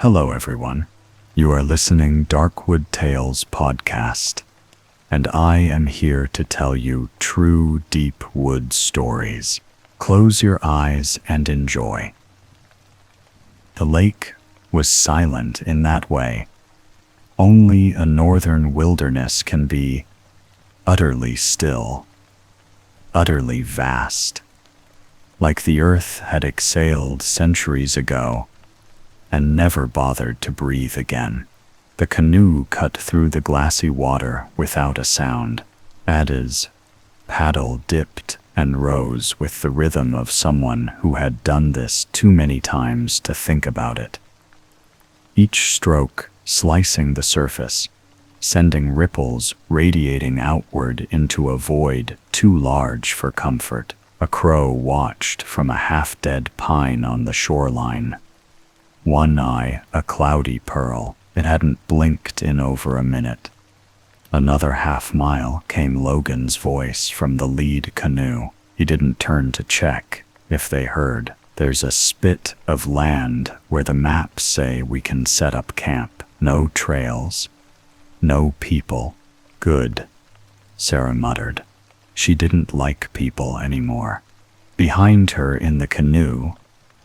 Hello everyone. You are listening Darkwood Tales podcast, and I am here to tell you true deep wood stories. Close your eyes and enjoy. The lake was silent in that way. Only a northern wilderness can be utterly still, utterly vast, like the earth had exhaled centuries ago and never bothered to breathe again. The canoe cut through the glassy water without a sound. Ada's paddle dipped and rose with the rhythm of someone who had done this too many times to think about it. Each stroke slicing the surface, sending ripples radiating outward into a void too large for comfort. A crow watched from a half-dead pine on the shoreline. One eye a cloudy pearl. It hadn't blinked in over a minute. Another half-mile came Logan's voice from the lead canoe. He didn't turn to check if they heard. There's a spit of land where the maps say we can set up camp. No trails. No people. Good, Sarah muttered. She didn't like people anymore. Behind her in the canoe,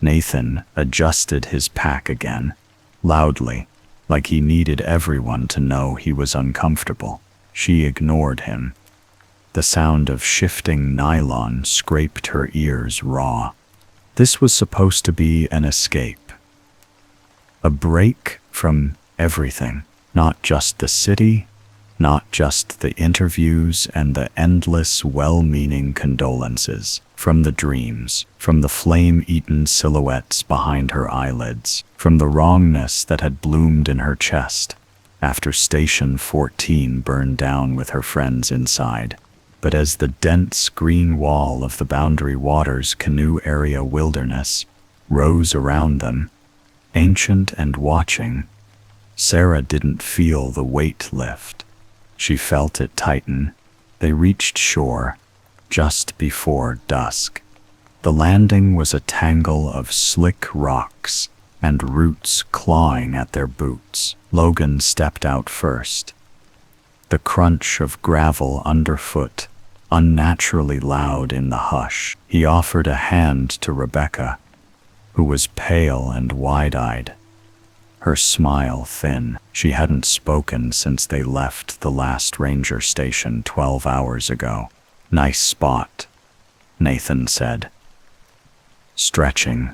Nathan adjusted his pack again, loudly, like he needed everyone to know he was uncomfortable. She ignored him. The sound of shifting nylon scraped her ears raw. This was supposed to be an escape. A break from everything. Not just the city, not just the interviews and the endless well-meaning condolences. From the dreams, from the flame-eaten silhouettes behind her eyelids, from the wrongness that had bloomed in her chest after Station 14 burned down with her friends inside. But as the dense green wall of the Boundary Waters canoe area wilderness rose around them, ancient and watching, Sarah didn't feel the weight lift. She felt it tighten. They reached shore just before dusk. The landing was a tangle of slick rocks and roots clawing at their boots. Logan stepped out first. The crunch of gravel underfoot, unnaturally loud in the hush. He offered a hand to Rebecca, who was pale and wide-eyed, her smile thin. She hadn't spoken since they left the last ranger station 12 hours ago. Nice spot, Nathan said, stretching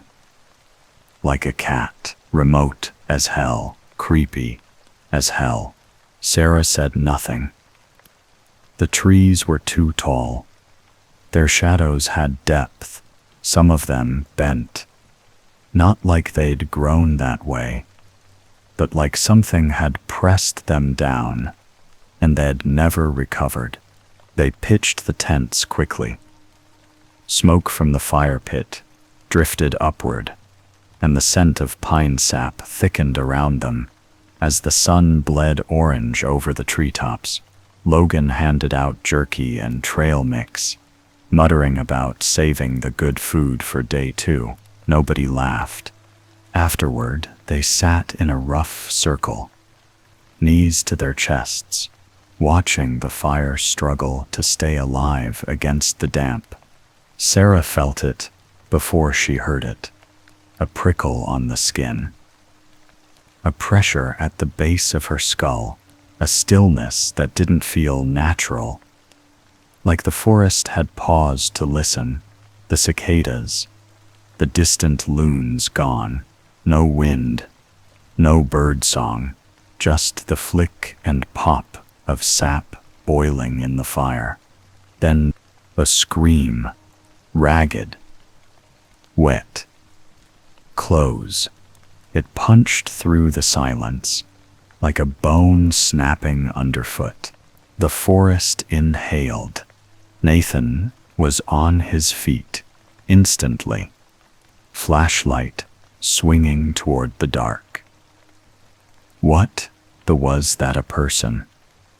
like a cat. Remote as hell, creepy as hell. Sarah said nothing. The trees were too tall. Their shadows had depth, some of them bent. Not like they'd grown that way, but like something had pressed them down, and they'd never recovered. They pitched the tents quickly. Smoke from the fire pit drifted upward, and the scent of pine sap thickened around them as the sun bled orange over the treetops. Logan handed out jerky and trail mix, muttering about saving the good food for day 2. Nobody laughed. Afterward, they sat in a rough circle, knees to their chests, watching the fire struggle to stay alive against the damp. Sarah felt it before she heard it, a prickle on the skin, a pressure at the base of her skull, a stillness that didn't feel natural, like the forest had paused to listen. The cicadas, the distant loons gone, no wind, no bird song, just the flick and pop of sap boiling in the fire. Then a scream, ragged, wet, close. It punched through the silence, like a bone snapping underfoot. The forest inhaled. Nathan was on his feet, instantly, flashlight swinging toward the dark. What? Was that a person?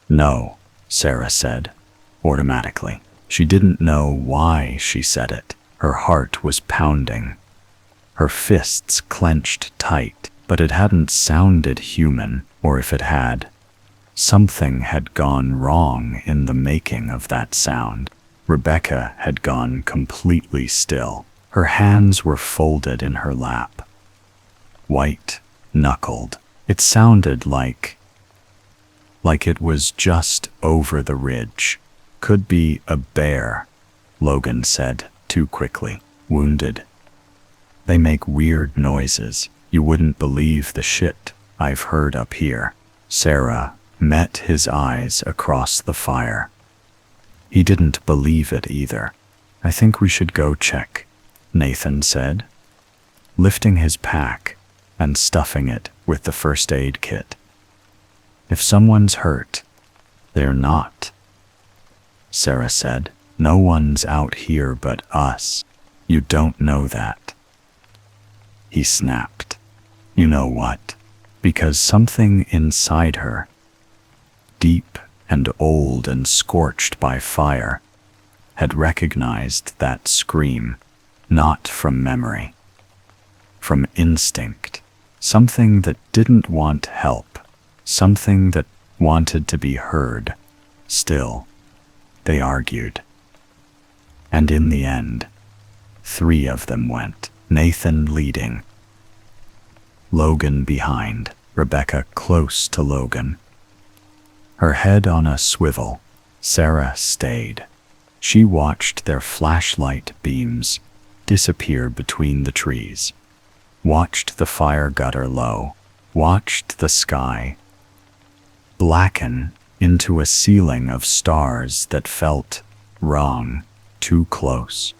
No, Sarah said, automatically. She didn't know why she said it. Her heart was pounding. Her fists clenched tight. but it hadn't sounded human, or if it had, something had gone wrong in the making of that sound. Rebecca had gone completely still. Her hands were folded in her lap, white-knuckled. It sounded like it was just over the ridge. Could be a bear, Logan said too quickly. Wounded. They make weird noises. You wouldn't believe the shit I've heard up here. Sarah met his eyes across the fire. He didn't believe it either. I think we should go check, Nathan said, lifting his pack and stuffing it with the first aid kit. If someone's hurt, they're not, Sarah said. No one's out here but us. You don't know that. He snapped. You know what? Because something inside her, deep and old and scorched by fire, had recognized that scream, not from memory, from instinct, something that didn't want help, something that wanted to be heard. Still, they argued. And in the end, 3 of them went, Nathan leading, Logan behind, Rebecca close to Logan, her head on a swivel. Sarah stayed. She watched their flashlight beams disappear between the trees, watched the fire gutter low, watched the sky blacken into a ceiling of stars that felt wrong, too close,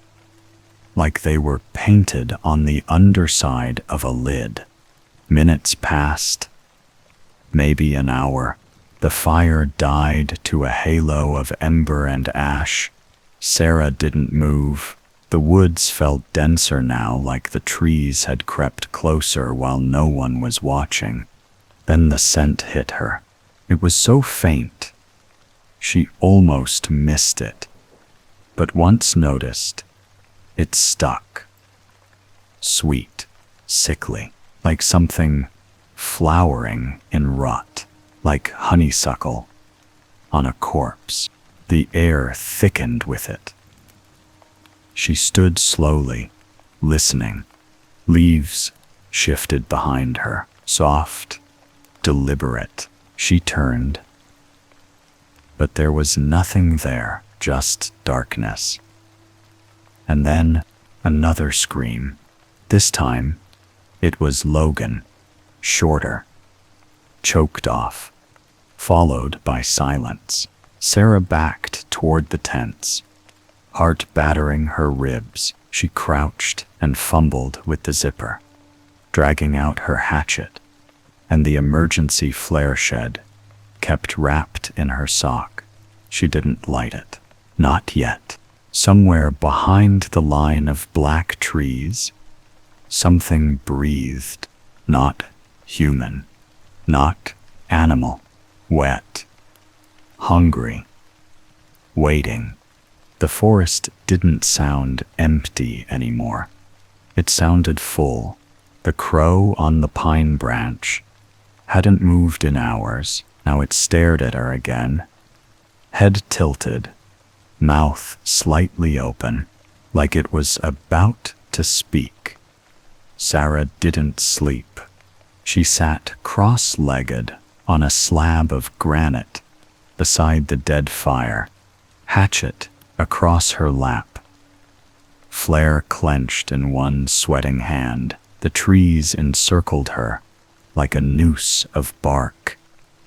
like they were painted on the underside of a lid. Minutes passed, maybe an hour. The fire died to a halo of ember and ash. Sarah didn't move. The woods felt denser now, like the trees had crept closer while no one was watching. Then the scent hit her. It was so faint, she almost missed it. But once noticed, it stuck. Sweet, sickly, like something flowering in rot, like honeysuckle on a corpse. The air thickened with it. She stood slowly, listening. Leaves shifted behind her, soft, deliberate. She turned, but there was nothing there, just darkness. And then another scream. This time, it was Logan, shorter, choked off, followed by silence. Sarah backed toward the tents, heart battering her ribs. She crouched and fumbled with the zipper, dragging out her hatchet, and the emergency flare shed kept wrapped in her sock. She didn't light it. Not yet. Somewhere behind the line of black trees, something breathed. Not human, not animal. Wet, hungry, waiting. The forest didn't sound empty anymore. It sounded full. The crow on the pine branch hadn't moved in hours. Now it stared at her again, head tilted, mouth slightly open, like it was about to speak. Sarah didn't sleep. She sat cross-legged on a slab of granite beside the dead fire, hatchet across her lap, flare clenched in one sweating hand. The trees encircled her like a noose of bark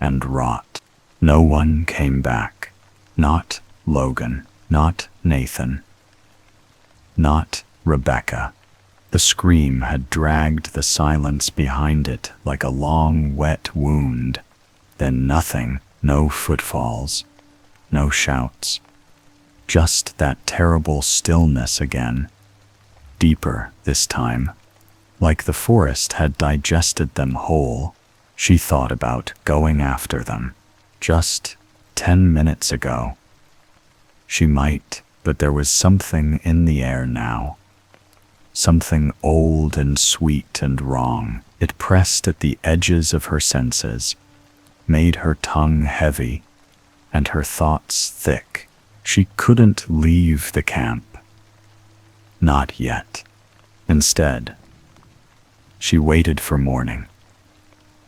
and rot. No one came back. Not Logan, not Nathan, not Rebecca. The scream had dragged the silence behind it like a long, wet wound. Then nothing, no footfalls, no shouts. Just that terrible stillness again. Deeper this time, like the forest had digested them whole. She thought about going after them. Just 10 minutes ago. She might, but there was something in the air now. Something old and sweet and wrong. It pressed at the edges of her senses, made her tongue heavy, and her thoughts thick. She couldn't leave the camp. Not yet. Instead, she waited for morning.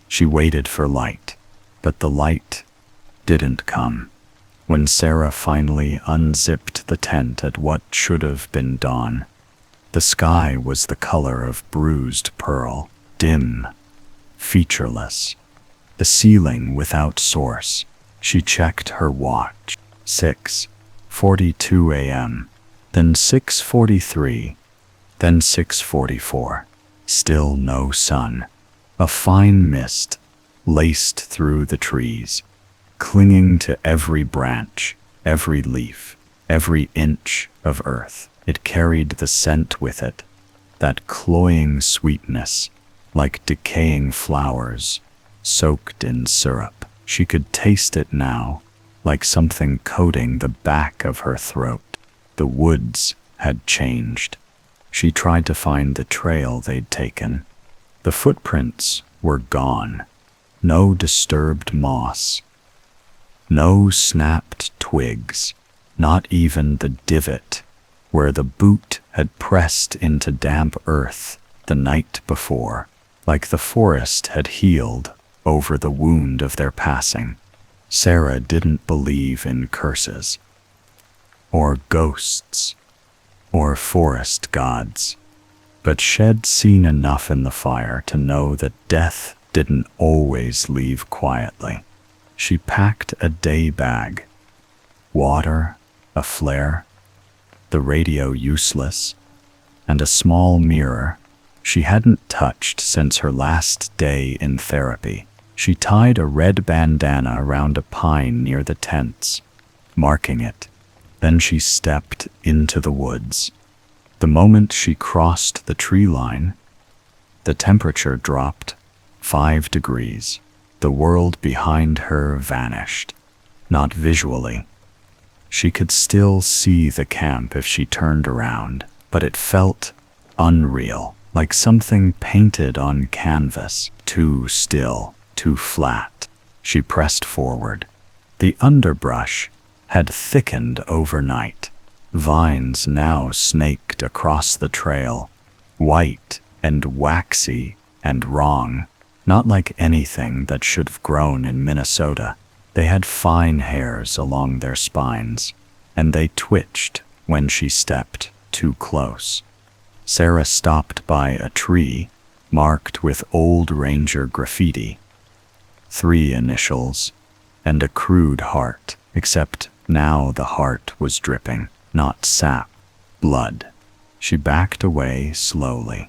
She waited for light, but the light didn't come. When Sarah finally unzipped the tent at what should have been dawn, the sky was the color of bruised pearl, dim, featureless. The ceiling without source. She checked her watch. 6:42 a.m., then 6:43, then 6:44. Still no sun. A fine mist laced through the trees, clinging to every branch, every leaf, every inch of earth. It carried the scent with it, that cloying sweetness, like decaying flowers, soaked in syrup. She could taste it now, like something coating the back of her throat. The woods had changed. She tried to find the trail they'd taken. The footprints were gone. No disturbed moss. No snapped twigs. Not even the divot where the boot had pressed into damp earth the night before, like the forest had healed over the wound of their passing. Sarah didn't believe in curses, or ghosts, or forest gods, but she'd seen enough in the fire to know that death didn't always leave quietly. She packed a day bag, water, a flare, the radio useless, and a small mirror she hadn't touched since her last day in therapy. She tied a red bandana around a pine near the tents, marking it. Then she stepped into the woods. The moment she crossed the tree line, the temperature dropped 5 degrees. The world behind her vanished. Not visually. She could still see the camp if she turned around, but it felt unreal, like something painted on canvas, too still, too flat. She pressed forward. The underbrush had thickened overnight. Vines now snaked across the trail, white and waxy and wrong, not like anything that should have grown in Minnesota. They had fine hairs along their spines, and they twitched when she stepped too close. Sarah stopped by a tree marked with Old Ranger graffiti. 3 initials and a crude heart, except now the heart was dripping, not sap, blood. She backed away slowly.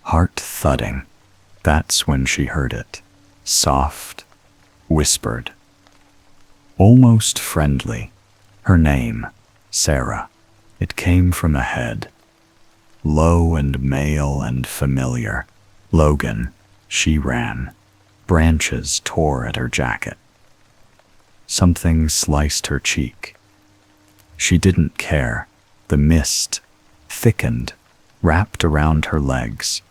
Heart thudding. That's when she heard it. Soft, whispered. Almost friendly. Her name, Sarah. It came from ahead. Low and male and familiar. Logan. She ran. Branches tore at her jacket. Something sliced her cheek. She didn't care. The mist thickened, wrapped around her legs,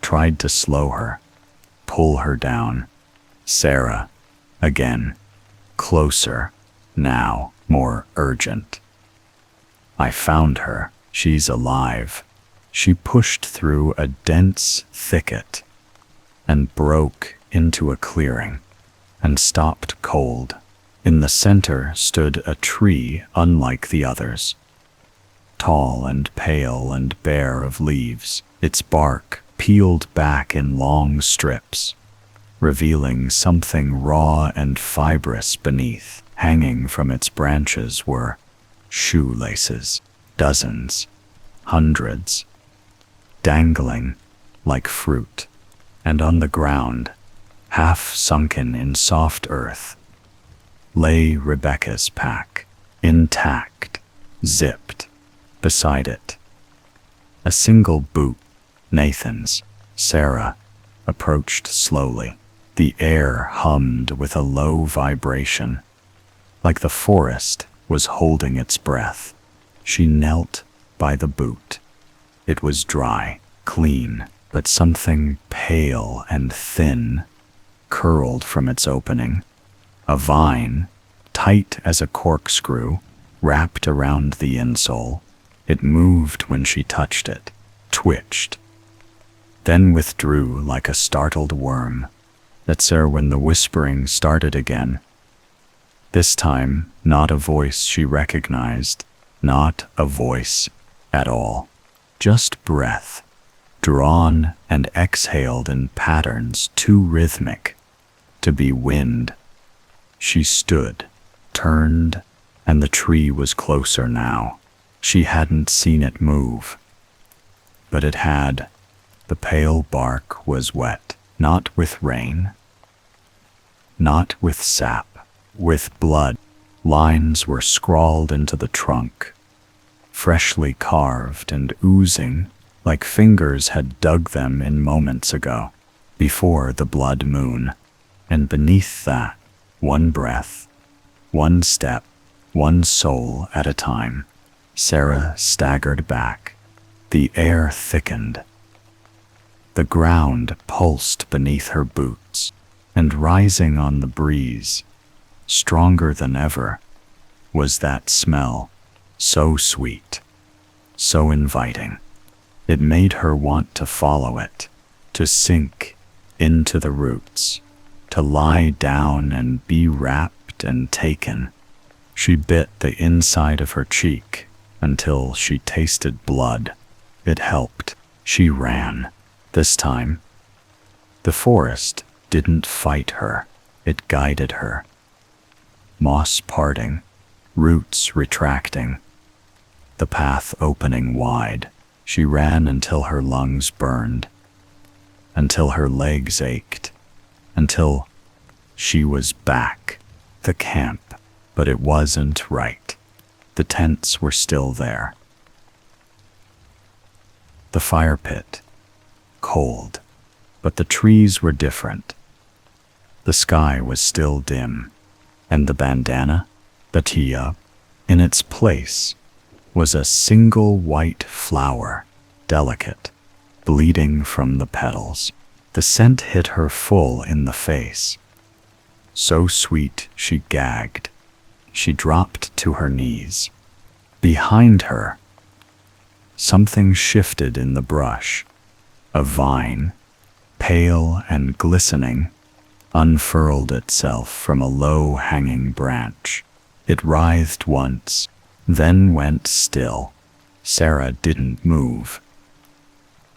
tried to slow her, pull her down. Sarah, again, closer, now more urgent. I found her. She's alive. She pushed through a dense thicket and broke into a clearing and stopped cold. In the center stood a tree unlike the others, tall and pale and bare of leaves, its bark peeled back in long strips, revealing something raw and fibrous beneath. Hanging from its branches were shoelaces, dozens, hundreds, dangling like fruit, and on the ground, half sunken in soft earth, lay Rebecca's pack, intact, zipped. Beside it, a single boot, Nathan's. Sarah approached slowly. The air hummed with a low vibration, like the forest was holding its breath. She knelt by the boot. It was dry, clean, but something pale and thin curled from its opening. A vine, tight as a corkscrew, wrapped around the insole. It moved when she touched it, twitched, then withdrew like a startled worm. That's when the whispering started again. This time, not a voice she recognized, not a voice at all. Just breath, drawn and exhaled in patterns too rhythmic to be wind. She stood, turned, and the tree was closer now. She hadn't seen it move, but it had. The pale bark was wet, not with rain, not with sap, with blood. Lines were scrawled into the trunk, freshly carved and oozing like fingers had dug them in moments ago, before the blood moon. And beneath that, one breath, one step, one soul at a time. Sarah staggered back. The air thickened. The ground pulsed beneath her boots, and rising on the breeze, stronger than ever, was that smell, so sweet, so inviting. It made her want to follow it, to sink into the roots, to lie down and be wrapped and taken. She bit the inside of her cheek until she tasted blood. It helped. She ran. This time, the forest didn't fight her. It guided her. Moss parting, roots retracting, the path opening wide. She ran until her lungs burned, until her legs ached, until she was back. The camp, but it wasn't right. The tents were still there. The fire pit, cold, but the trees were different. The sky was still dim, and the bandana, the tia, in its place, was a single white flower, delicate, bleeding from the petals. The scent hit her full in the face. So sweet she gagged. She dropped to her knees. Behind her, something shifted in the brush. A vine, pale and glistening, unfurled itself from a low-hanging branch. It writhed once, then went still. Sarah didn't move.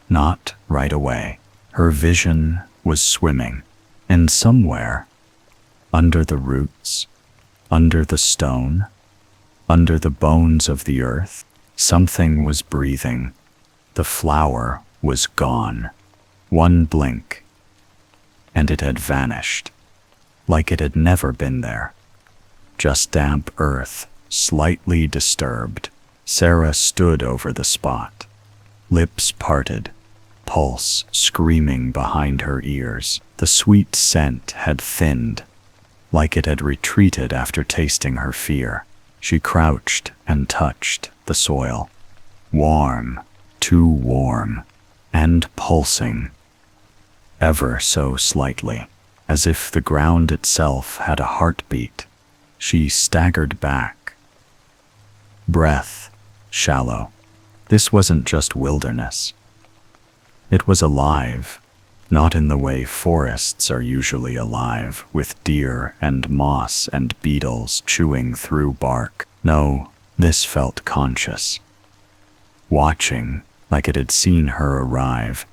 Not right away. Her vision was swimming, and somewhere, under the roots, under the stone, under the bones of the earth, something was breathing. The flower was gone. One blink, and it had vanished, like it had never been there. Just damp earth, slightly disturbed. Sarah stood over the spot, lips parted, pulse screaming behind her ears. The sweet scent had thinned, like it had retreated after tasting her fear. She crouched and touched the soil. Warm, too warm, and pulsing, ever so slightly, as if the ground itself had a heartbeat. She staggered back. Breath shallow. This wasn't just wilderness. It was alive, not in the way forests are usually alive, with deer and moss and beetles chewing through bark. No, this felt conscious, watching like it had seen her arrive,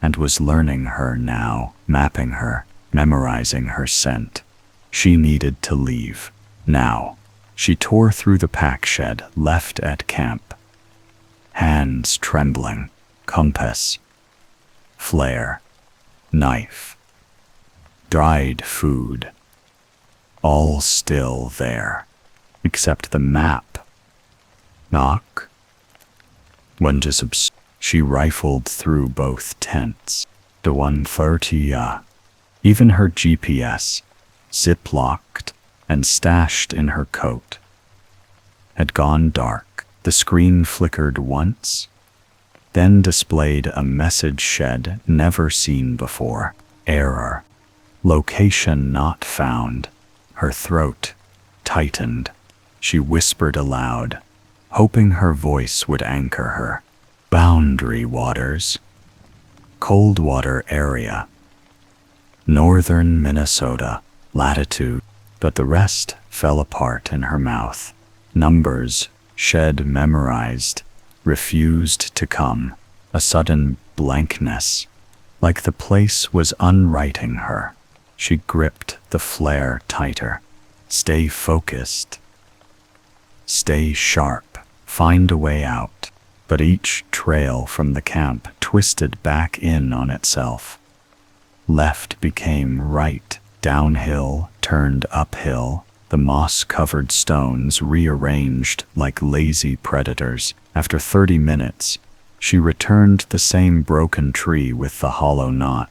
and was learning her now, mapping her, memorizing her scent. She needed to leave, now. She tore through the pack shed left at camp, hands trembling, compass, flare, knife, dried food, all still there, except the map. Knock. When she rifled through both tents. The 130, even her GPS, zip-locked and stashed in her coat, had gone dark. The screen flickered once, then displayed a message shed never seen before. Error. Location not found. Her throat tightened. She whispered aloud, hoping her voice would anchor her. Boundary waters. Cold water area. Northern Minnesota. Latitude. But the rest fell apart in her mouth. Numbers, shed memorized, refused to come. A sudden blankness, like the place was unwriting her. She gripped the flare tighter. Stay focused. Stay sharp. Find a way out. But each trail from the camp twisted back in on itself. Left became right. Downhill turned uphill. The moss-covered stones rearranged like lazy predators. After 30 minutes, she returned the same broken tree with the hollow knot.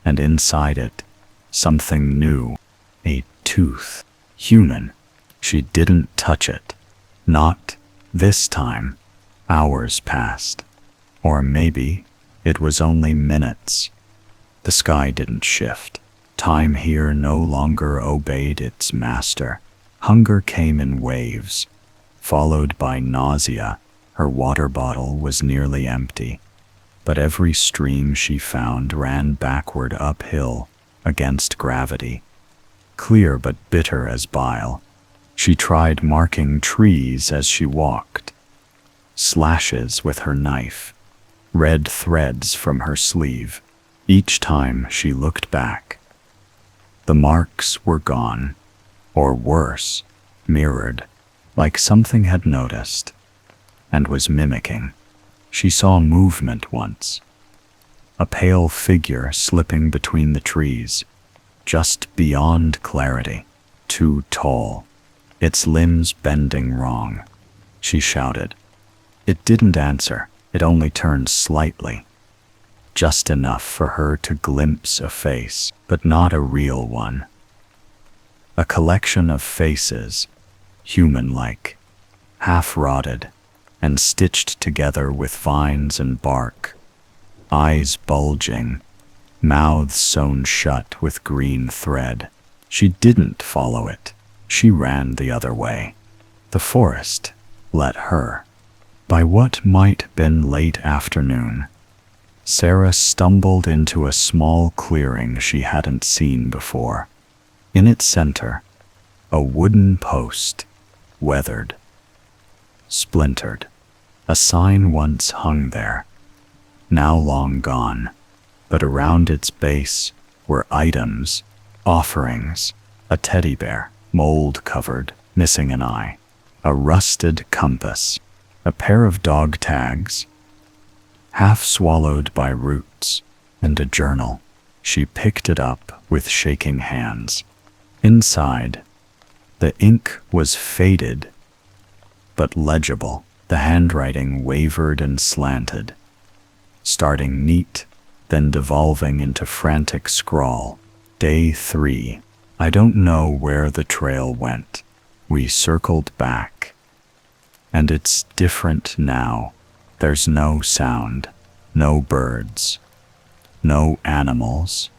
And inside it, something new. A tooth. Human. She didn't touch it. Not this time. Hours passed. Or maybe it was only minutes. The sky didn't shift. Time here no longer obeyed its master. Hunger came in waves, followed by nausea. Her water bottle was nearly empty, but every stream she found ran backward uphill against gravity, clear but bitter as bile. She tried marking trees as she walked, slashes with her knife, red threads from her sleeve. Each time she looked back, the marks were gone, or worse, mirrored, like something had noticed and was mimicking. She saw movement once, a pale figure slipping between the trees, just beyond clarity, too tall, its limbs bending wrong. She shouted. It didn't answer, it only turned slightly. Just enough for her to glimpse a face, but not a real one. A collection of faces, human-like, half-rotted, and stitched together with vines and bark. Eyes bulging, mouths sewn shut with green thread. She didn't follow it. She ran the other way. The forest let her. By what might have been late afternoon, Sarah stumbled into a small clearing she hadn't seen before. In its center, a wooden post, weathered, splintered. A sign once hung there, now long gone, but around its base were items, offerings, a teddy bear, mold-covered, missing an eye, a rusted compass, a pair of dog tags, half swallowed by roots, and a journal. She picked it up with shaking hands. Inside, the ink was faded, but legible. The handwriting wavered and slanted, starting neat, then devolving into frantic scrawl. Day 3. I don't know where the trail went. We circled back. And it's different now. There's no sound, no birds, no animals,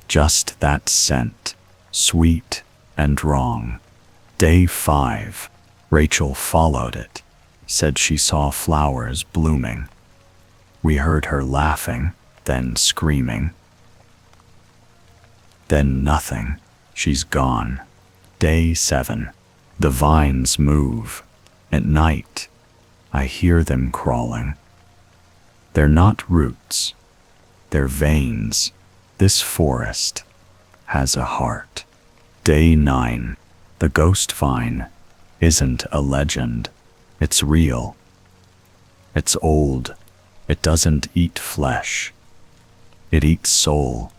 just that scent, sweet and wrong. Day 5. Rachel followed it, said she saw flowers blooming. We heard her laughing, then screaming. Then nothing. She's gone. Day 7. The vines move. At night, I hear them crawling. They're not roots. They're veins. This forest has a heart. Day 9. The ghost vine isn't a legend. It's real. It's old. It doesn't eat flesh. It eats soul.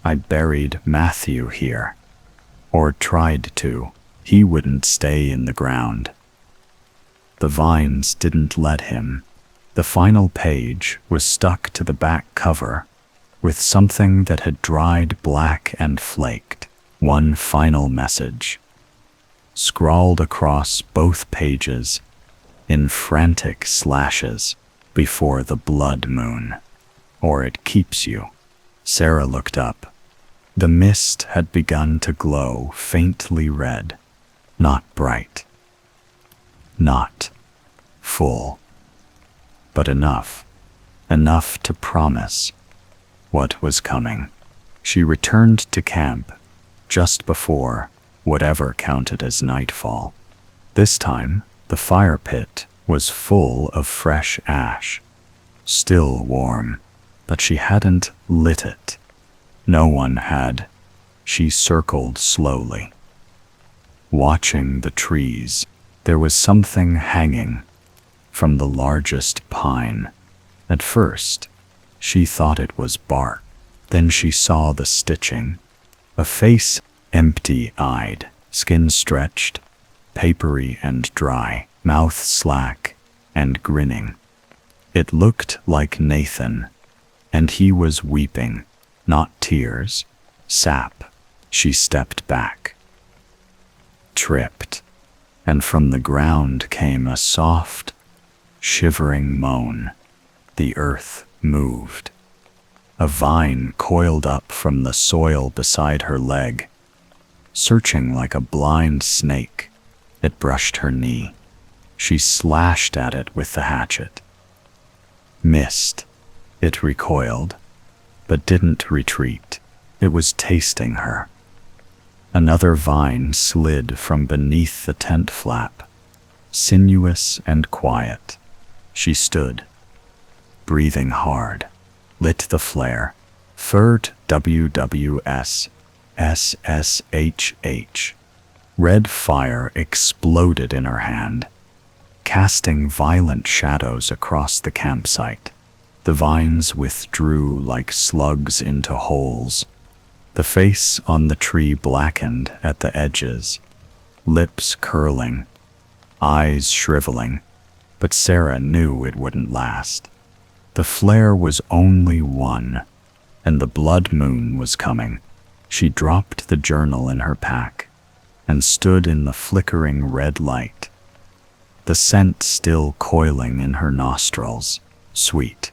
I buried Matthew here. Or tried to. He wouldn't stay in the ground. The vines didn't let him. The final page was stuck to the back cover with something that had dried black and flaked. One final message, scrawled across both pages in frantic slashes. before the blood moon, or it keeps you. Sarah looked up. The mist had begun to glow faintly red, not bright, not full, but enough to promise what was coming. She returned to camp just before whatever counted as nightfall. This time, the fire pit was full of fresh ash, still warm, but she hadn't lit it. No one had. She circled slowly, watching the trees. There was something hanging from the largest pine. At first, she thought it was bark. Then she saw the stitching. A face, empty-eyed, skin stretched, papery and dry, mouth slack and grinning. It looked like Nathan, and he was weeping, not tears, sap. She stepped back, tripped, and from the ground came a soft, shivering moan. The earth moved. A vine coiled up from the soil beside her leg, searching like a blind snake. It brushed her knee. She slashed at it with the hatchet. Missed. It recoiled, but didn't retreat. It was tasting her. Another vine slid from beneath the tent flap, sinuous and quiet. She stood, breathing hard, lit the flare. Third WWS SSHH. Red fire exploded in her hand, casting violent shadows across the campsite. The vines withdrew like slugs into holes. The face on the tree blackened at the edges, lips curling, eyes shriveling, but Sarah knew it wouldn't last. The flare was only one, and the blood moon was coming. She dropped the journal in her pack and stood in the flickering red light, the scent still coiling in her nostrils, sweet,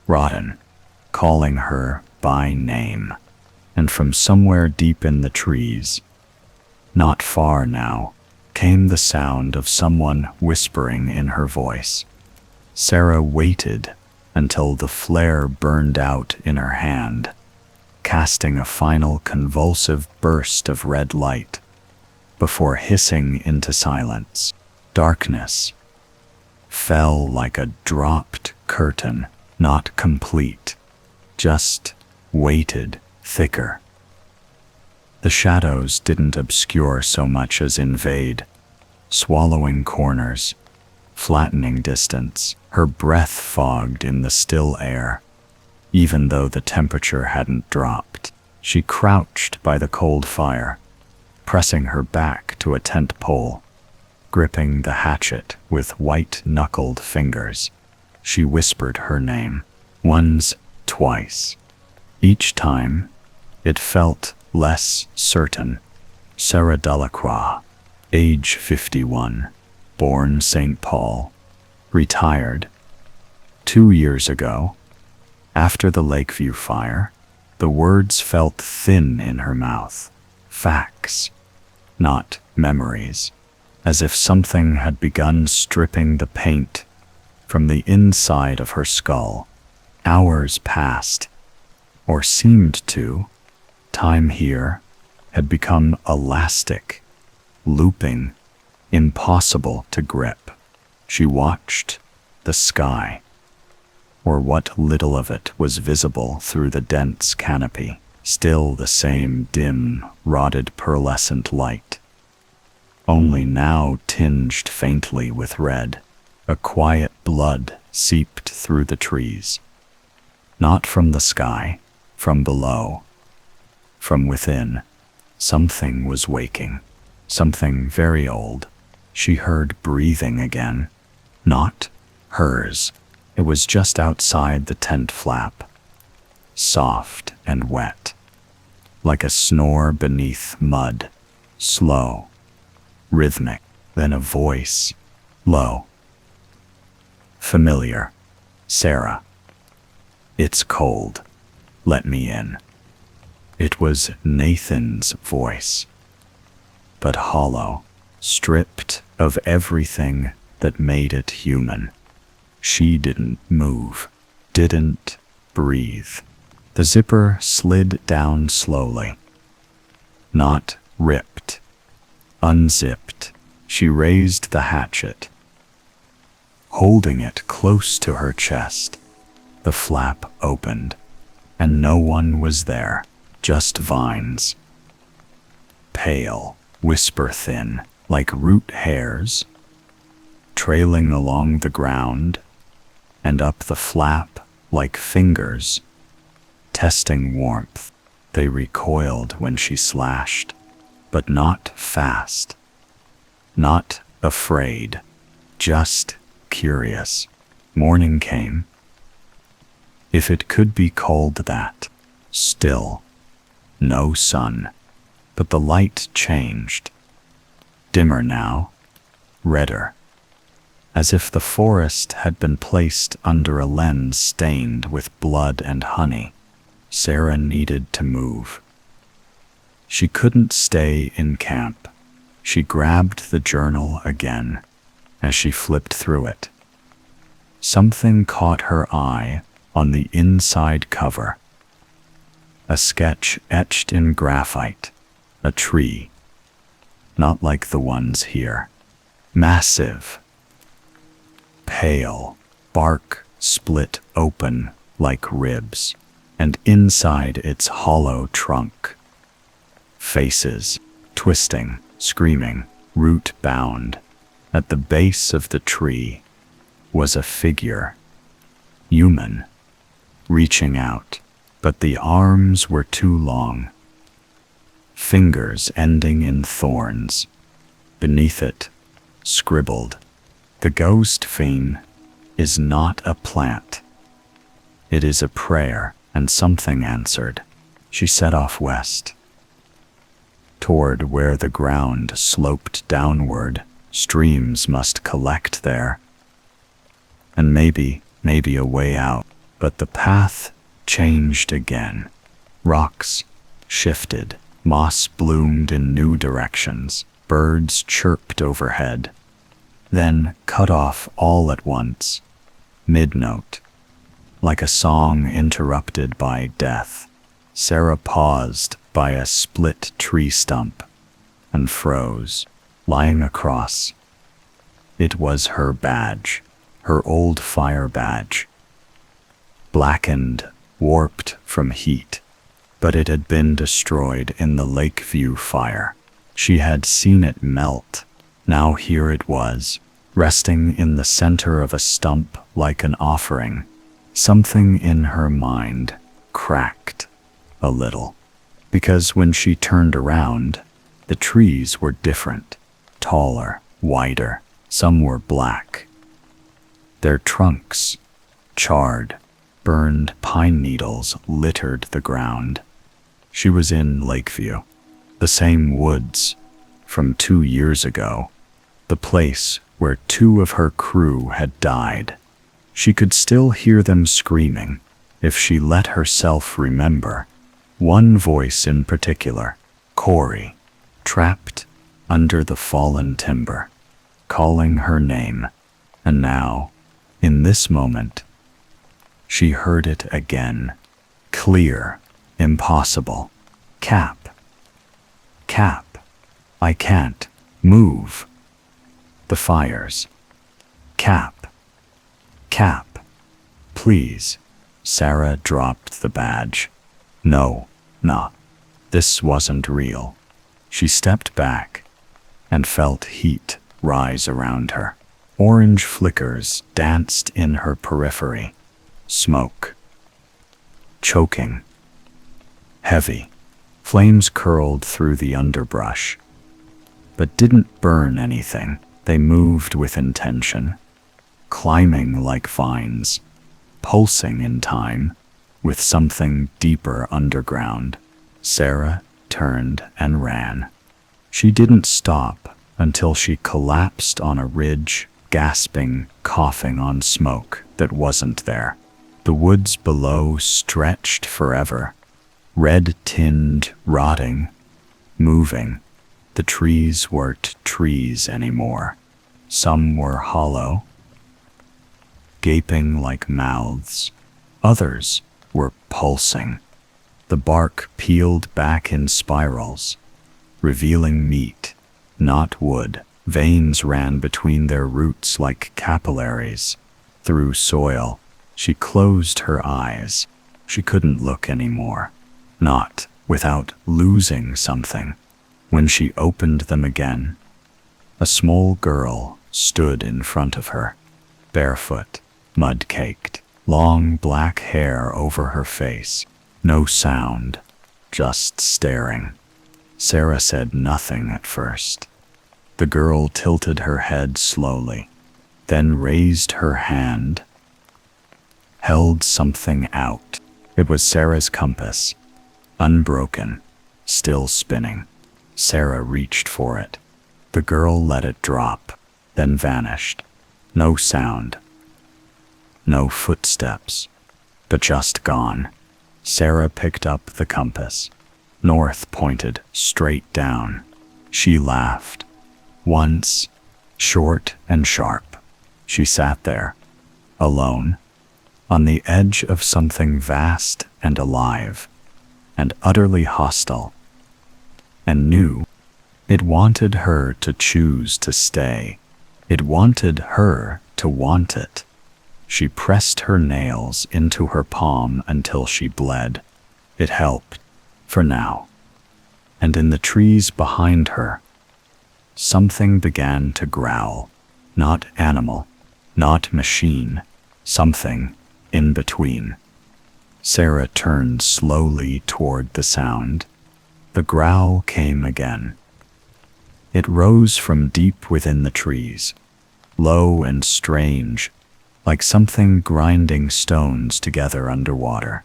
rotten, calling her by name. And from somewhere deep in the trees, not far now, came the sound of someone whispering in her voice. Sarah waited until the flare burned out in her hand, casting a final convulsive burst of red light, before hissing into silence. Darkness fell like a dropped curtain, not complete, just weighted thicker. The shadows didn't obscure so much as invade, swallowing corners, flattening distance. Her breath fogged in the still air, even though the temperature hadn't dropped. She crouched by the cold fire, pressing her back to a tent pole, gripping the hatchet with white-knuckled fingers. She whispered her name, once, twice. Each time, it felt less certain. Sarah Delacroix, age 51, born St. Paul, retired 2 years ago. After the Lakeview fire, the words felt thin in her mouth. Facts, not memories, as if something had begun stripping the paint from the inside of her skull. Hours passed, or seemed to. Time here had become elastic, looping, impossible to grip. She watched the sky, or what little of it was visible through the dense canopy, still the same dim, rotted pearlescent light, only now tinged faintly with red. A quiet blood seeped through the trees, not from the sky, from below. From within, something was waking, something very old. She heard breathing again, not hers. It was just outside the tent flap, soft and wet, like a snore beneath mud, slow, rhythmic. Then a voice, low, familiar. "Sarah, it's cold. Let me in." It was Nathan's voice, but hollow, stripped of everything that made it human. She didn't move, didn't breathe. The zipper slid down slowly. Not ripped, unzipped. She raised the hatchet, holding it close to her chest. The flap opened, and no one was there, just vines. Pale, whisper-thin, like root hairs, trailing along the ground, and up the flap like fingers, testing warmth. They recoiled when she slashed, but not fast, not afraid, just curious. Morning came, if it could be called that. Still, no sun, but the light changed. Dimmer now, redder, as if the forest had been placed under a lens stained with blood and honey. Sarah needed to move. She couldn't stay in camp. She grabbed the journal again as she flipped through it. Something caught her eye on the inside cover. A sketch etched in graphite, a tree, not like the ones here. Massive, pale, bark split open like ribs, and inside its hollow trunk, faces, twisting, screaming, root-bound. At the base of the tree was a figure, human, reaching out, but the arms were too long, fingers ending in thorns. Beneath it, scribbled, "The ghost fiend is not a plant. It is a prayer," and something answered. She set off west, toward where the ground sloped downward. Streams must collect there, and maybe a way out. But the path changed again. Rocks shifted, moss bloomed in new directions, birds chirped overhead, then cut off all at once, mid-note, like a song interrupted by death. Sarah paused by a split tree stump and froze, lying across. It was her badge, her old fire badge, blackened, warped from heat, but it had been destroyed in the Lakeview fire. She had seen it melt. Now here it was, resting in the center of a stump like an offering. Something in her mind cracked a little, because when she turned around, the trees were different, taller, wider. Some were black, their trunks charred. Burned pine needles littered the ground. She was in Lakeview, the same woods from 2 years ago, the place where 2 of her crew had died. She could still hear them screaming if she let herself remember. One voice in particular, Corey, trapped under the fallen timber, calling her name. And now, in this moment, she heard it again, clear, impossible. Cap, Cap, I can't move. The fires. Cap, Cap, please. Sarah dropped the badge. No, nah, this wasn't real. She stepped back and felt heat rise around her. Orange flickers danced in her periphery. Smoke. Choking. Heavy. Flames curled through the underbrush, but didn't burn anything. They moved with intention, climbing like vines, pulsing in time with something deeper underground. Sarah turned and ran. She didn't stop until she collapsed on a ridge gasping, coughing on smoke that wasn't there. The woods below stretched forever, red-tinned, rotting, moving. The trees weren't trees anymore. Some were hollow, gaping like mouths. Others were pulsing. The bark peeled back in spirals, revealing meat, not wood. Veins ran between their roots like capillaries. Through soil, she closed her eyes. She couldn't look anymore, not without losing something. When she opened them again, a small girl stood in front of her, barefoot, mud-caked, long black hair over her face. No sound, just staring. Sarah said nothing at first. The girl tilted her head slowly, then raised her hand, held something out. It was Sarah's compass, unbroken, still spinning. Sarah reached for it. The girl let it drop, then vanished. No sound, no footsteps, but just gone. Sarah picked up the compass. North pointed straight down. She laughed. Once, short and sharp. She sat there, alone, on the edge of something vast and alive, and utterly hostile, and knew it wanted her to choose to stay. It wanted her to want it. She pressed her nails into her palm until she bled. It helped, for now. And in the trees behind her, something began to growl. Not animal, not machine, something in between. Sarah turned slowly toward the sound. The growl came again. It rose from deep within the trees, low and strange, like something grinding stones together underwater.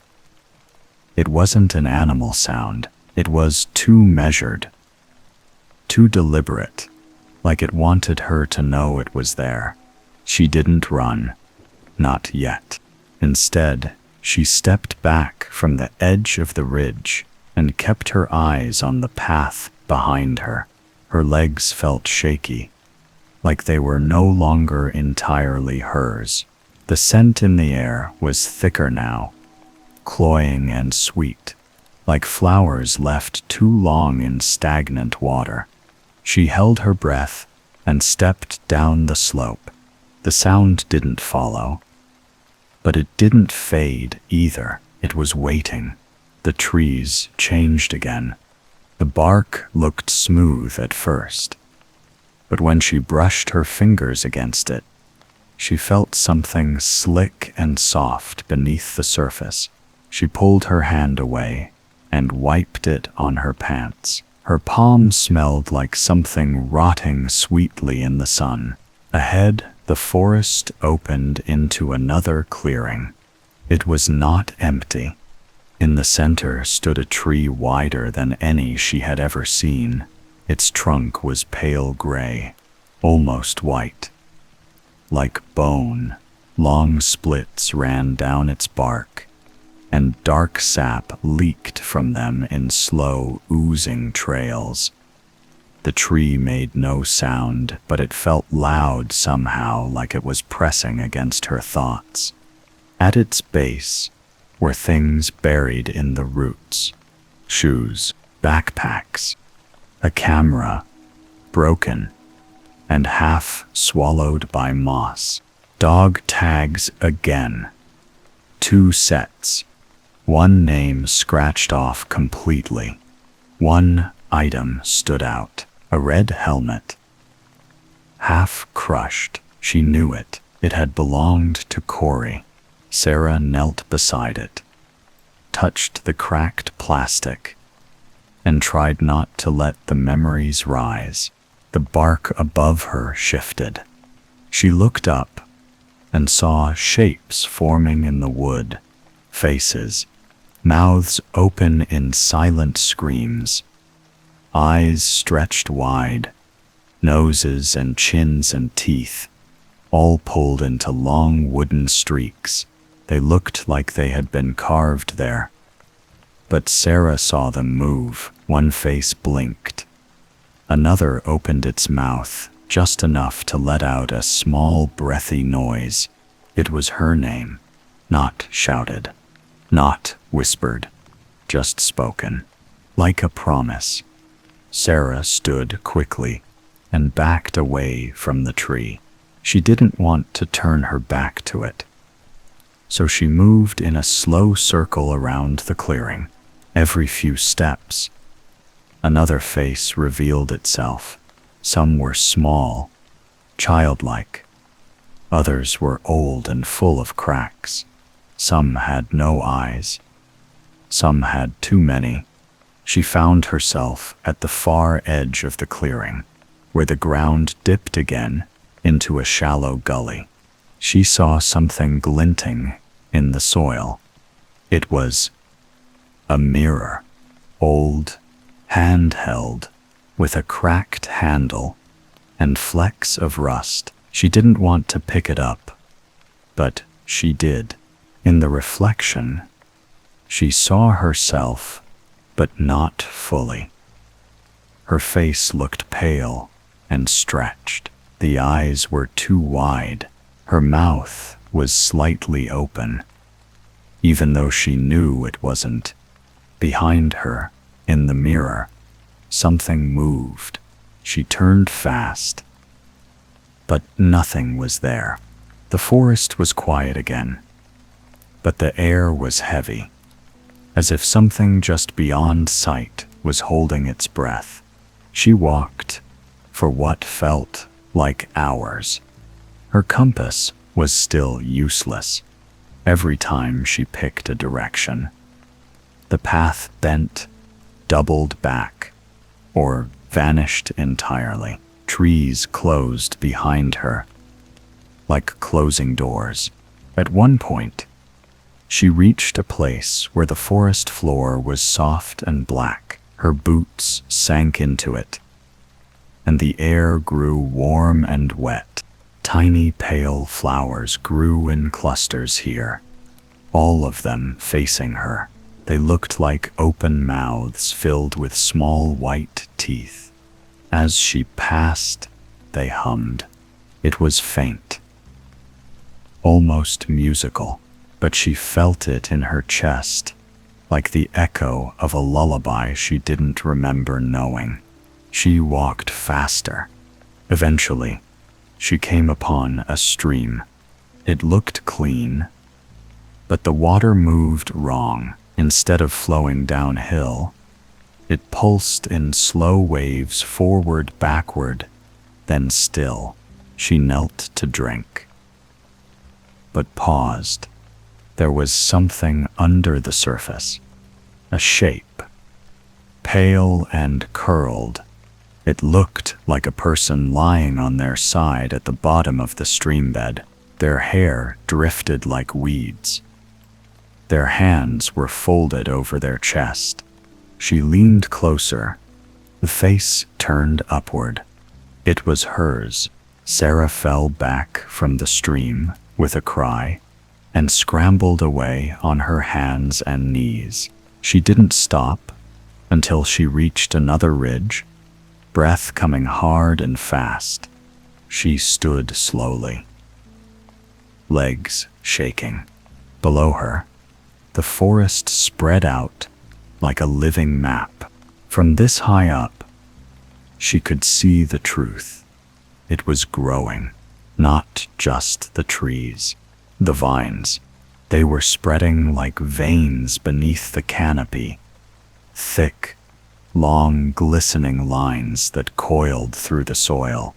It wasn't an animal sound. It was too measured, too deliberate, like it wanted her to know it was there. She didn't run, not yet. Instead, she stepped back from the edge of the ridge and kept her eyes on the path behind her. Her legs felt shaky, like they were no longer entirely hers. The scent in the air was thicker now, cloying and sweet, like flowers left too long in stagnant water. She held her breath and stepped down the slope. The sound didn't follow, but it didn't fade either. It was waiting. The trees changed again. The bark looked smooth at first, but when she brushed her fingers against it, she felt something slick and soft beneath the surface. She pulled her hand away and wiped it on her pants. Her palm smelled like something rotting sweetly in the sun. Ahead, the forest opened into another clearing. It was not empty. In the center stood a tree wider than any she had ever seen. Its trunk was pale gray, almost white. Like bone, long splits ran down its bark, and dark sap leaked from them in slow, oozing trails. The tree made no sound, but it felt loud somehow, like it was pressing against her thoughts. At its base were things buried in the roots: shoes, backpacks, a camera, broken and half swallowed by moss. Dog tags again. 2 sets. One name scratched off completely. One item stood out. A red helmet. Half crushed. She knew it. It had belonged to Corey. Sarah knelt beside it, touched the cracked plastic, and tried not to let the memories rise. The bark above her shifted. She looked up and saw shapes forming in the wood. Faces, mouths open in silent screams, eyes stretched wide, noses and chins and teeth, all pulled into long wooden streaks. They looked like they had been carved there. But Sarah saw them move. One face blinked. Another opened its mouth, just enough to let out a small, breathy noise. It was her name, not shouted, not whispered, just spoken, like a promise. Sarah stood quickly and backed away from the tree. She didn't want to turn her back to it. So she moved in a slow circle around the clearing. Every few steps, another face revealed itself. Some were small, childlike. Others were old and full of cracks. Some had no eyes. Some had too many. She found herself at the far edge of the clearing, where the ground dipped again into a shallow gully. She saw something glinting in the soil. It was a mirror, old, handheld, with a cracked handle and flecks of rust. She didn't want to pick it up, but she did. In the reflection, she saw herself, but not fully. Her face looked pale and stretched. The eyes were too wide. Her mouth was slightly open, even though she knew it wasn't. Behind her, in the mirror, something moved. She turned fast, but nothing was there. The forest was quiet again, but the air was heavy, as if something just beyond sight was holding its breath. She walked for what felt like hours. Her compass was still useless. Every time she picked a direction, the path bent, doubled back, or vanished entirely. Trees closed behind her, like closing doors. At one point, she reached a place where the forest floor was soft and black. Her boots sank into it, and the air grew warm and wet. Tiny pale flowers grew in clusters here, all of them facing her. They looked like open mouths filled with small white teeth. As she passed, they hummed. It was faint, almost musical, but she felt it in her chest, like the echo of a lullaby she didn't remember knowing. She walked faster. Eventually, she came upon a stream. It looked clean, but the water moved wrong. Instead of flowing downhill, it pulsed in slow waves forward, backward, then still. She knelt to drink, but paused. There was something under the surface, a shape, pale and curled. It looked like a person lying on their side at the bottom of the streambed. Their hair drifted like weeds. Their hands were folded over their chest. She leaned closer. The face turned upward. It was hers. Sarah fell back from the stream with a cry and scrambled away on her hands and knees. She didn't stop until she reached another ridge, breath coming hard and fast. She stood slowly, legs shaking. Below her, the forest spread out like a living map. From this high up, she could see the truth. It was growing, not just the trees, the vines. They were spreading like veins beneath the canopy, thick, long, glistening lines that coiled through the soil,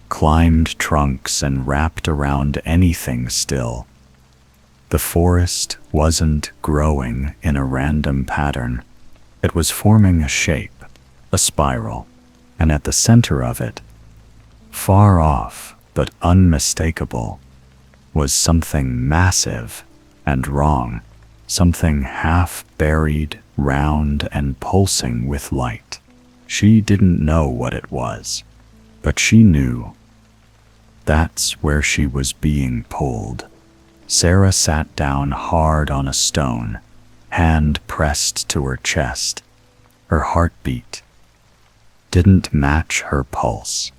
climbed trunks and wrapped around anything still. The forest wasn't growing in a random pattern. It was forming a shape, a spiral, and at the center of it, far off but unmistakable, was something massive and wrong, something half buried, round and pulsing with light. She didn't know what it was, but she knew That's where she was being pulled. Sarah sat down hard on a stone, hand pressed to her chest. Her heartbeat didn't match her pulse.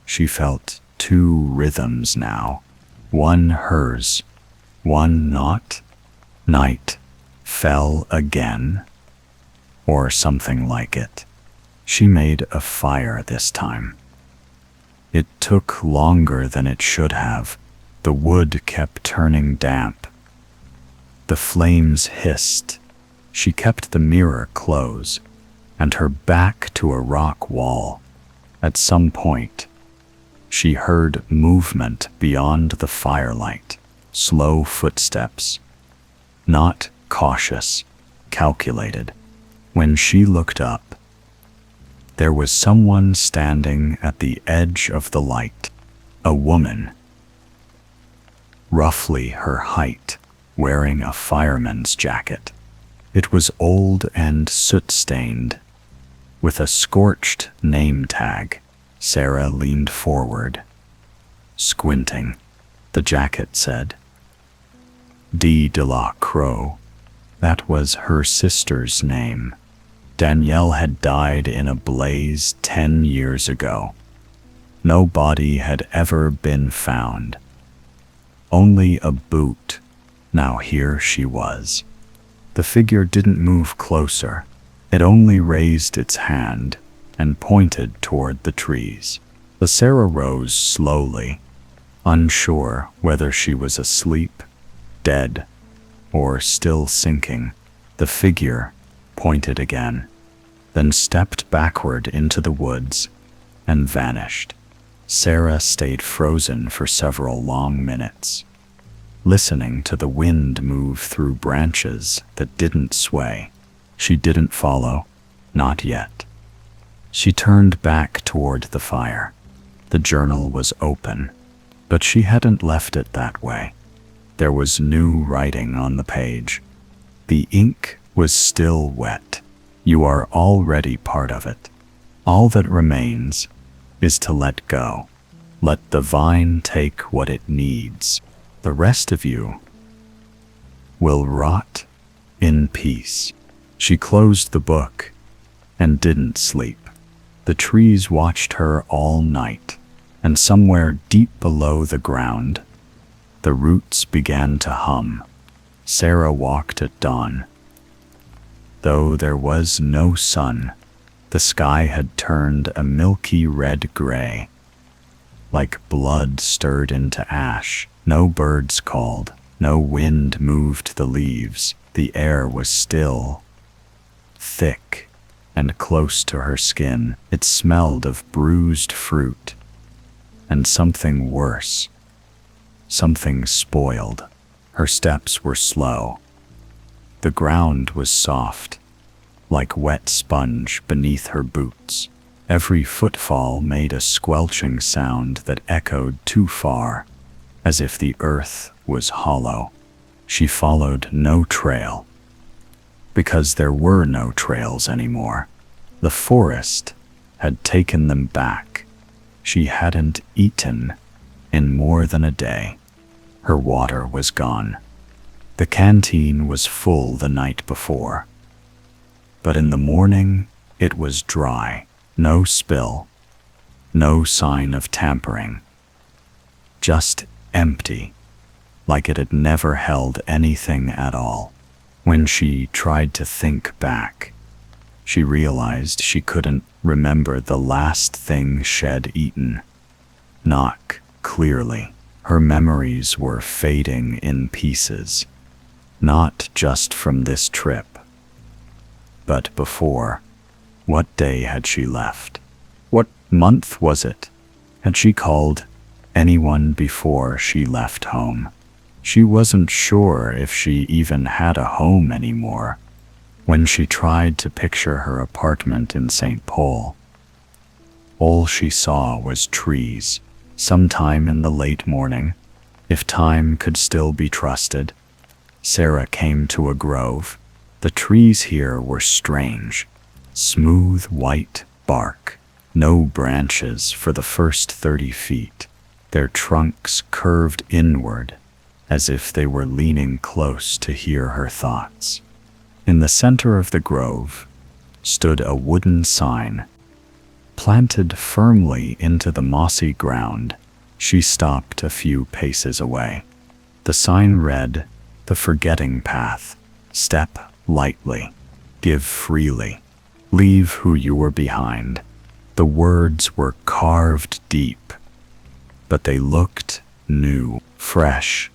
She felt two rhythms now, one hers, one not. Night fell again, or something like it. She made a fire this time. It took longer than it should have. The wood kept turning damp. The flames hissed. She kept the mirror close and her back to a rock wall. At some point, she heard movement beyond the firelight, slow footsteps, not cautious, calculated. When she looked up, there was someone standing at the edge of the light, a woman, roughly her height, wearing a fireman's jacket. It was old and soot-stained, with a scorched name tag. Sarah leaned forward, squinting. The jacket said, de la Croix. That was her sister's name. Danielle had died in a blaze 10 years ago. No body had ever been found. Only a boot. Now here she was. The figure didn't move closer. It only raised its hand and pointed toward the trees. The Sarah rose slowly, unsure whether she was asleep, dead, or still sinking. The figure pointed again, then stepped backward into the woods and vanished. Sarah stayed frozen for several long minutes, listening to the wind move through branches that didn't sway. She didn't follow, not yet. She turned back toward the fire. The journal was open, but she hadn't left it that way. There was new writing on the page. The ink was still wet. You are already part of it. All that remains is to let go. Let the vine take what it needs. The rest of you will rot in peace. She closed the book and didn't sleep. The trees watched her all night, and somewhere deep below the ground, the roots began to hum. Sarah walked at dawn. Though there was no sun, the sky had turned a milky red gray, like blood stirred into ash. No birds called, no wind moved the leaves. The air was still, thick, and close to her skin. It smelled of bruised fruit and something worse, something spoiled. Her steps were slow. The ground was soft, like wet sponge beneath her boots. Every footfall made a squelching sound that echoed too far, as if the earth was hollow. She followed no trail, because there were no trails anymore. The forest had taken them back. She hadn't eaten in more than a day. Her water was gone. The canteen was full the night before, but in the morning it was dry. No spill, no sign of tampering. Just empty, like it had never held anything at all. When she tried to think back, she realized she couldn't remember the last thing she'd eaten. Not clearly. Her memories were fading in pieces, not just from this trip, but before. What day had she left? What month was it? Had she called anyone before she left home? She wasn't sure if she even had a home anymore. When she tried to picture her apartment in St. Paul, all she saw was trees. Sometime in the late morning, if time could still be trusted, Sarah came to a grove. The trees here were strange. Smooth white bark, no branches for the first 30 feet. their trunks curved inward as if they were leaning close to hear her thoughts. In the center of the grove stood a wooden sign, planted firmly into the mossy ground. She stopped a few paces away. The sign read, "The Forgetting Path. Step lightly. Give freely. Leave who you were behind." The words were carved deep, but they looked new, fresh.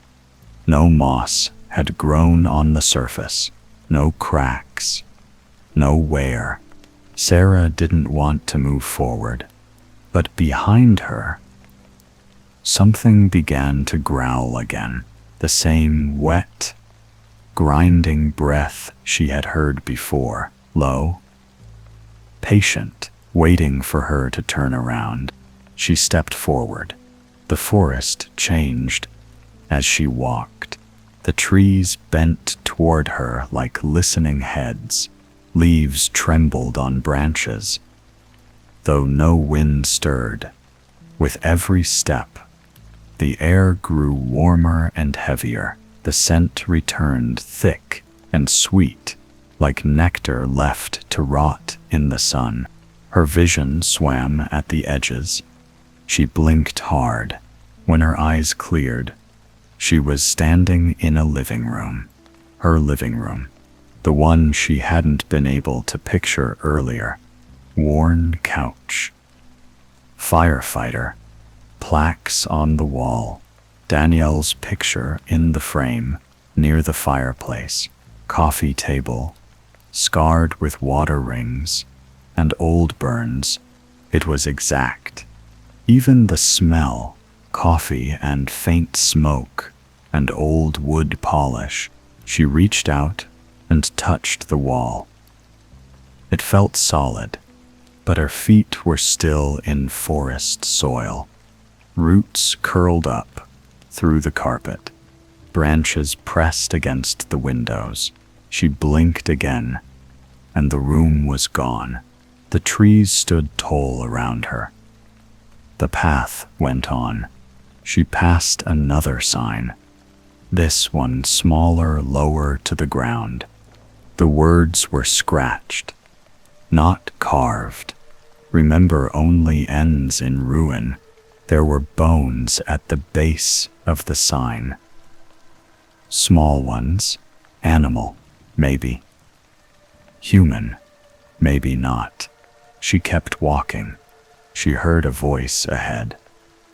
No moss had grown on the surface, no cracks, no wear. Sarah didn't want to move forward, but behind her, something began to growl again, the same wet, grinding breath she had heard before, low, patient, waiting for her to turn around. She stepped forward. The forest changed as she walked. The trees bent toward her like listening heads. Leaves trembled on branches, though no wind stirred. With every step, the air grew warmer and heavier. The scent returned thick and sweet, like nectar left to rot in the sun. Her vision swam at the edges. She blinked hard. When her eyes cleared, she was standing in a living room. Her living room. The one she hadn't been able to picture earlier. Worn couch. Firefighter. Plaques on the wall. Danielle's picture in the frame near the fireplace. Coffee table, scarred with water rings and old burns. It was exact. Even the smell, coffee and faint smoke and old wood polish. She reached out and touched the wall. It felt solid, but her feet were still in forest soil. Roots curled up through the carpet. Branches pressed against the windows. She blinked again, and the room was gone. The trees stood tall around her. The path went on. She passed another sign, this one smaller, lower to the ground. The words were scratched, not carved. Remember only ends in ruin. There were bones at the base of the sign. Small ones. Animal, maybe. Human, maybe not. She kept walking. She heard a voice ahead.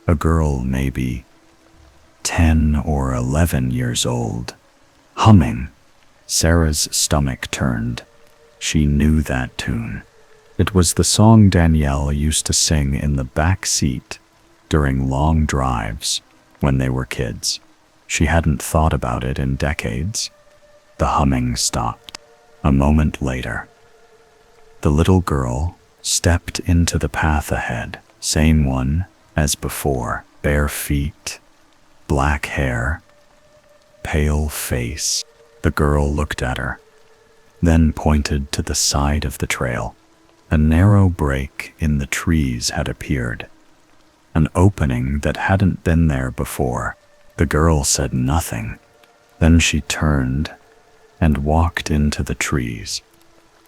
A girl, maybe 10 or 11 years old, humming. Sarah's stomach turned. She knew that tune. It was the song Danielle used to sing in the back seat during long drives when they were kids. She hadn't thought about it in decades. The humming stopped. A moment later, the little girl stepped into the path ahead, same one as before. Bare feet, black hair, pale face. The girl looked at her, then pointed to the side of the trail. A narrow break in the trees had appeared, an opening that hadn't been there before. The girl said nothing. Then she turned and walked into the trees.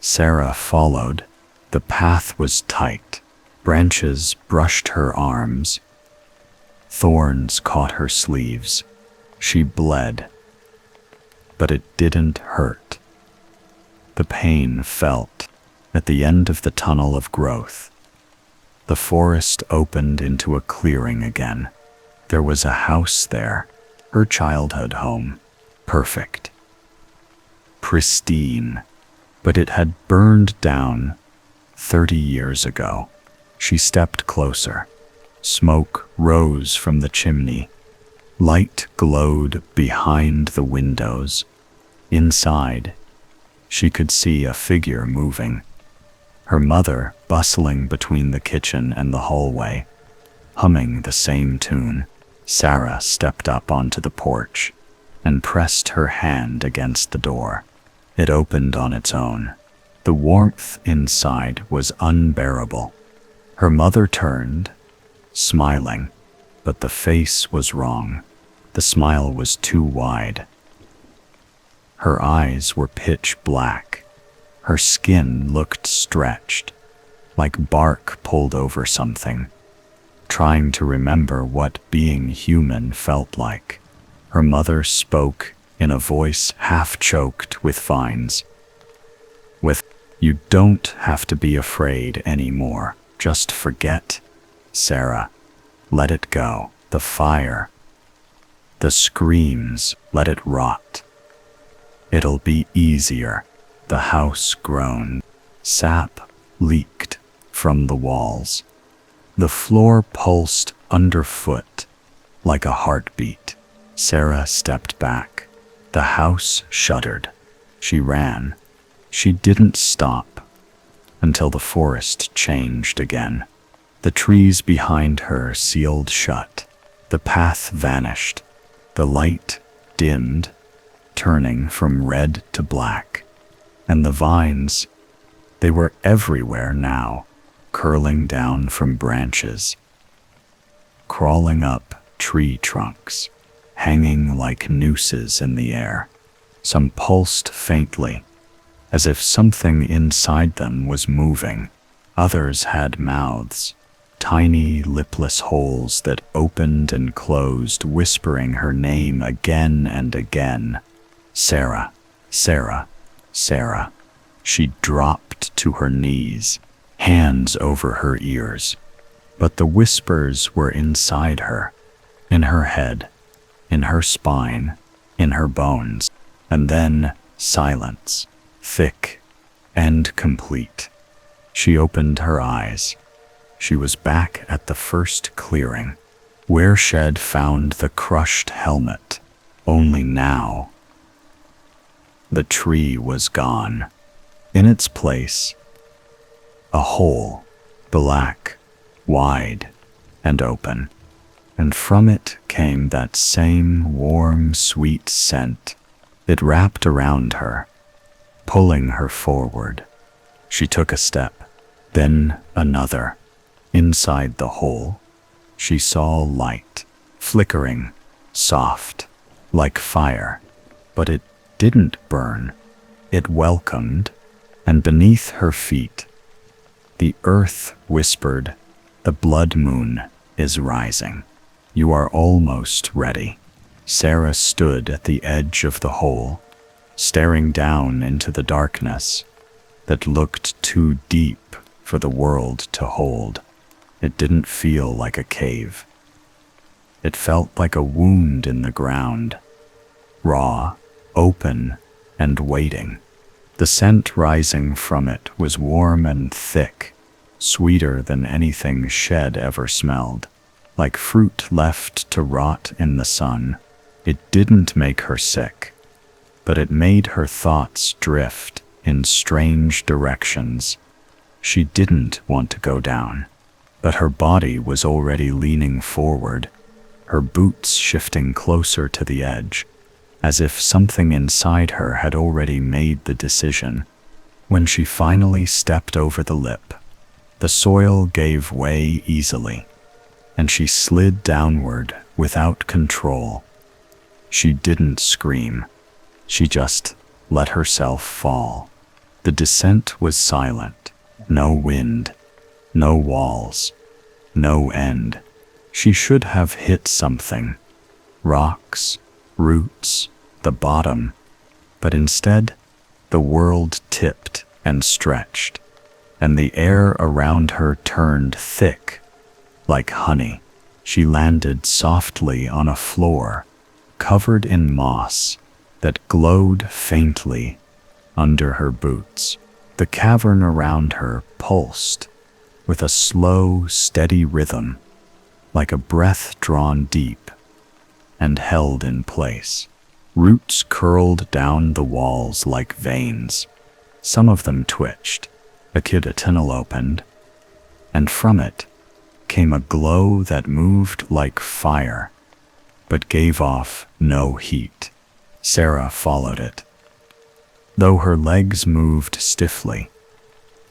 Sarah followed. The path was tight. Branches brushed her arms. Thorns caught her sleeves. She bled, but it didn't hurt. The pain felt at the end of the tunnel of growth. The forest opened into a clearing again. There was a house there, her childhood home. Perfect. Pristine. But it had burned down 30 years ago. She stepped closer. Smoke rose from the chimney. Light glowed behind the windows. Inside, she could see a figure moving. Her mother bustling between the kitchen and the hallway, humming the same tune. Sarah stepped up onto the porch and pressed her hand against the door. It opened on its own. The warmth inside was unbearable. Her mother turned, smiling. But the face was wrong. The smile was too wide. Her eyes were pitch black. Her skin looked stretched, like bark pulled over something, trying to remember what being human felt like. Her mother spoke in a voice half-choked with vines. You don't have to be afraid anymore. Just forget, Sarah. Let it go. The fire, the screams, let it rot. It'll be easier. The house groaned. Sap leaked from the walls. The floor pulsed underfoot like a heartbeat. Sarah stepped back. The house shuddered. She ran. She didn't stop until the forest changed again. The trees behind her sealed shut. The path vanished. The light dimmed, turning from red to black. And the vines, they were everywhere now, curling down from branches, crawling up tree trunks, hanging like nooses in the air. Some pulsed faintly, as if something inside them was moving. Others had mouths, tiny lipless holes that opened and closed, whispering her name again and again. Sarah, Sarah, Sarah. She dropped to her knees, hands over her ears. But the whispers were inside her, in her head, in her spine, in her bones. And then silence, thick and complete. She opened her eyes. She was back at the first clearing, where Shed found the crushed helmet. Only now, the tree was gone. In its place, a hole, black, wide, and open. And from it came that same warm, sweet scent. It wrapped around her, pulling her forward. She took a step, then another. Inside the hole, she saw light, flickering, soft, like fire. But it didn't burn. It welcomed, and beneath her feet, the earth whispered, "The blood moon is rising. You are almost ready." Sarah stood at the edge of the hole, staring down into the darkness that looked too deep for the world to hold. It didn't feel like a cave. It felt like a wound in the ground, raw, open, and waiting. The scent rising from it was warm and thick, sweeter than anything Shed ever smelled, like fruit left to rot in the sun. It didn't make her sick, but it made her thoughts drift in strange directions. She didn't want to go down, but her body was already leaning forward, her boots shifting closer to the edge, as if something inside her had already made the decision. When she finally stepped over the lip, the soil gave way easily, and she slid downward without control. She didn't scream. She just let herself fall. The descent was silent. No wind, no walls, no end. She should have hit something. Rocks, roots, the bottom. But instead, the world tipped and stretched, and the air around her turned thick, like honey. She landed softly on a floor, covered in moss, that glowed faintly under her boots. The cavern around her pulsed with a slow, steady rhythm, like a breath drawn deep and held in place. Roots curled down the walls like veins. Some of them twitched. A tunnel opened, and from it came a glow that moved like fire, but gave off no heat. Sarah followed it, though her legs moved stiffly,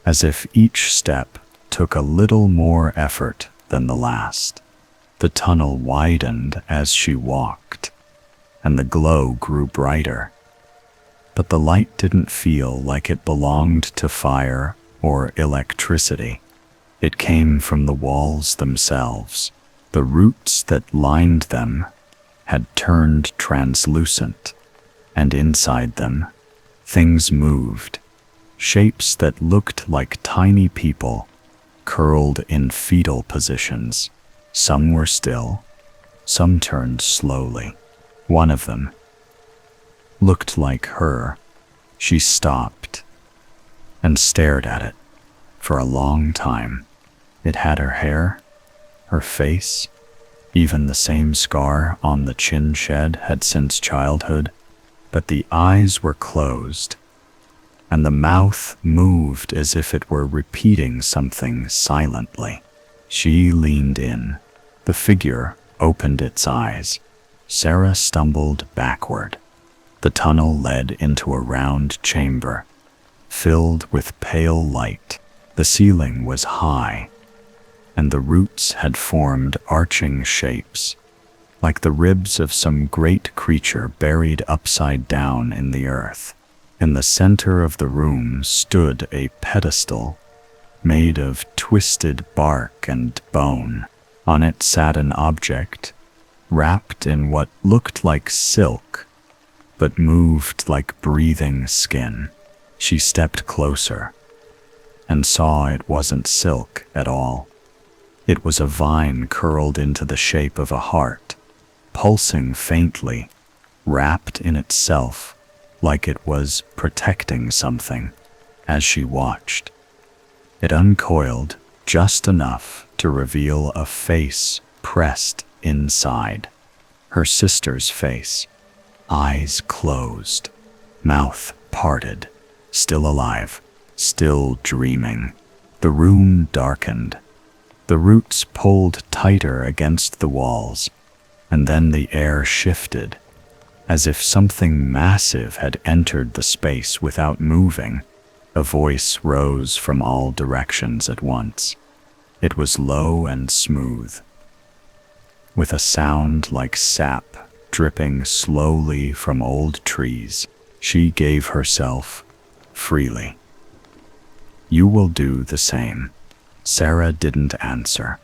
as if each step took a little more effort than the last. The tunnel widened as she walked, and the glow grew brighter. But the light didn't feel like it belonged to fire or electricity. It came from the walls themselves. The roots that lined them had turned translucent, and inside them, things moved, shapes that looked like tiny people, curled in fetal positions. Some were still, some turned slowly. One of them looked like her. She stopped and stared at it for a long time. It had her hair, her face, even the same scar on the chin shed had since childhood, but the eyes were closed, and the mouth moved as if it were repeating something silently. She leaned in. The figure opened its eyes. Sarah stumbled backward. The tunnel led into a round chamber, filled with pale light. The ceiling was high, and the roots had formed arching shapes, like the ribs of some great creature buried upside down in the earth. In the center of the room stood a pedestal made of twisted bark and bone. On it sat an object, wrapped in what looked like silk, but moved like breathing skin. She stepped closer and saw it wasn't silk at all. It was a vine curled into the shape of a heart, pulsing faintly, wrapped in itself like it was protecting something. As she watched, it uncoiled just enough to reveal a face pressed inside. Her sister's face, eyes closed, mouth parted, still alive, still dreaming. The room darkened. The roots pulled tighter against the walls, and then the air shifted, as if something massive had entered the space without moving. A voice rose from all directions at once. It was low and smooth, with a sound like sap dripping slowly from old trees. She gave herself freely. "You will do the same." Sarah didn't answer.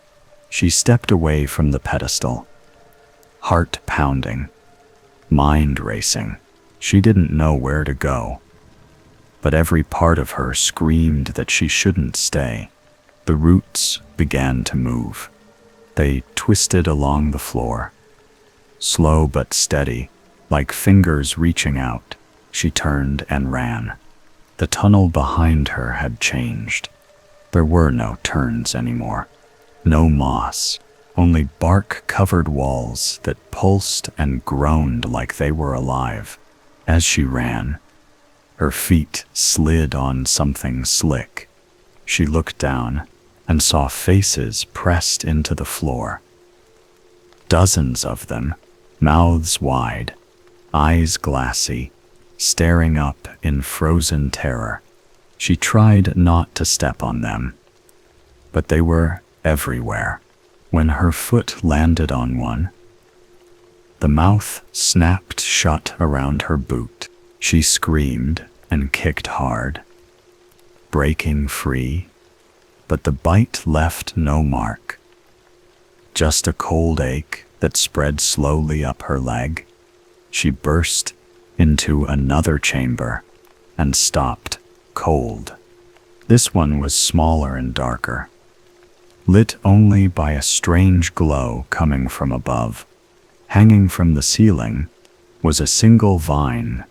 She stepped away from the pedestal, heart pounding, mind racing. She didn't know where to go, but every part of her screamed that she shouldn't stay. The roots began to move. They twisted along the floor, slow but steady, like fingers reaching out. She turned and ran. The tunnel behind her had changed. There were no turns anymore, no moss, only bark-covered walls that pulsed and groaned like they were alive. As she ran, her feet slid on something slick. She looked down and saw faces pressed into the floor. Dozens of them, mouths wide, eyes glassy, staring up in frozen terror. She tried not to step on them, but they were everywhere. When her foot landed on one, the mouth snapped shut around her boot. She screamed and kicked hard, breaking free, but the bite left no mark. Just a cold ache that spread slowly up her leg. She burst into another chamber and stopped cold. This one was smaller and darker, lit only by a strange glow coming from above. Hanging from the ceiling was a single vine,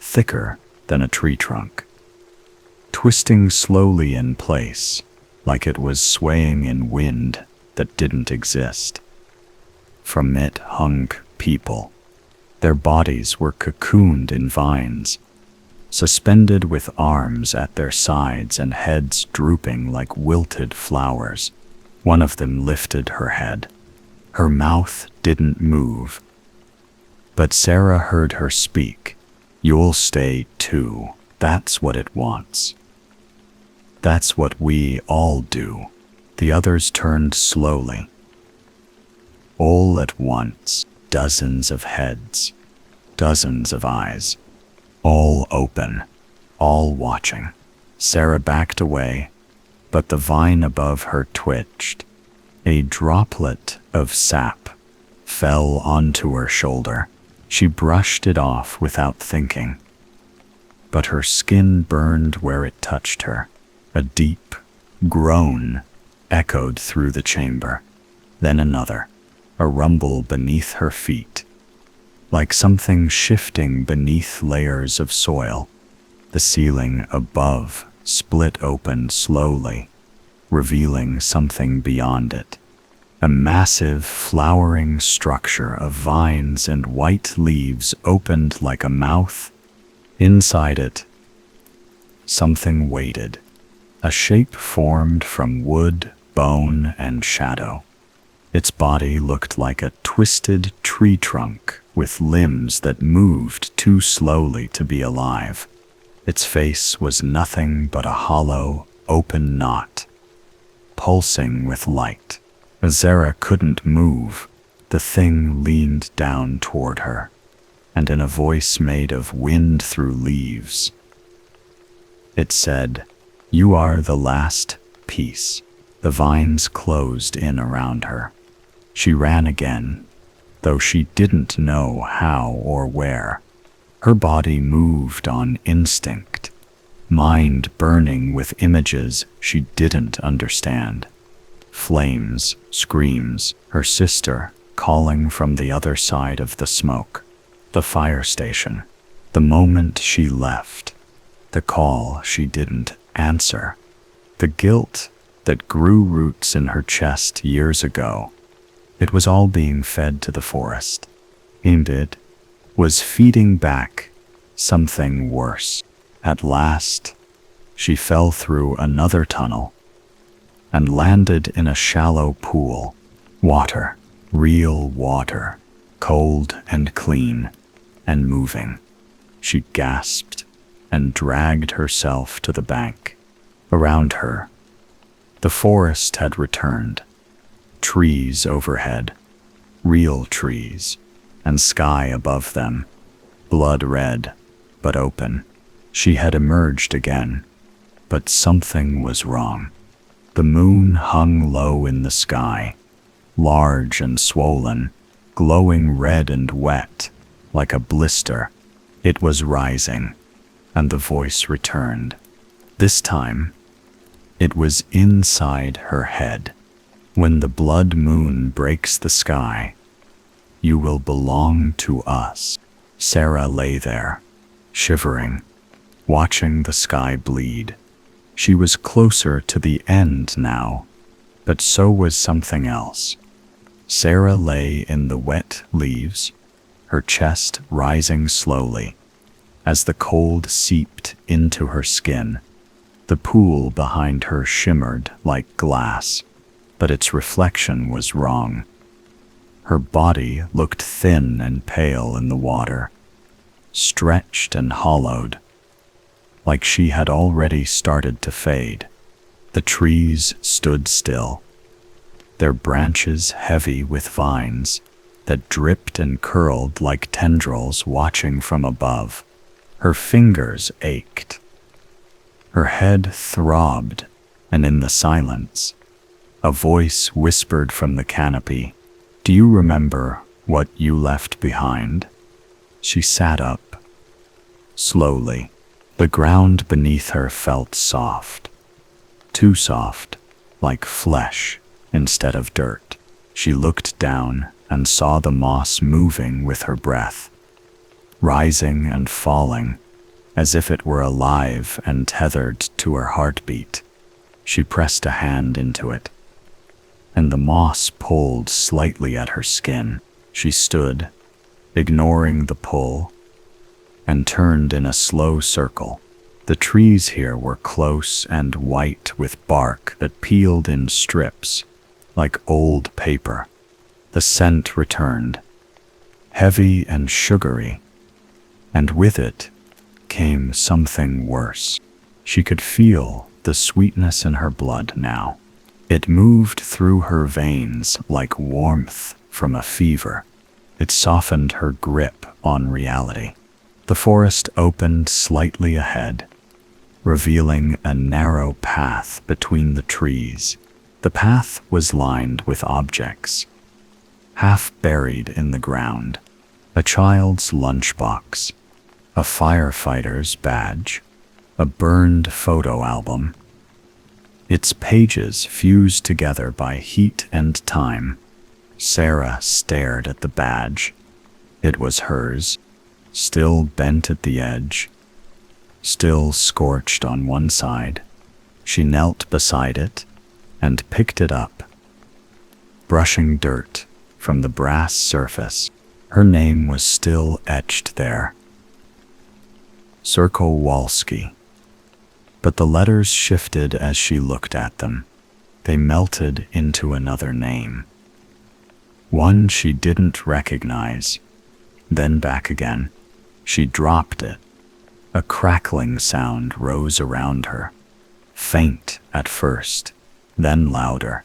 thicker than a tree trunk, twisting slowly in place, like it was swaying in wind that didn't exist. From it hung people. Their bodies were cocooned in vines, suspended with arms at their sides and heads drooping like wilted flowers. One of them lifted her head. Her mouth didn't move, but Sarah heard her speak. "You'll stay too. That's what it wants. That's what we all do." The others turned slowly. All at once, dozens of heads, dozens of eyes, all open, all watching. Sarah backed away, but the vine above her twitched. A droplet of sap fell onto her shoulder. She brushed it off without thinking, but her skin burned where it touched her. A deep groan echoed through the chamber, then another, a rumble beneath her feet, like something shifting beneath layers of soil. The ceiling above split open slowly, revealing something beyond it. A massive flowering structure of vines and white leaves opened like a mouth. Inside it, something waited. A shape formed from wood, bone, and shadow. Its body looked like a twisted tree trunk with limbs that moved too slowly to be alive. Its face was nothing but a hollow, open knot, pulsing with light. Sarah couldn't move. The thing leaned down toward her, and in a voice made of wind through leaves, it said, "You are the last piece." The vines closed in around her. She ran again, though she didn't know how or where. Her body moved on instinct, mind burning with images she didn't understand. Flames, screams, her sister calling from the other side of the smoke, the fire station, the moment she left, the call she didn't answer, the guilt that grew roots in her chest years ago. It was all being fed to the forest, and it was feeding back something worse. At last, she fell through another tunnel and landed in a shallow pool. Water, real water, cold and clean and moving. She gasped and dragged herself to the bank. Around her, the forest had returned. Trees overhead, real trees, and sky above them, blood red but open. She had emerged again, but something was wrong. The moon hung low in the sky, large and swollen, glowing red and wet, like a blister. It was rising, and the voice returned. This time, it was inside her head. When the blood moon breaks the sky, you will belong to us. Sarah lay there, shivering, watching the sky bleed. She was closer to the end now, but so was something else. Sarah lay in the wet leaves, her chest rising slowly as the cold seeped into her skin. The pool behind her shimmered like glass, but its reflection was wrong. Her body looked thin and pale in the water, stretched and hollowed, like she had already started to fade. The trees stood still, their branches heavy with vines that dripped and curled like tendrils watching from above. Her fingers ached. Her head throbbed, and in the silence, a voice whispered from the canopy, "Do you remember what you left behind?" She sat up, slowly. The ground beneath her felt soft, too soft, like flesh instead of dirt. She looked down and saw the moss moving with her breath, rising and falling, as if it were alive and tethered to her heartbeat. She pressed a hand into it, and the moss pulled slightly at her skin. She stood, ignoring the pull, and turned in a slow circle. The trees here were close and white with bark that peeled in strips, like old paper. The scent returned, heavy and sugary, and with it came something worse. She could feel the sweetness in her blood now. It moved through her veins like warmth from a fever. It softened her grip on reality. The forest opened slightly ahead, revealing a narrow path between the trees. The path was lined with objects, half buried in the ground. A child's lunchbox, a firefighter's badge, a burned photo album. Its pages fused together by heat and time. Sarah stared at the badge. It was hers, still bent at the edge, still scorched on one side. She knelt beside it and picked it up, brushing dirt from the brass surface. Her name was still etched there. Serkowalski. But the letters shifted as she looked at them. They melted into another name. One she didn't recognize. Then back again. She dropped it. A crackling sound rose around her. Faint at first, then louder.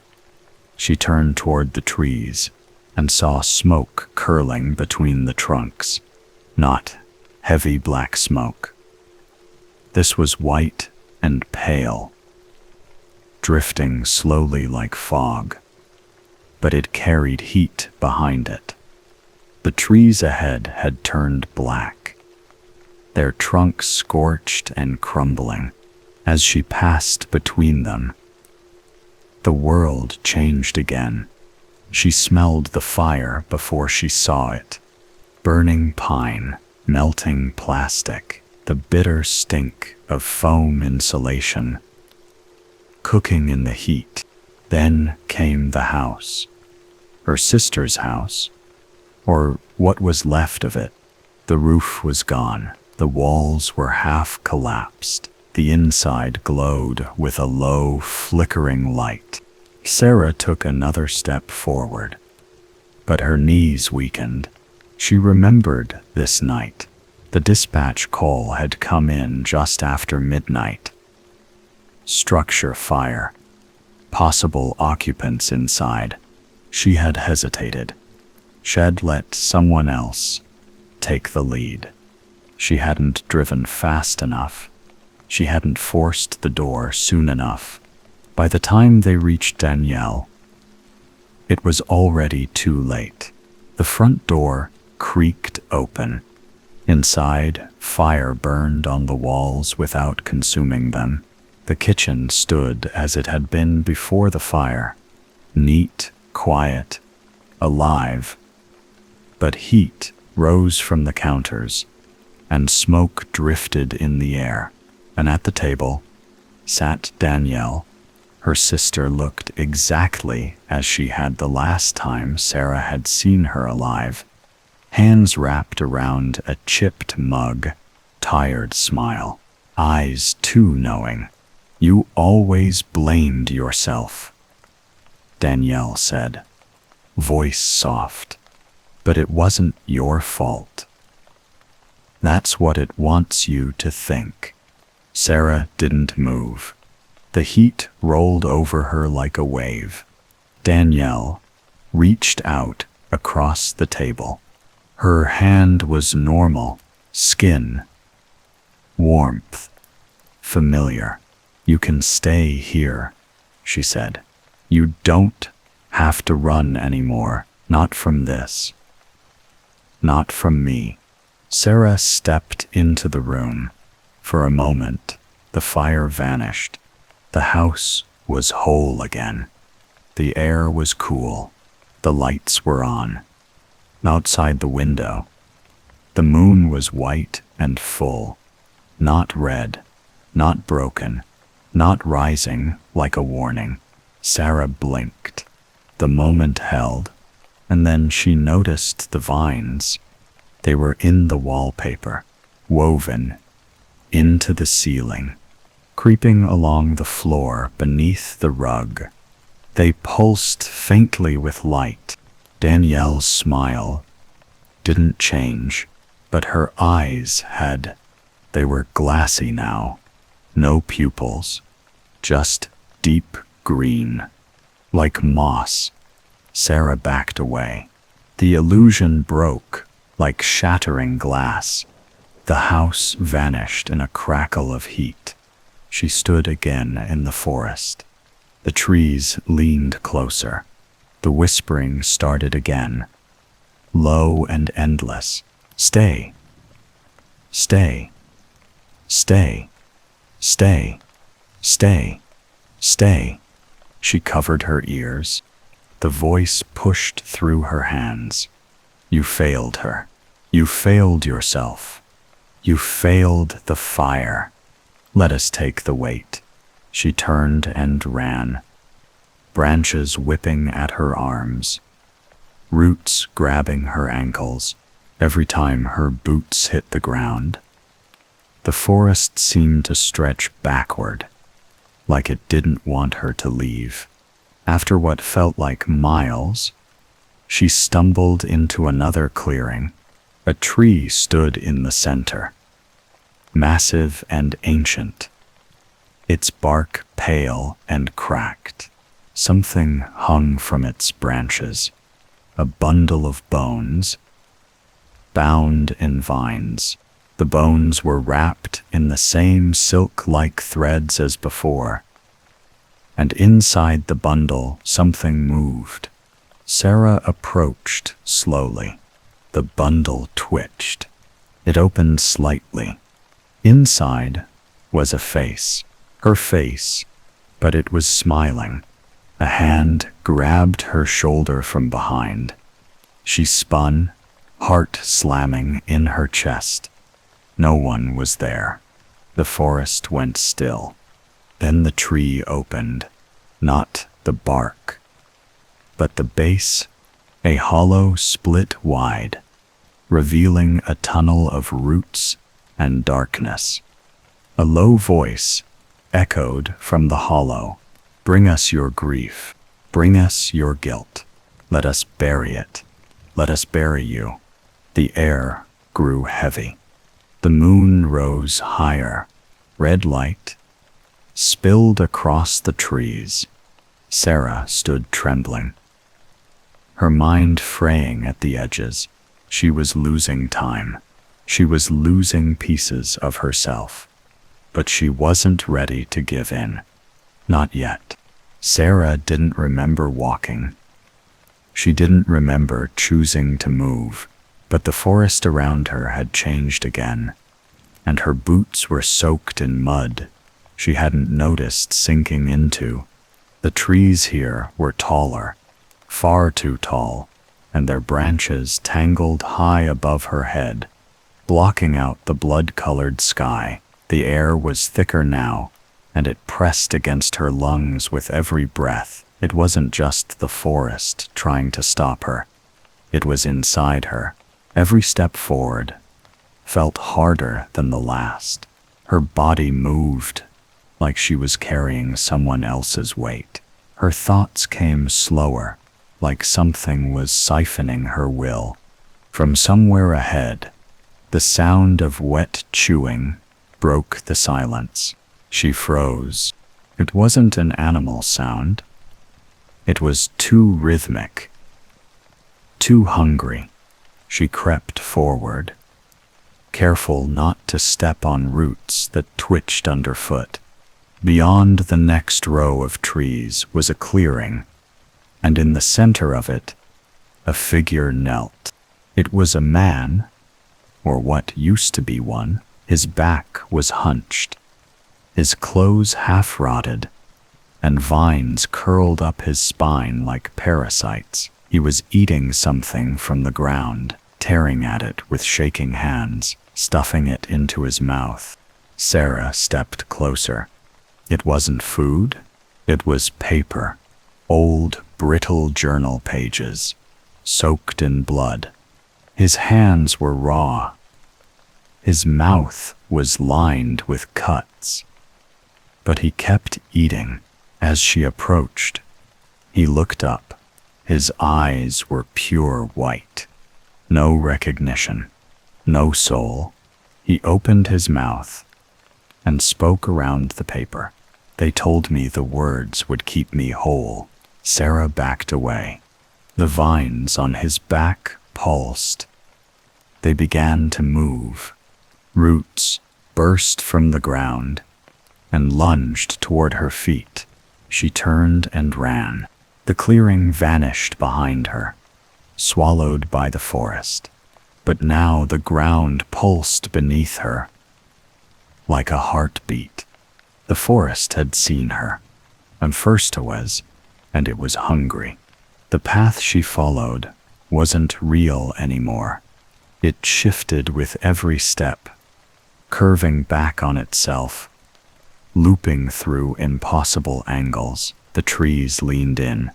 She turned toward the trees and saw smoke curling between the trunks. Not heavy black smoke. This was white and pale, drifting slowly like fog, but it carried heat behind it. The trees ahead had turned black, their trunks scorched and crumbling. As she passed between them, the world changed again. She smelled the fire before she saw it. Burning pine, melting plastic, the bitter stink of foam insulation, cooking in the heat. Then came the house. Her sister's house, or what was left of it. The roof was gone. The walls were half collapsed. The inside glowed with a low, flickering light. Sarah took another step forward, but her knees weakened. She remembered this night. The dispatch call had come in just after midnight. Structure fire. Possible occupants inside. She had hesitated. She'd let someone else take the lead. She hadn't driven fast enough. She hadn't forced the door soon enough. By the time they reached Danielle, it was already too late. The front door creaked open. Inside, fire burned on the walls without consuming them. The kitchen stood as it had been before the fire. Neat, quiet, alive. But heat rose from the counters, and smoke drifted in the air. And at the table sat Danielle. Her sister looked exactly as she had the last time Sarah had seen her alive. Hands wrapped around a chipped mug, tired smile, eyes too knowing. "You always blamed yourself," Danielle said, voice soft. "But it wasn't your fault. That's what it wants you to think." Sarah didn't move. The heat rolled over her like a wave. Danielle reached out across the table. Her hand was normal, skin, warmth, familiar. "You can stay here," she said. "You don't have to run anymore, not from this. Not from me." Sarah stepped into the room. For a moment, the fire vanished. The house was whole again. The air was cool. The lights were on. Outside the window, the moon was white and full, not red, not broken, not rising like a warning. Sarah blinked. The moment held, and then she noticed the vines. They were in the wallpaper, woven into the ceiling, creeping along the floor beneath the rug. They pulsed faintly with light. Danielle's smile didn't change, but her eyes had. They were glassy now. No pupils, just deep green, like moss. Sarah backed away. The illusion broke like shattering glass. The house vanished in a crackle of heat. She stood again in the forest. The trees leaned closer. The whispering started again, low and endless. Stay. Stay. Stay. Stay. Stay. Stay. She covered her ears. The voice pushed through her hands. You failed her. You failed yourself. You failed the fire. Let us take the weight. She turned and ran, branches whipping at her arms, roots grabbing her ankles every time her boots hit the ground. The forest seemed to stretch backward, like it didn't want her to leave. After what felt like miles, she stumbled into another clearing. A tree stood in the center, massive and ancient, its bark pale and cracked. Something hung from its branches, a bundle of bones, bound in vines. The bones were wrapped in the same silk-like threads as before, and inside the bundle something moved. Sarah approached slowly. The bundle twitched. It opened slightly. Inside was a face. Her face, but it was smiling. A hand grabbed her shoulder from behind. She spun, heart slamming in her chest. No one was there. The forest went still. Then the tree opened, not the bark, but the base, a hollow split wide, revealing a tunnel of roots and darkness. A low voice echoed from the hollow. Bring us your grief. Bring us your guilt. Let us bury it. Let us bury you. The air grew heavy. The moon rose higher. Red light spilled across the trees. Sarah stood trembling, her mind fraying at the edges. She was losing time. She was losing pieces of herself. But she wasn't ready to give in. Not yet. Sarah didn't remember walking. She didn't remember choosing to move, but the forest around her had changed again, and her boots were soaked in mud she hadn't noticed sinking into. The trees here were taller, far too tall, and their branches tangled high above her head, blocking out the blood-colored sky. The air was thicker now, and it pressed against her lungs with every breath. It wasn't just the forest trying to stop her. It was inside her. Every step forward felt harder than the last. Her body moved like she was carrying someone else's weight. Her thoughts came slower, like something was siphoning her will. From somewhere ahead, the sound of wet chewing broke the silence. She froze. It wasn't an animal sound. It was too rhythmic, too hungry. She crept forward, careful not to step on roots that twitched underfoot. Beyond the next row of trees was a clearing, and in the center of it, a figure knelt. It was a man, or what used to be one. His back was hunched, his clothes half-rotted, and vines curled up his spine like parasites. He was eating something from the ground, tearing at it with shaking hands, stuffing it into his mouth. Sarah stepped closer. It wasn't food, it was paper, old, brittle journal pages, soaked in blood. His hands were raw. His mouth was lined with cuts. But he kept eating. As she approached, he looked up. His eyes were pure white. No recognition, no soul. He opened his mouth and spoke around the paper. They told me the words would keep me whole. Sarah backed away. The vines on his back pulsed. They began to move. Roots burst from the ground and lunged toward her feet. She turned and ran. The clearing vanished behind her, swallowed by the forest. But now the ground pulsed beneath her, like a heartbeat. The forest had seen her, and first and it was hungry. The path she followed wasn't real anymore. It shifted with every step, curving back on itself, looping through impossible angles. The trees leaned in.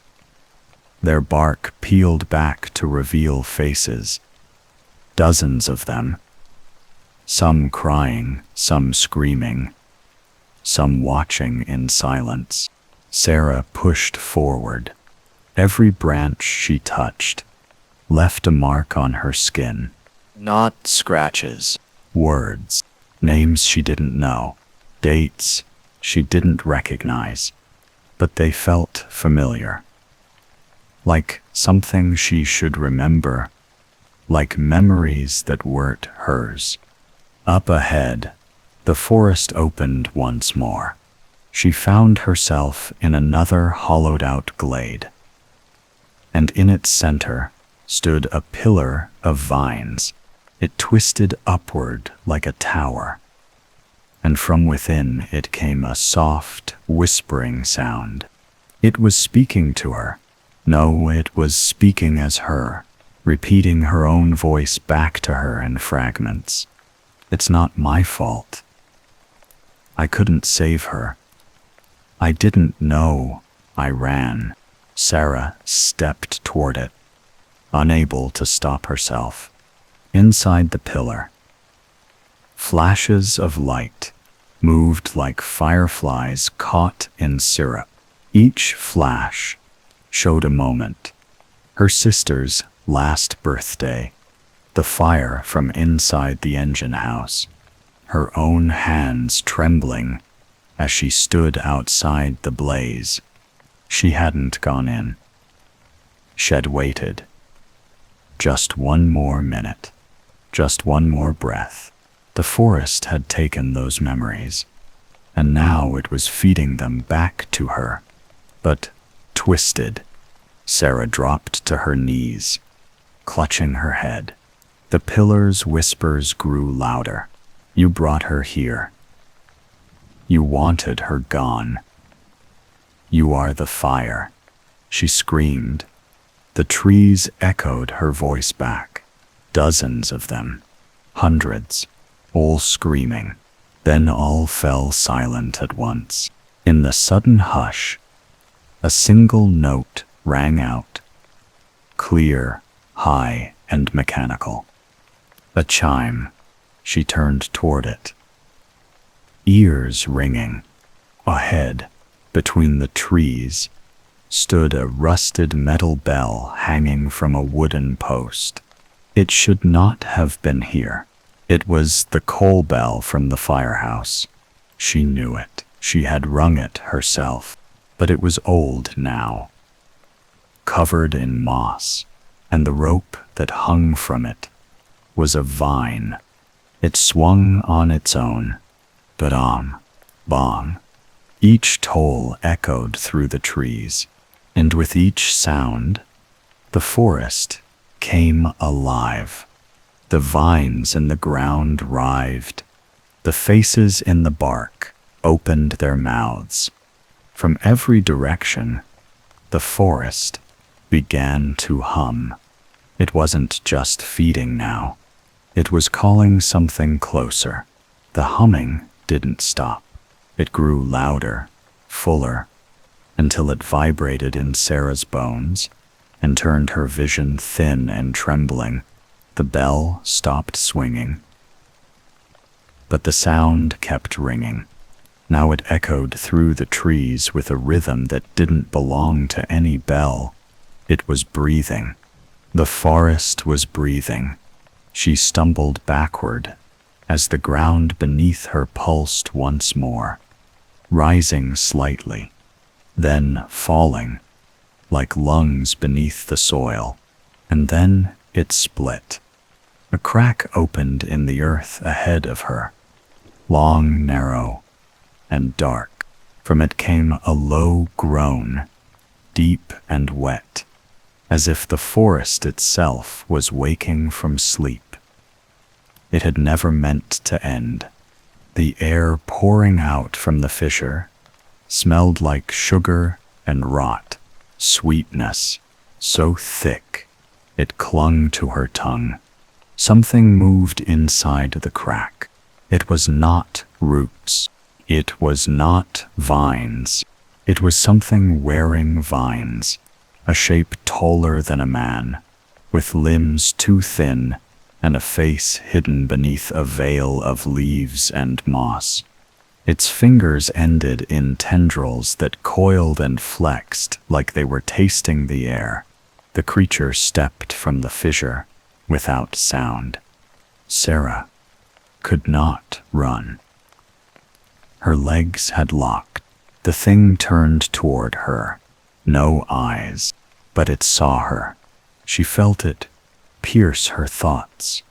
Their bark peeled back to reveal faces, dozens of them, some crying, some screaming, some watching in silence. Sarah pushed forward. Every branch she touched left a mark on her skin. Not scratches, words, names she didn't know, dates she didn't recognize, but they felt familiar. Like something she should remember, like memories that weren't hers. Up ahead, the forest opened once more. She found herself in another hollowed-out glade, and in its center stood a pillar of vines. It twisted upward like a tower, and from within it came a soft, whispering sound. It was speaking to her. No, it was speaking as her, repeating her own voice back to her in fragments. It's not my fault. I couldn't save her. I didn't know. I ran. Sarah stepped toward it, unable to stop herself. Inside the pillar, flashes of light moved like fireflies caught in syrup. Each flash showed a moment. Her sister's last birthday, the fire from inside the engine house, her own hands trembling as she stood outside the blaze. She hadn't gone in. Shed waited. Just one more minute. Just one more breath. The forest had taken those memories, and now it was feeding them back to her. But twisted, Sarah dropped to her knees, clutching her head. The pillar's whispers grew louder. You brought her here. You wanted her gone. You are the fire. She screamed. The trees echoed her voice back. Dozens of them, hundreds, all screaming. Then all fell silent at once. In the sudden hush, a single note rang out, clear, high, and mechanical. A chime. She turned toward it, ears ringing. Ahead, between the trees, stood a rusted metal bell hanging from a wooden post. It should not have been here. It was the coal bell from the firehouse. She knew it. She had rung it herself, but it was old now, covered in moss, and the rope that hung from it was a vine. It swung on its own. Ba-dom, bong. Each toll echoed through the trees, and with each sound, the forest came alive. The vines in the ground writhed. The faces in the bark opened their mouths. From every direction, the forest began to hum. It wasn't just feeding now. It was calling something closer. The humming didn't stop. It grew louder, fuller, until it vibrated in Sarah's bones and turned her vision thin and trembling. The bell stopped swinging, but the sound kept ringing. Now it echoed through the trees with a rhythm that didn't belong to any bell. It was breathing. The forest was breathing. She stumbled backward as the ground beneath her pulsed once more, rising slightly, then falling, like lungs beneath the soil, and then it split. A crack opened in the earth ahead of her, long, narrow, and dark. From it came a low groan, deep and wet, as if the forest itself was waking from sleep. It had never meant to end. The air pouring out from the fissure smelled like sugar and rot, sweetness so thick it clung to her tongue. Something moved inside the crack. It was not roots. It was not vines. It was something wearing vines, a shape taller than a man, with limbs too thin and a face hidden beneath a veil of leaves and moss. Its fingers ended in tendrils that coiled and flexed like they were tasting the air. The creature stepped from the fissure without sound. Sarah could not run. Her legs had locked. The thing turned toward her. No eyes, but it saw her. She felt it pierce her thoughts,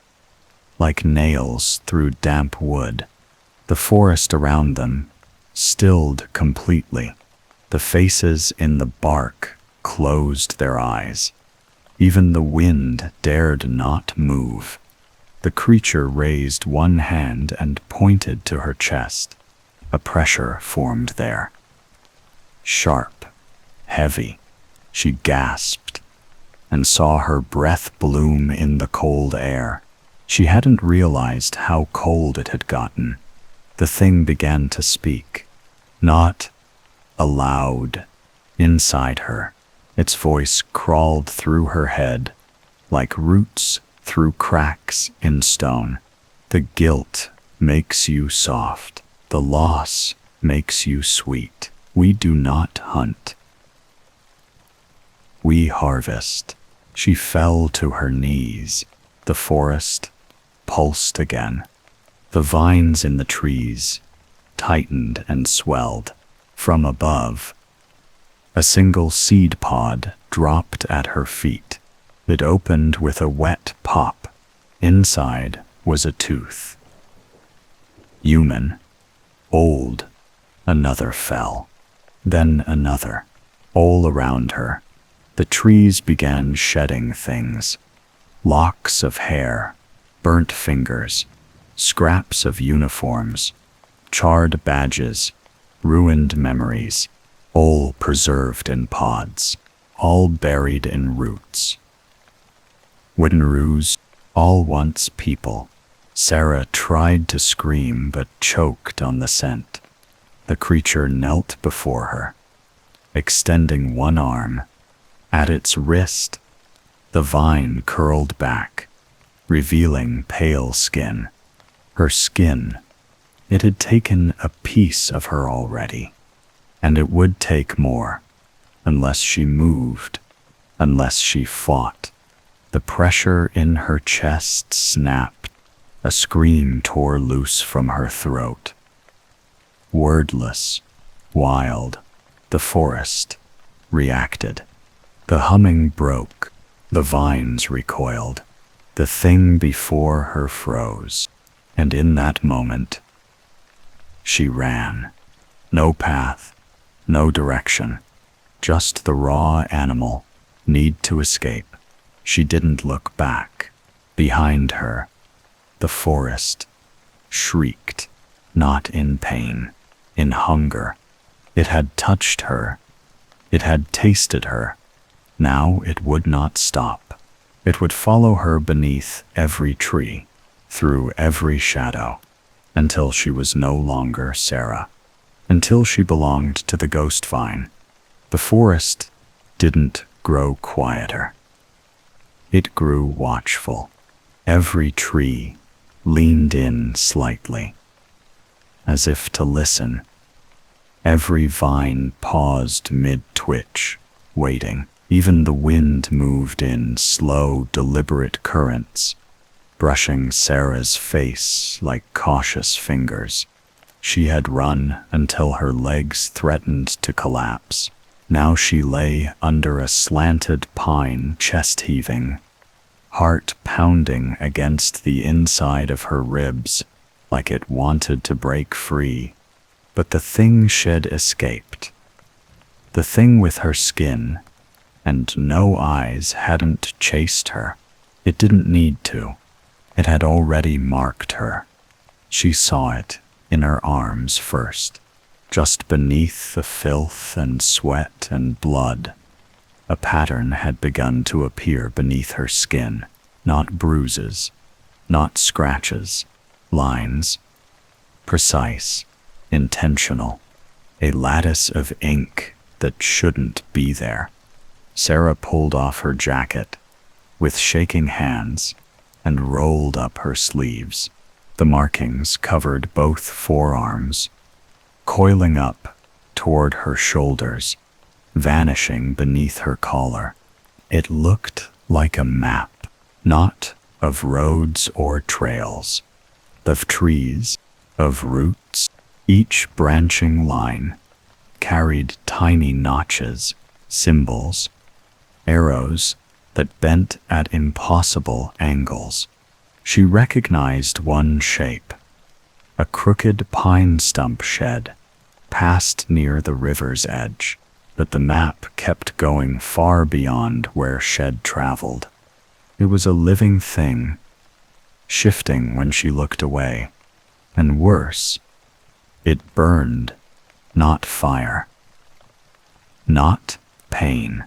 like nails through damp wood. The forest around them stilled completely. The faces in the bark closed their eyes. Even the wind dared not move. The creature raised one hand and pointed to her chest. A pressure formed there. Sharp, heavy. She gasped and saw her breath bloom in the cold air. She hadn't realized how cold it had gotten. The thing began to speak, not aloud, inside her. Its voice crawled through her head, like roots through cracks in stone. The guilt makes you soft. The loss makes you sweet. We do not hunt. We harvest. She fell to her knees. The forest pulsed again. The vines in the trees tightened and swelled. From above, a single seed pod dropped at her feet. It opened with a wet pop. Inside was a tooth. Human. Old. Another fell. Then another. All around her, the trees began shedding things. Locks of hair, burnt fingers, scraps of uniforms, charred badges, ruined memories, all preserved in pods, all buried in roots. Widdenroos, all once people. Sarah tried to scream but choked on the scent. The creature knelt before her, extending one arm. At its wrist, the vine curled back, revealing pale skin. Her skin, it had taken a piece of her already, and it would take more, unless she moved, unless she fought. The pressure in her chest snapped. A scream tore loose from her throat. Wordless, wild, the forest reacted. The humming broke. The vines recoiled. The thing before her froze. And in that moment, she ran. No path, no direction, just the raw animal need to escape. She didn't look back. Behind her, the forest shrieked, not in pain, in hunger. It had touched her. It had tasted her. Now it would not stop. It would follow her beneath every tree, through every shadow, until she was no longer Sarah, until she belonged to the ghost vine. The forest didn't grow quieter. It grew watchful. Every tree leaned in slightly, as if to listen. Every vine paused mid-twitch, waiting. Even the wind moved in slow, deliberate currents, brushing Sarah's face like cautious fingers. She had run until her legs threatened to collapse. Now she lay under a slanted pine, chest heaving, heart pounding against the inside of her ribs like it wanted to break free. But the thing shed escaped. The thing with her skin and no eyes hadn't chased her. It didn't need to. It had already marked her. She saw it in her arms first, just beneath the filth and sweat and blood. A pattern had begun to appear beneath her skin, not bruises, not scratches, lines, precise, intentional, a lattice of ink that shouldn't be there. Sarah pulled off her jacket with shaking hands and rolled up her sleeves. The markings covered both forearms, coiling up toward her shoulders, vanishing beneath her collar. It looked like a map, not of roads or trails, of trees, of roots. Each branching line carried tiny notches, symbols, arrows that bent at impossible angles. She recognized one shape, a crooked pine stump shed, passed near the river's edge, but the map kept going far beyond where shed traveled. It was a living thing, shifting when she looked away, and worse, it burned, not fire, not pain,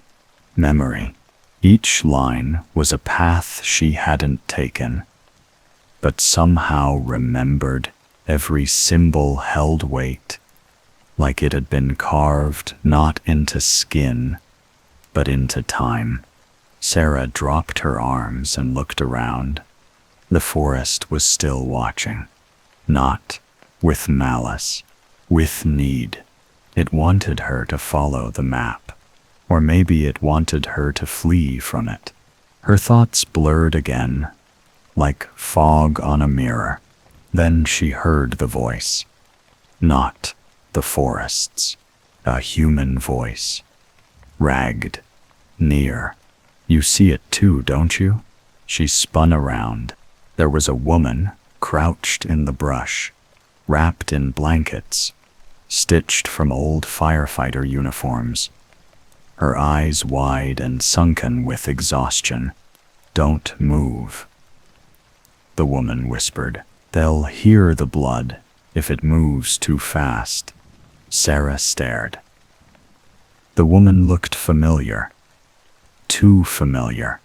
memory. Each line was a path she hadn't taken, but somehow remembered. Every symbol held weight, like it had been carved not into skin, but into time. Sarah dropped her arms and looked around. The forest was still watching, not with malice, with need. It wanted her to follow the map, or maybe it wanted her to flee from it. Her thoughts blurred again, like fog on a mirror. Then she heard the voice. Not the forest's, a human voice. Ragged, near. You see it too, don't you? She spun around. There was a woman crouched in the brush, wrapped in blankets, stitched from old firefighter uniforms, her eyes wide and sunken with exhaustion. Don't move, the woman whispered. They'll hear the blood if it moves too fast. Sarah stared. The woman looked familiar. Too familiar.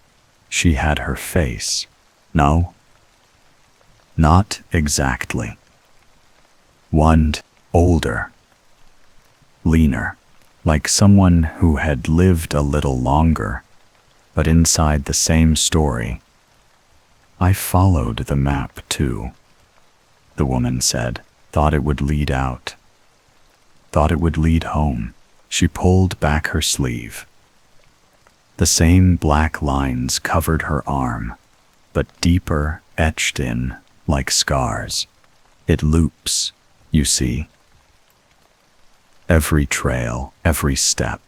She had her face. No, not exactly. One, older, leaner, like someone who had lived a little longer, but inside the same story. I followed the map too, the woman said. Thought it would lead out. Thought it would lead home. She pulled back her sleeve. The same black lines covered her arm, but deeper, etched in, like scars. It loops, you see. Every trail, every step.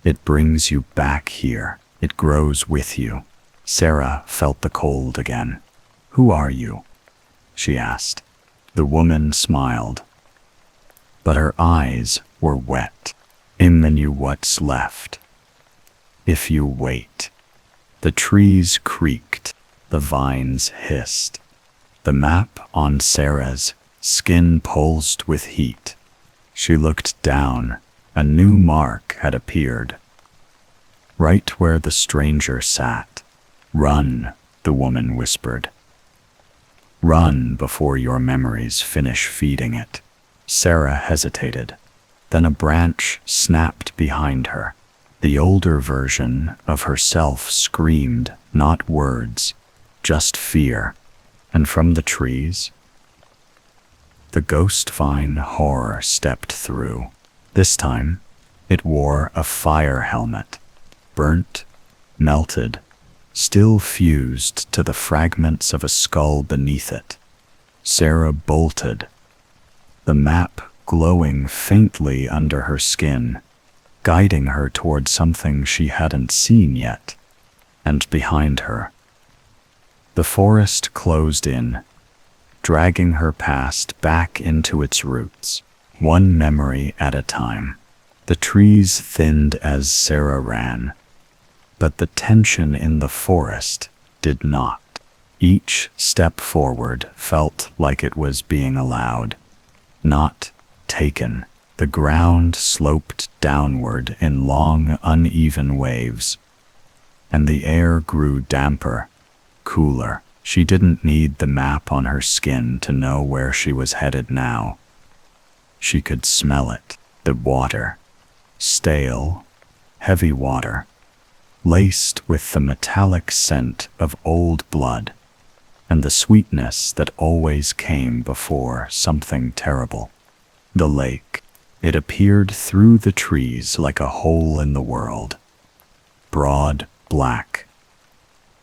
It brings you back here. It grows with you. Sarah felt the cold again. Who are you? She asked. The woman smiled, but her eyes were wet. In the new what's left. If you wait. The trees creaked, the vines hissed. The map on Sarah's skin pulsed with heat. She looked down. A new mark had appeared, right where the stranger sat. Run, the woman whispered. Run before your memories finish feeding it. Sarah hesitated. Then a branch snapped behind her. The older version of herself screamed, not words, just fear. And from the trees, the ghost vine horror stepped through. This time, it wore a fire helmet, burnt, melted, still fused to the fragments of a skull beneath it. Sarah bolted, the map glowing faintly under her skin, guiding her toward something she hadn't seen yet. And behind her, the forest closed in, dragging her past back into its roots, one memory at a time. The trees thinned as Sarah ran, but the tension in the forest did not. Each step forward felt like it was being allowed, not taken. The ground sloped downward in long, uneven waves, and the air grew damper, cooler. She didn't need the map on her skin to know where she was headed now. She could smell it, the water, stale, heavy water, laced with the metallic scent of old blood, and the sweetness that always came before something terrible. The lake, it appeared through the trees like a hole in the world, broad, black,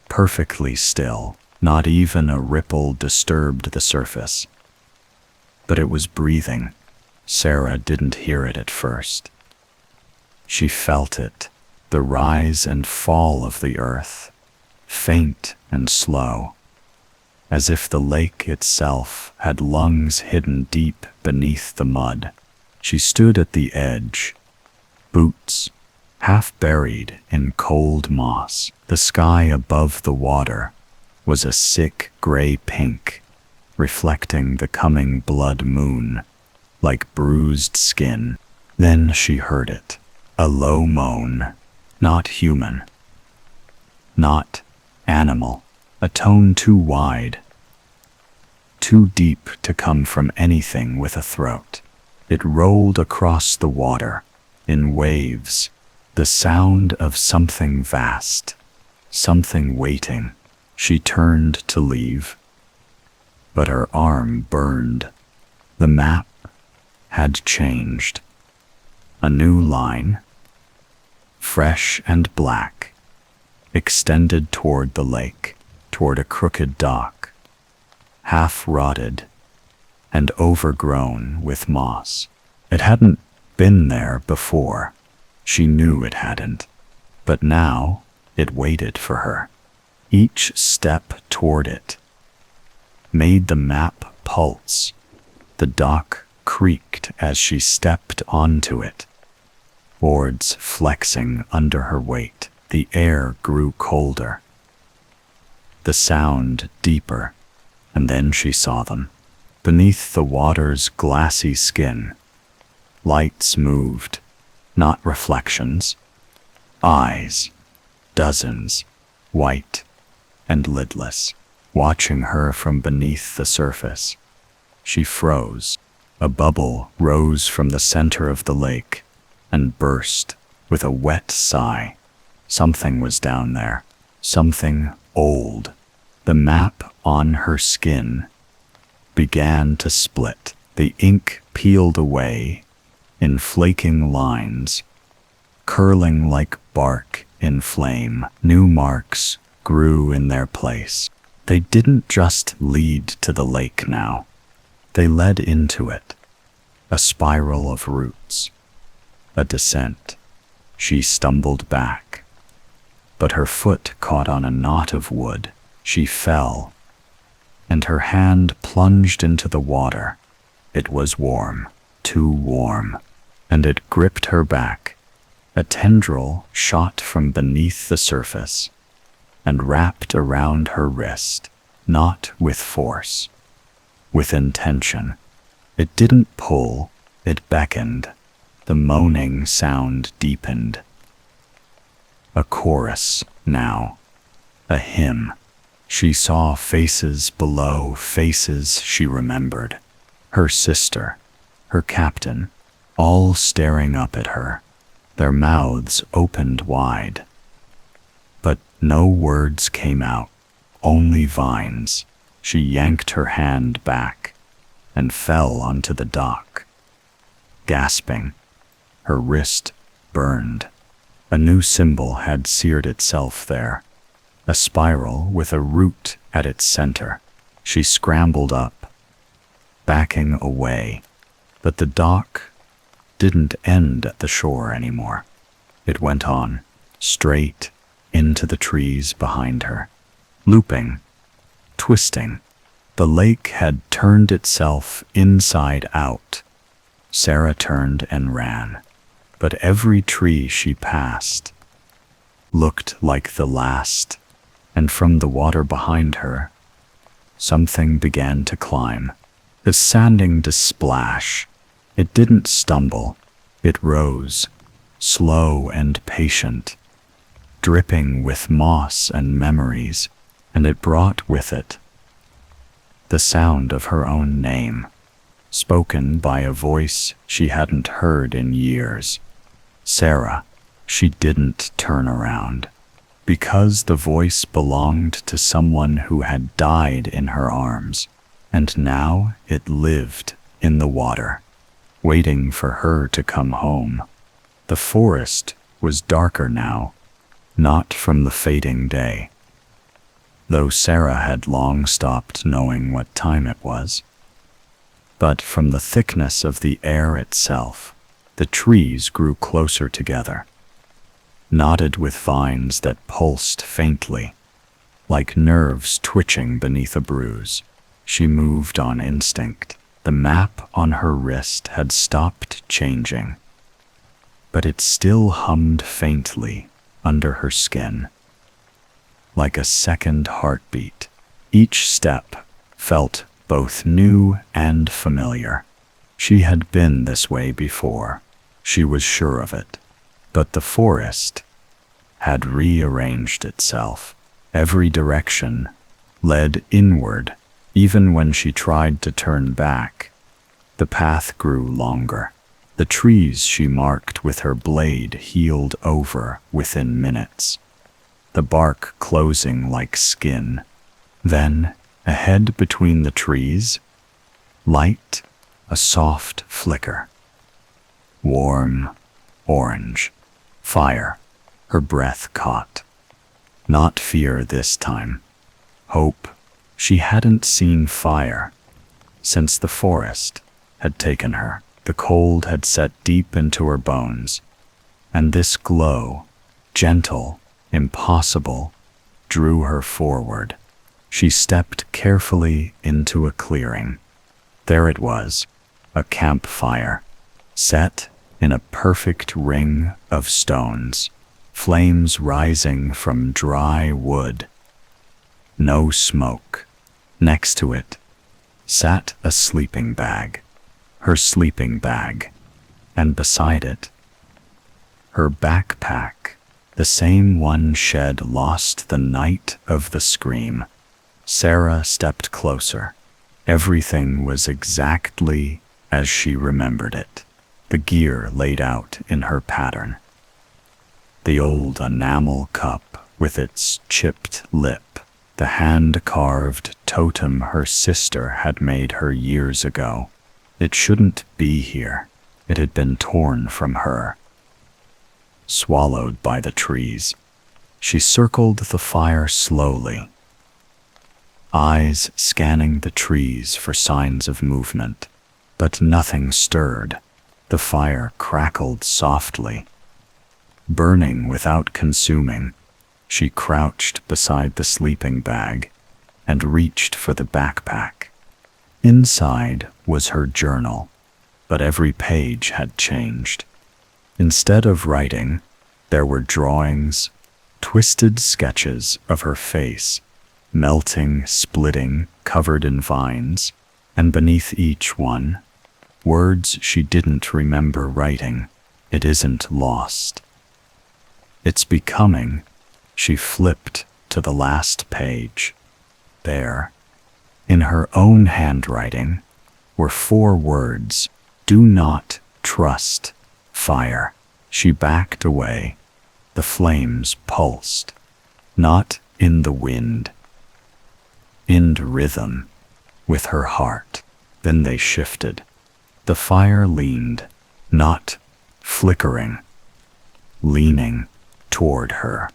perfectly still. Not even a ripple disturbed the surface. But it was breathing. Sarah didn't hear it at first. She felt it, the rise and fall of the earth, faint and slow, as if the lake itself had lungs hidden deep beneath the mud. She stood at the edge, boots half buried in cold moss. The sky above the water was a sick gray pink, reflecting the coming blood moon, like bruised skin. Then she heard it, a low moan, not human, not animal, a tone too wide, too deep to come from anything with a throat. It rolled across the water, in waves, the sound of something vast, something waiting. She turned to leave, but her arm burned. The map had changed. A new line, fresh and black, extended toward the lake, toward a crooked dock, half rotted and overgrown with moss. It hadn't been there before. She knew it hadn't, but now it waited for her. Each step toward it made the map pulse. The dock creaked as she stepped onto it, boards flexing under her weight. The air grew colder, the sound deeper, and then she saw them. Beneath the water's glassy skin, lights moved, not reflections. Eyes, dozens, white and lidless, watching her from beneath the surface. She froze. A bubble rose from the center of the lake and burst with a wet sigh. Something was down there, something old. The map on her skin began to split. The ink peeled away in flaking lines, curling like bark in flame. New marks grew in their place. They didn't just lead to the lake now. They led into it, a spiral of roots, a descent. She stumbled back, but her foot caught on a knot of wood. She fell, and her hand plunged into the water. It was warm, too warm, and it gripped her back. A tendril shot from beneath the surface and wrapped around her wrist, not with force, with intention. It didn't pull, it beckoned. The moaning sound deepened. A chorus now, a hymn. She saw faces below, faces she remembered. Her sister, her captain, all staring up at her, their mouths opened wide. But no words came out, only vines. She yanked her hand back and fell onto the dock, gasping. Her wrist burned. A new symbol had seared itself there, a spiral with a root at its center. She scrambled up, backing away, but the dock didn't end at the shore anymore. It went on, straight into the trees behind her, looping, twisting. The lake had turned itself inside out. Sarah turned and ran, but every tree she passed looked like the last, and from the water behind her, something began to climb, descending to splash. It didn't stumble, it rose, slow and patient, dripping with moss and memories, and it brought with it the sound of her own name, spoken by a voice she hadn't heard in years. Sarah. She didn't turn around, because the voice belonged to someone who had died in her arms, and now it lived in the water, waiting for her to come home. The forest was darker now, not from the fading day, though Sarah had long stopped knowing what time it was, but from the thickness of the air itself. The trees grew closer together, knotted with vines that pulsed faintly, like nerves twitching beneath a bruise. She moved on instinct. The map on her wrist had stopped changing, but it still hummed faintly under her skin, like a second heartbeat. Each step felt both new and familiar. She had been this way before. She was sure of it. But the forest had rearranged itself. Every direction led inward. Even when she tried to turn back, the path grew longer. The trees she marked with her blade healed over within minutes, the bark closing like skin. Then, ahead between the trees, light, a soft flicker. Warm, orange, fire. Her breath caught. Not fear this time. Hope. She hadn't seen fire since the forest had taken her. The cold had set deep into her bones, and this glow, gentle, impossible, drew her forward. She stepped carefully into a clearing. There it was, a campfire, set in a perfect ring of stones, flames rising from dry wood. No smoke. Next to it sat a sleeping bag, her sleeping bag, and beside it, her backpack, the same one Shed lost the night of the scream. Sarah stepped closer. Everything was exactly as she remembered it. The gear laid out in her pattern. The old enamel cup with its chipped lip, the hand-carved totem her sister had made her years ago. It shouldn't be here. It had been torn from her, swallowed by the trees. She circled the fire slowly, eyes scanning the trees for signs of movement, but nothing stirred. The fire crackled softly, burning without consuming. She crouched beside the sleeping bag and reached for the backpack. Inside was her journal, but every page had changed. Instead of writing, there were drawings, twisted sketches of her face, melting, splitting, covered in vines, and beneath each one, words she didn't remember writing. It isn't lost. It's becoming. She flipped to the last page. There, in her own handwriting, were 4 words: do not trust fire. She backed away. The flames pulsed, not in the wind, in rhythm with her heart. Then they shifted. The fire leaned, not flickering, leaning toward her.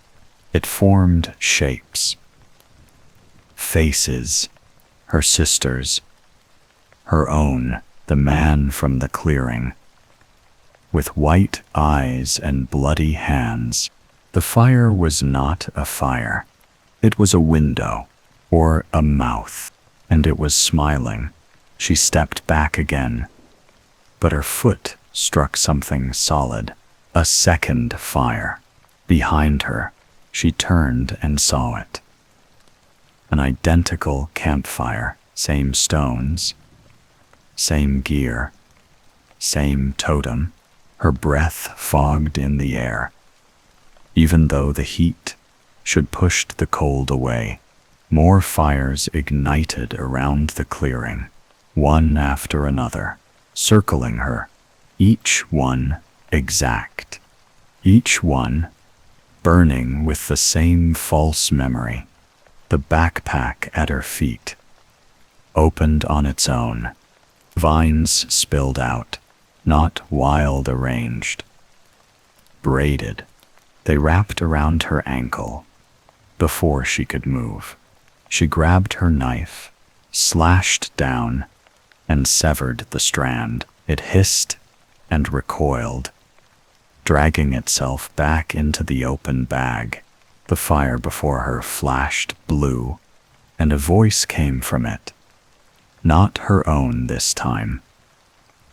It formed shapes, faces, her sister's, her own, the man from the clearing. with white eyes and bloody hands. The fire was not a fire. It was a window, or a mouth, and it was smiling. She stepped back again, but her foot struck something solid. A second fire. Behind her, she turned and saw it. An identical campfire, same stones, same gear, same totem. Her breath fogged in the air. Even though the heat should push the cold away, more fires ignited around the clearing, one after another, circling her, each one exact, each one burning with the same false memory. The backpack at her feet opened on its own. Vines spilled out, not wild arranged, braided. They wrapped around her ankle. Before she could move, she grabbed her knife, slashed down, and severed the strand. It hissed and recoiled, dragging itself back into the open bag. The fire before her flashed blue, and a voice came from it. Not her own this time,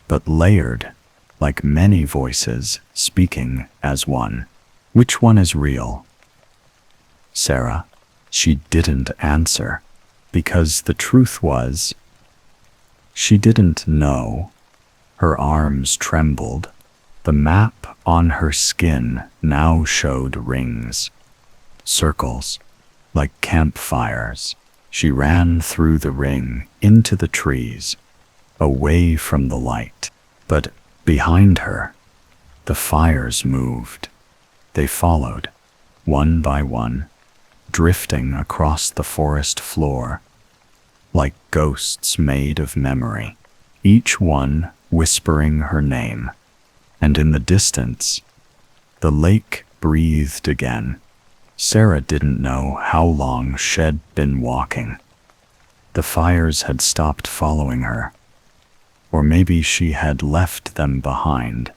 but layered, like many voices speaking as one. Which one is real? Sarah. She didn't answer, because the truth was, she didn't know. Her arms trembled. The map on her skin now showed rings, circles, like campfires. She ran through the ring, into the trees, away from the light. But behind her, the fires moved. They followed, one by one, drifting across the forest floor, like ghosts made of memory, each one whispering her name. And in the distance, the lake breathed again. Sarah didn't know how long she'd been walking. The fires had stopped following her, or maybe she had left them behind.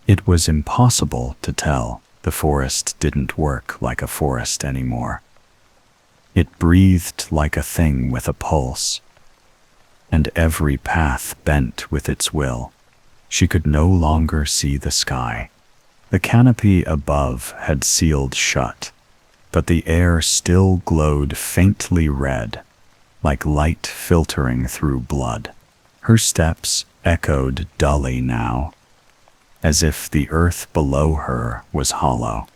It was impossible to tell. The forest didn't work like a forest anymore. It breathed like a thing with a pulse, and every path bent with its will. She could no longer see the sky. The canopy above had sealed shut, but the air still glowed faintly red, like light filtering through blood. Her steps echoed dully now, as if the earth below her was hollow.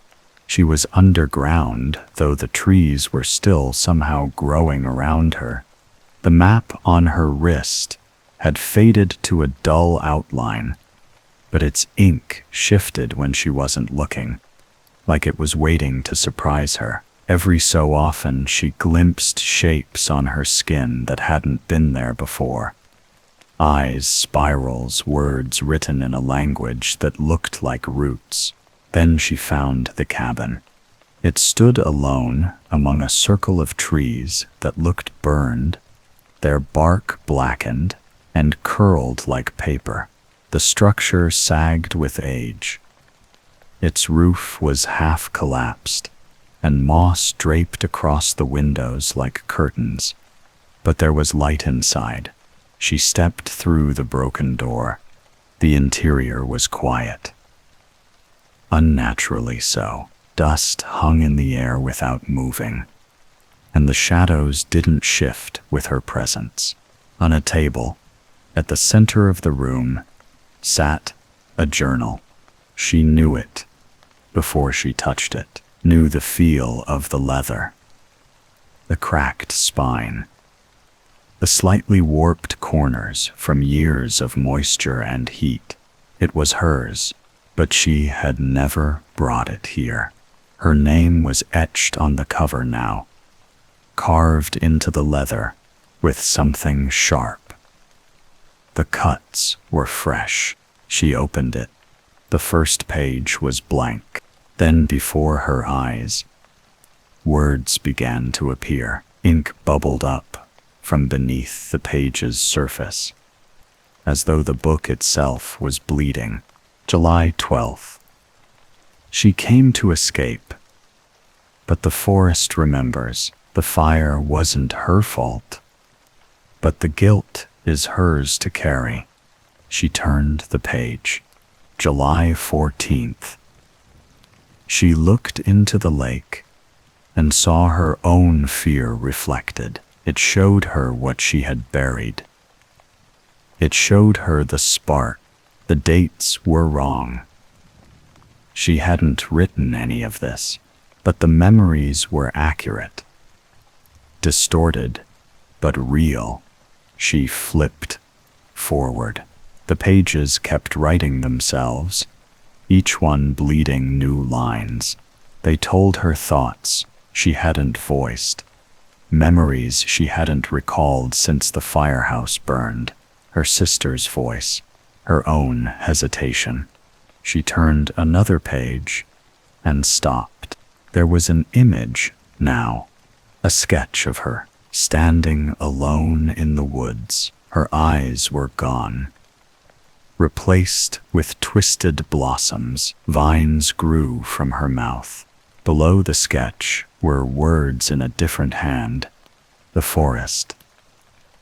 She was underground, though the trees were still somehow growing around her. The map on her wrist had faded to a dull outline, but its ink shifted when she wasn't looking, like it was waiting to surprise her. Every so often she glimpsed shapes on her skin that hadn't been there before. Eyes, spirals, words written in a language that looked like roots. Then she found the cabin. It stood alone among a circle of trees that looked burned, their bark blackened and curled like paper. The structure sagged with age. Its roof was half collapsed, and moss draped across the windows like curtains. But there was light inside. She stepped through the broken door. The interior was quiet. Unnaturally so. Dust hung in the air without moving, and the shadows didn't shift with her presence. On a table, at the center of the room, sat a journal. She knew it before she touched it, knew the feel of the leather, the cracked spine, the slightly warped corners from years of moisture and heat. It was hers, but she had never brought it here. Her name was etched on the cover now, carved into the leather with something sharp. The cuts were fresh. She opened it. The first page was blank. Then before her eyes, words began to appear. Ink bubbled up from beneath the page's surface, as though the book itself was bleeding. July 12th. She came to escape, but the forest remembers the fire wasn't her fault, but the guilt is hers to carry. She turned the page. July 14th. She looked into the lake and saw her own fear reflected. It showed her what she had buried. It showed her the spark. The dates were wrong. She hadn't written any of this, but the memories were accurate. Distorted, but real. She flipped forward. The pages kept writing themselves, each one bleeding new lines. They told her thoughts she hadn't voiced, memories she hadn't recalled since the firehouse burned, her sister's voice, her own hesitation. She turned another page and stopped. There was an image now, a sketch of her, standing alone in the woods. Her eyes were gone, replaced with twisted blossoms. Vines grew from her mouth. Below the sketch were words in a different hand. The forest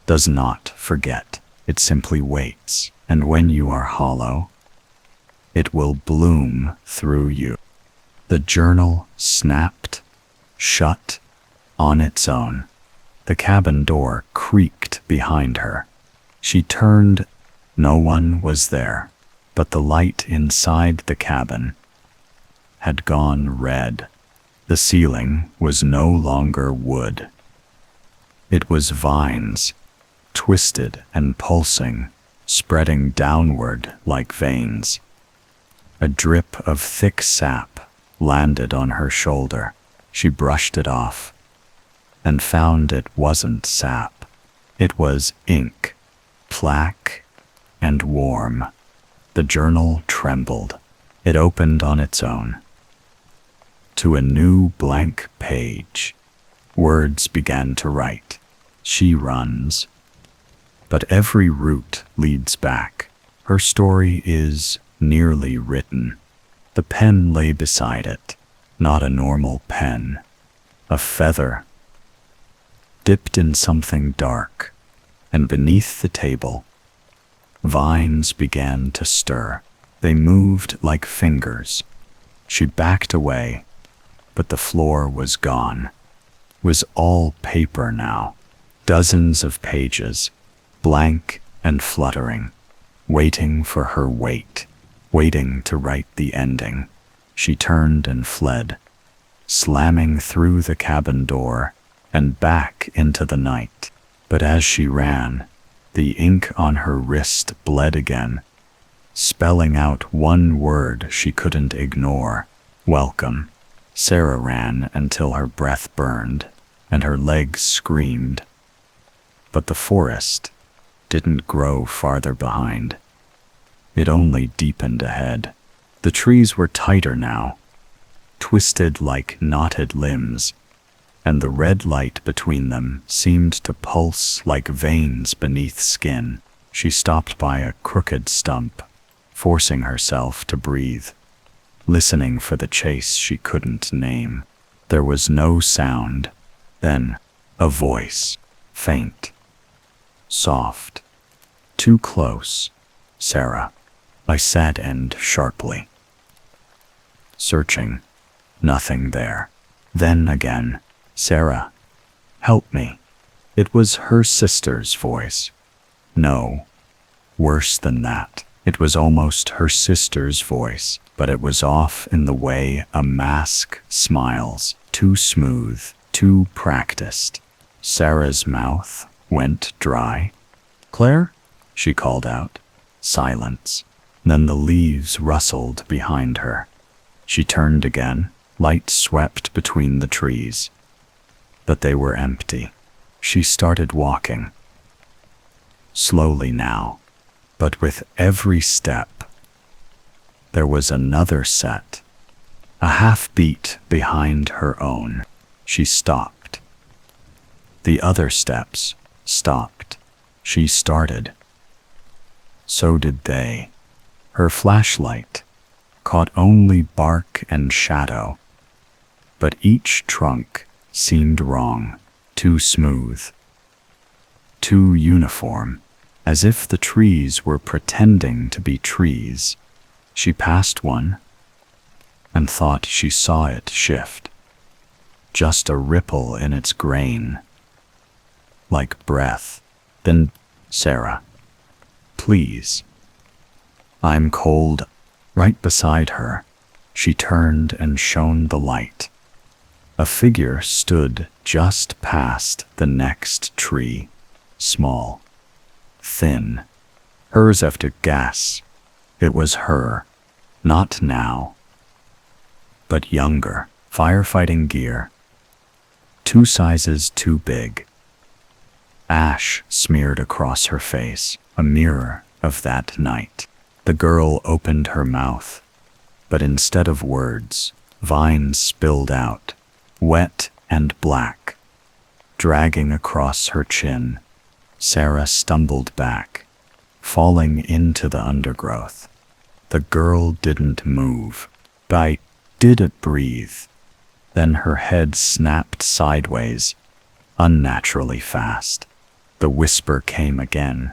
does not forget. It simply waits, and when you are hollow, it will bloom through you. The journal snapped shut on its own. The cabin door creaked behind her. She turned. No one was there, but the light inside the cabin had gone red. The ceiling was no longer wood. It was vines, twisted and pulsing, spreading downward like veins. A drip of thick sap landed on her shoulder. She brushed it off and found it wasn't sap. It was ink, black and warm. The journal trembled. It opened on its own to a new blank page. Words began to write. She runs, but every route leads back. Her story is nearly written. The pen lay beside it, not a normal pen, a feather dipped in something dark, and beneath the table, vines began to stir. They moved like fingers. She backed away, but the floor was gone. Was all paper now. Dozens of pages, blank and fluttering, waiting for her weight, waiting to write the ending. She turned and fled, slamming through the cabin door and back into the night. But as she ran, the ink on her wrist bled again, spelling out one word she couldn't ignore. Welcome. Sarah ran until her breath burned and her legs screamed. But the forest didn't grow farther behind. It only deepened ahead. The trees were tighter now, twisted like knotted limbs, and the red light between them seemed to pulse like veins beneath skin. She stopped by a crooked stump, forcing herself to breathe, listening for the chase she couldn't name. There was no sound. Then, a voice, faint, soft. Too close, Sarah. I sat end sharply, searching. Nothing there. Then again, Sarah, help me. It was her sister's voice. No, worse than that. It was almost her sister's voice, but it was off in the way a mask smiles, too smooth, too practiced. Sarah's mouth went dry. Claire? She called out. Silence. Then the leaves rustled behind her. She turned again. Light swept between the trees, but they were empty. She started walking. Slowly now, but with every step, there was another set, a half beat behind her own. She stopped. The other steps stopped. She started. So did they. Her flashlight caught only bark and shadow, but each trunk seemed wrong, too smooth, too uniform, as if the trees were pretending to be trees. She passed one and thought she saw it shift, just a ripple in its grain, like breath. Then, Sarah, please. I'm cold. Right beside her, she turned and shone the light. A figure stood just past the next tree, small, thin. Hers after gas. It was her, not now, but younger, firefighting gear, 2 sizes too big. Ash smeared across her face, a mirror of that night. The girl opened her mouth, but instead of words, vines spilled out, wet and black, dragging across her chin. Sarah stumbled back, falling into the undergrowth. The girl didn't move. Didn't breathe. Then her head snapped sideways, unnaturally fast. The whisper came again.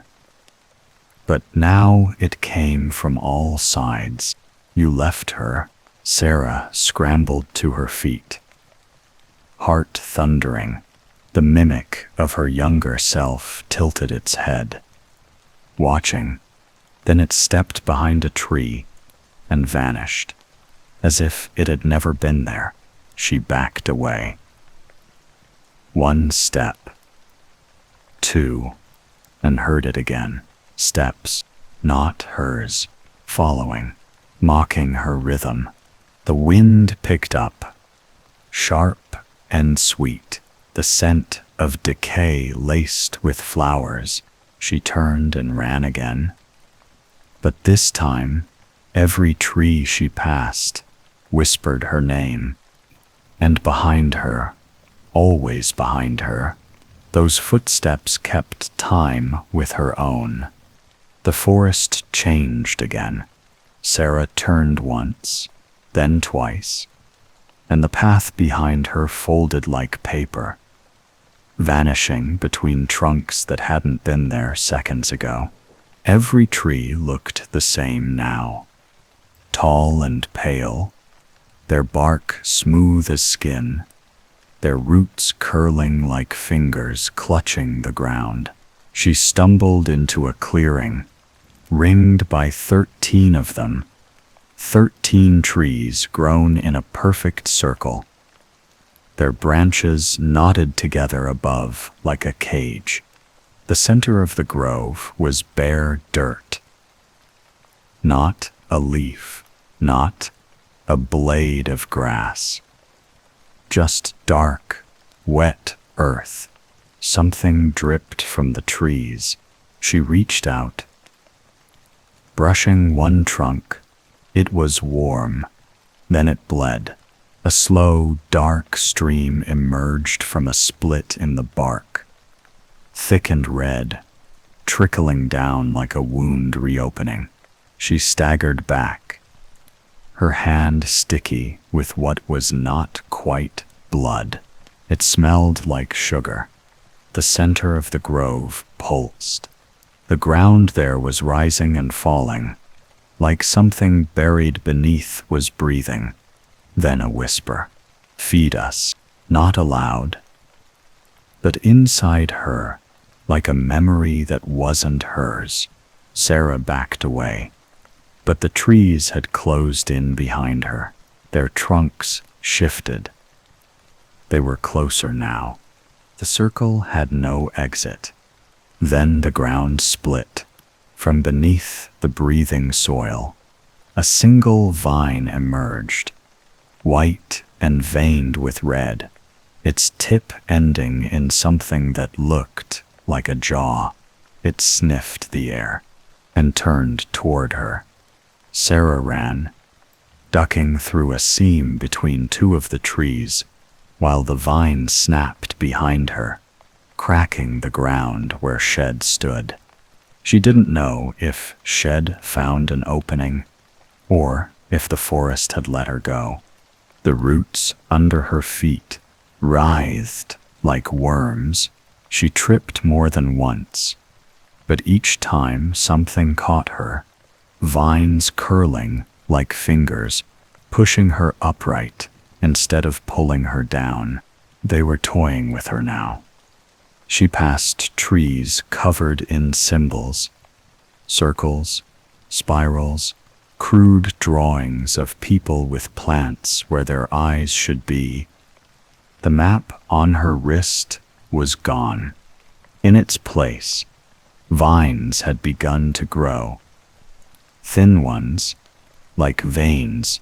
But now it came from all sides. You left her. Sarah scrambled to her feet, heart thundering. The mimic of her younger self tilted its head, watching. Then it stepped behind a tree and vanished, as if it had never been there. She backed away. 1 step, 2, and heard it again. Steps, not hers, following, mocking her rhythm. The wind picked up, sharp and sweet, the scent of decay laced with flowers. She turned and ran again. But this time, every tree she passed whispered her name. And behind her, always behind her, those footsteps kept time with her own. The forest changed again. Sarah turned once, then twice, and the path behind her folded like paper, vanishing between trunks that hadn't been there seconds ago. Every tree looked the same now, tall and pale, their bark smooth as skin, their roots curling like fingers clutching the ground. She stumbled into a clearing, ringed by 13 of them, 13 trees grown in a perfect circle. Their branches knotted together above like a cage. The center of the grove was bare dirt. Not a leaf, not a blade of grass. Just dark, wet earth. Something dripped from the trees. She reached out, brushing one trunk. It was warm. Then it bled. A slow, dark stream emerged from a split in the bark, thick and red, trickling down like a wound reopening. She staggered back, her hand sticky with what was not quite blood. It smelled like sugar. The center of the grove pulsed. The ground there was rising and falling, like something buried beneath was breathing. Then a whisper. Feed us. Not aloud, but inside her, like a memory that wasn't hers. Sarah backed away, but the trees had closed in behind her. Their trunks shifted. They were closer now. The circle had no exit. Then the ground split. From beneath the breathing soil, a single vine emerged, white and veined with red, its tip ending in something that looked like a jaw. It sniffed the air and turned toward her. Sarah ran, ducking through a seam between 2 of the trees, while the vine snapped behind her, cracking the ground where Shed stood. She didn't know if she'd found an opening or if the forest had let her go. The roots under her feet writhed like worms. She tripped more than once, but each time something caught her, vines curling like fingers, pushing her upright instead of pulling her down. They were toying with her now. She passed trees covered in symbols, circles, spirals, crude drawings of people with plants where their eyes should be. The map on her wrist was gone. In its place, vines had begun to grow. Thin ones, like veins,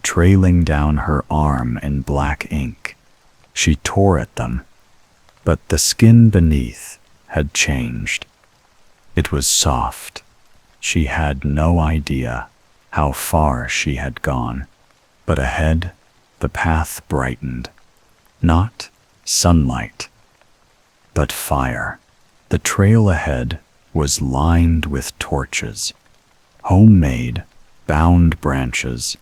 trailing down her arm in black ink. She tore at them, but the skin beneath had changed. It was soft. She had no idea how far she had gone, but ahead the path brightened. Not sunlight, but fire. The trail ahead was lined with torches, homemade, bound branches,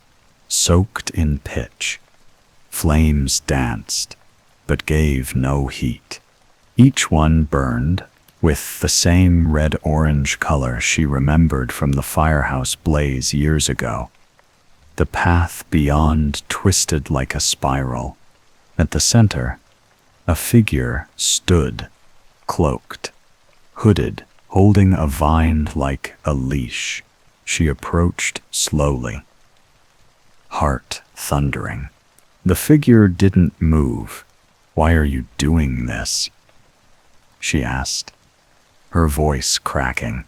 soaked in pitch. Flames danced, but gave no heat. Each one burned with the same red-orange color she remembered from the firehouse blaze years ago. The path beyond twisted like a spiral. At the center, a figure stood, cloaked, hooded, holding a vine like a leash. She approached slowly, heart thundering. The figure didn't move. "Why are you doing this?" she asked, her voice cracking.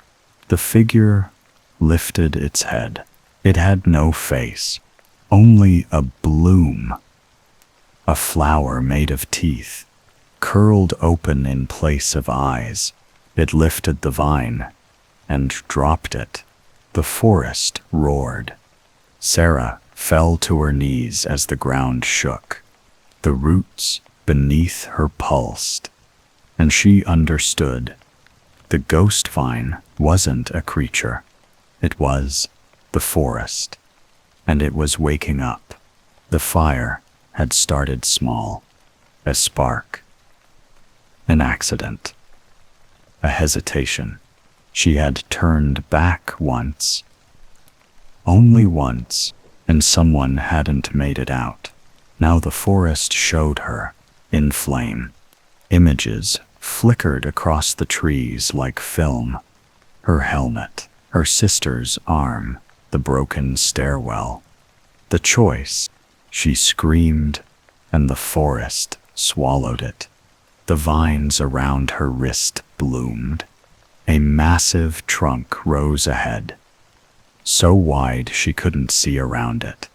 The figure lifted its head. It had no face, only a bloom. A flower made of teeth, curled open in place of eyes. It lifted the vine and dropped it. The forest roared. Sarah fell to her knees as the ground shook. The roots beneath her pulsed, and she understood. The ghost vine wasn't a creature. It was the forest, and it was waking up. The fire had started small, a spark, an accident, a hesitation. She had turned back once, only once, and someone hadn't made it out. Now the forest showed her, in flame. Images flickered across the trees like film. Her helmet, her sister's arm, the broken stairwell. The choice. She screamed, and the forest swallowed it. The vines around her wrist bloomed. A massive trunk rose ahead, so wide she couldn't see around it.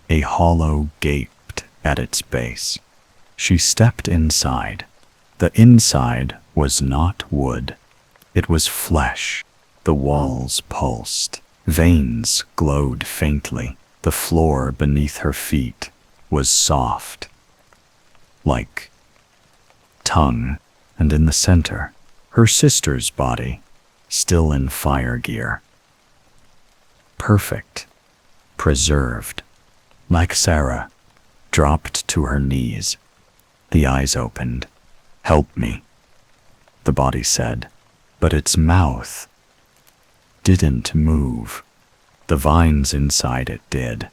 A hollow gaped at its base. She stepped inside. The inside was not wood. It was flesh. The walls pulsed. Veins glowed faintly. The floor beneath her feet was soft, like tongue, and in the center, her sister's body, still in fire gear. Perfect, preserved, like Sarah, dropped to her knees. The eyes opened. "Help me," the body said, but its mouth didn't move. The vines inside it did.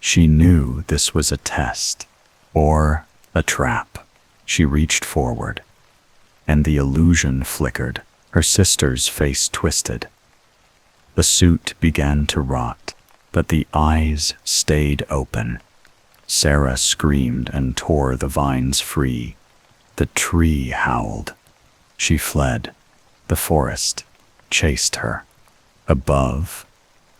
She knew this was a test, or a trap. She reached forward, and the illusion flickered. Her sister's face twisted. The suit began to rot, but the eyes stayed open. Sarah screamed and tore the vines free. The tree howled. She fled. The forest chased her. Above,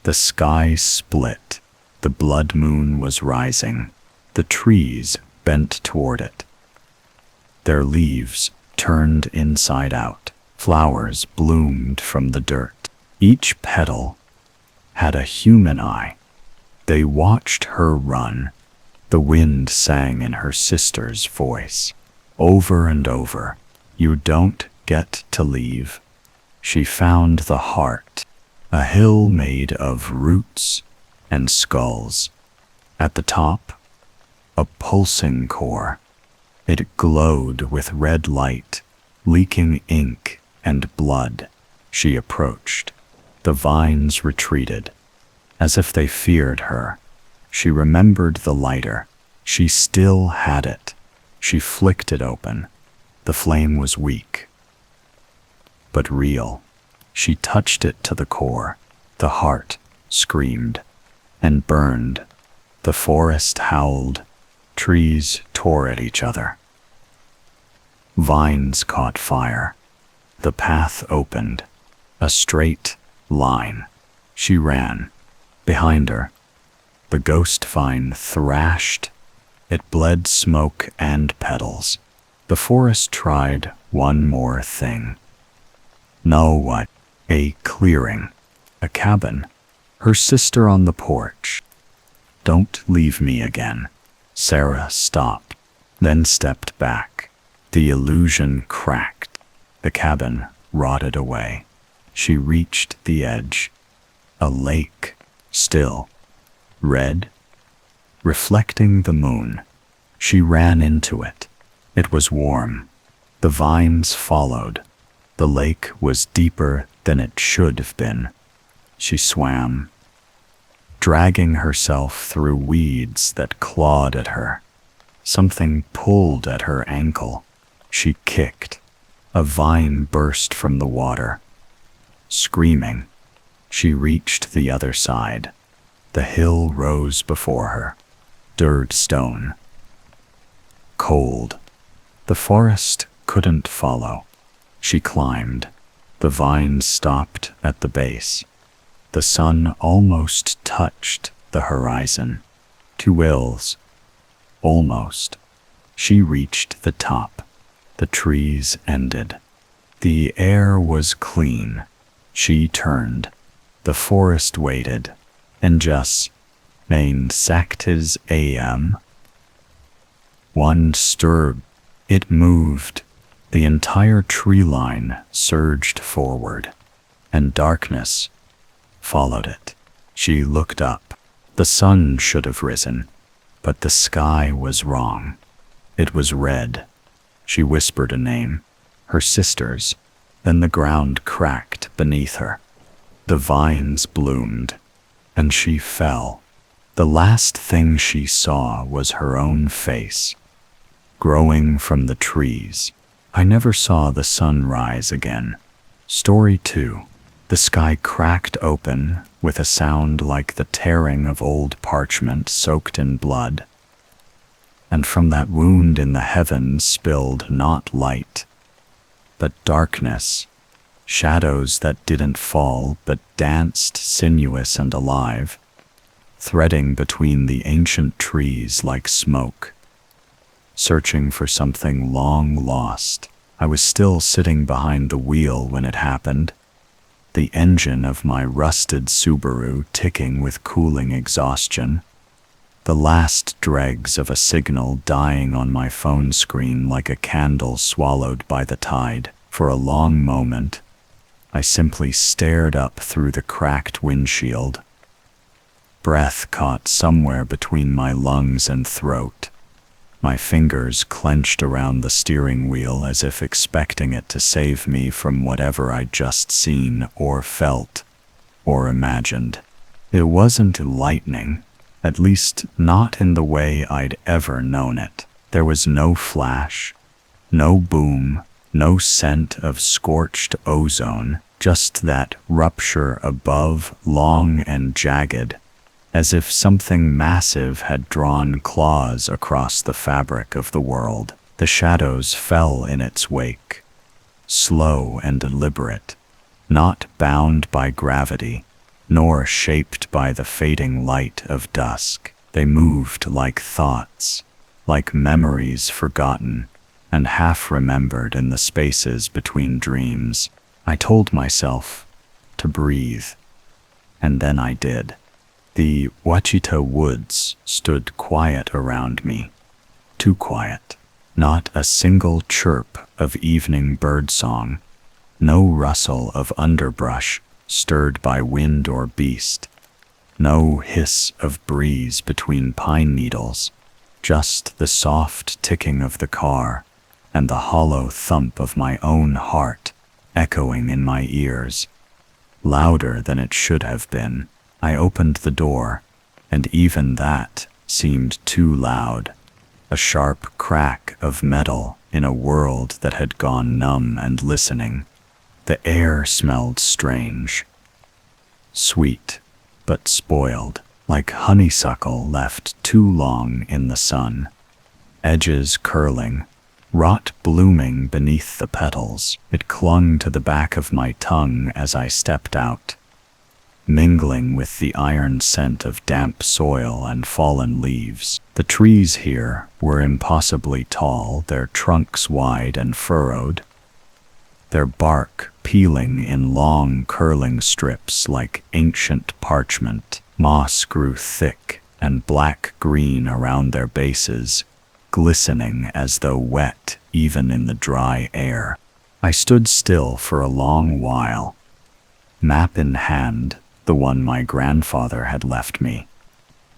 the sky split. The blood moon was rising. The trees bent toward it. Their leaves turned inside out. Flowers bloomed from the dirt. Each petal had a human eye. They watched her run. The wind sang in her sister's voice, over and over. "You don't get to leave." she found the heart, a hill made of roots and skulls. At the top, a pulsing core. It glowed with red light, leaking ink and blood. She approached. The vines retreated, as if they feared her. She remembered the lighter. She still had it. She flicked it open. The flame was weak, but real. She touched it to the core. The heart screamed and burned. The forest howled. Trees tore at each other. Vines caught fire. The path opened. A straight line. She ran. Behind her, the ghost vine thrashed. It bled smoke and petals. The forest tried one more thing. Know what? A clearing. A cabin. Her sister on the porch. Don't leave me again. Sarah stopped, then stepped back. The illusion cracked. The cabin rotted away. She reached the edge. A lake, still, red, reflecting the moon. She ran into it. It was warm. The vines followed. The lake was deeper than it should have been. She swam, dragging herself through weeds that clawed at her. Something pulled at her ankle. She kicked. A vine burst from the water. Screaming, she reached the other side. The hill rose before her. Dirt stone. Cold. The forest couldn't follow. She climbed. The vines stopped at the base. The sun almost touched the horizon. 2 ills. Almost. She reached the top. The trees ended. The air was clean. She turned. The forest waited. And just main saktas am. One stirred. It moved. The entire tree line surged forward, and darkness followed it. She looked up. The sun should have risen, but the sky was wrong. It was red. She whispered a name, her sister's. Then the ground cracked beneath her. The vines bloomed, and she fell. The last thing she saw was her own face, growing from the trees. I never saw the sun rise again. Story 2. The sky cracked open with a sound like the tearing of old parchment soaked in blood. And from that wound in the heavens spilled not light, but darkness, shadows that didn't fall but danced sinuous and alive, threading between the ancient trees like smoke. Searching for something long lost. I was still sitting behind the wheel when it happened, the engine of my rusted Subaru ticking with cooling exhaustion, the last dregs of a signal dying on my phone screen like a candle swallowed by the tide. For a long moment, I simply stared up through the cracked windshield. Breath caught somewhere between my lungs and throat. My fingers clenched around the steering wheel as if expecting it to save me from whatever I'd just seen or felt or imagined. It wasn't lightning, at least not in the way I'd ever known it. There was no flash, no boom, no scent of scorched ozone, just that rupture above, long and jagged, as if something massive had drawn claws across the fabric of the world. The shadows fell in its wake, slow and deliberate, not bound by gravity, nor shaped by the fading light of dusk. They moved like thoughts, like memories forgotten and half remembered in the spaces between dreams. I told myself to breathe, and then I did. The Wachita woods stood quiet around me, too quiet. Not a single chirp of evening birdsong, No rustle of underbrush stirred by wind or beast. No hiss of breeze between pine needles. Just the soft ticking of the car and the hollow thump of my own heart echoing in my ears. Louder than it should have been. I opened the door, and even that seemed too loud. A sharp crack of metal in a world that had gone numb and listening. The air smelled strange. Sweet, but spoiled, like honeysuckle left too long in the sun. Edges curling, rot blooming beneath the petals. It clung to the back of my tongue as I stepped out, mingling with the iron scent of damp soil and fallen leaves. The trees here were impossibly tall, their trunks wide and furrowed, their bark peeling in long curling strips like ancient parchment. Moss grew thick and black-green around their bases, glistening as though wet even in the dry air. I stood still for a long while, map in hand, the one my grandfather had left me,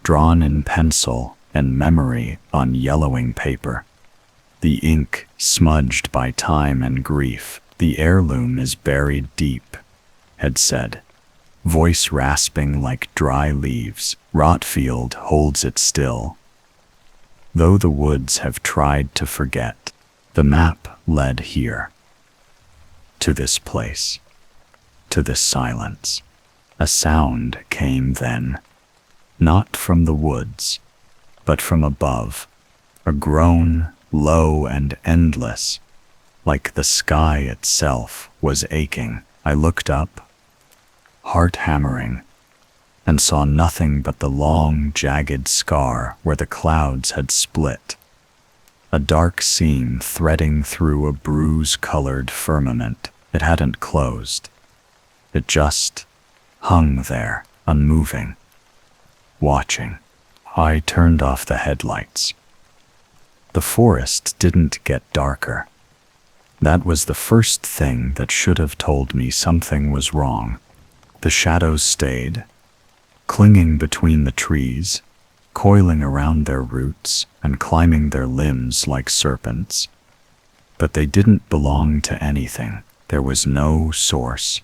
drawn in pencil and memory on yellowing paper. The ink smudged by time and grief. The heirloom is buried deep, had said, voice rasping like dry leaves. Rotfield holds it still. Though the woods have tried to forget, the map led here, to this place, to this silence. A sound came then, not from the woods, but from above, a groan low and endless, like the sky itself was aching. I looked up, heart hammering, and saw nothing but the long, jagged scar where the clouds had split, a dark seam threading through a bruise-colored firmament. It hadn't closed. It just hung there, unmoving, watching. I turned off the headlights. The forest didn't get darker. That was the first thing that should have told me something was wrong. The shadows stayed, clinging between the trees, coiling around their roots and climbing their limbs like serpents. But they didn't belong to anything. There was no source,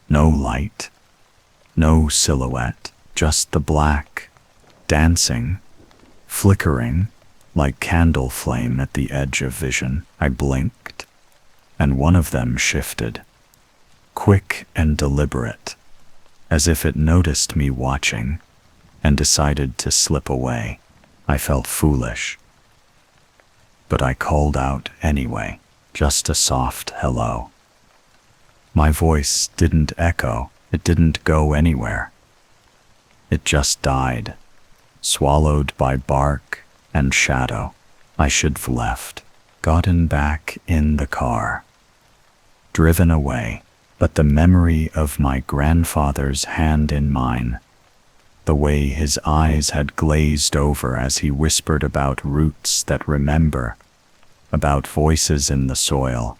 no light, no silhouette, just the black, dancing, flickering, like candle flame at the edge of vision. I blinked, and one of them shifted, quick and deliberate, as if it noticed me watching and decided to slip away. I felt foolish, but I called out anyway, just a soft hello. My voice didn't echo, it didn't go anywhere. It just died, swallowed by bark and shadow. I should have left, gotten back in the car, driven away. But the memory of my grandfather's hand in mine, the way his eyes had glazed over as he whispered about roots that remember, about voices in the soil,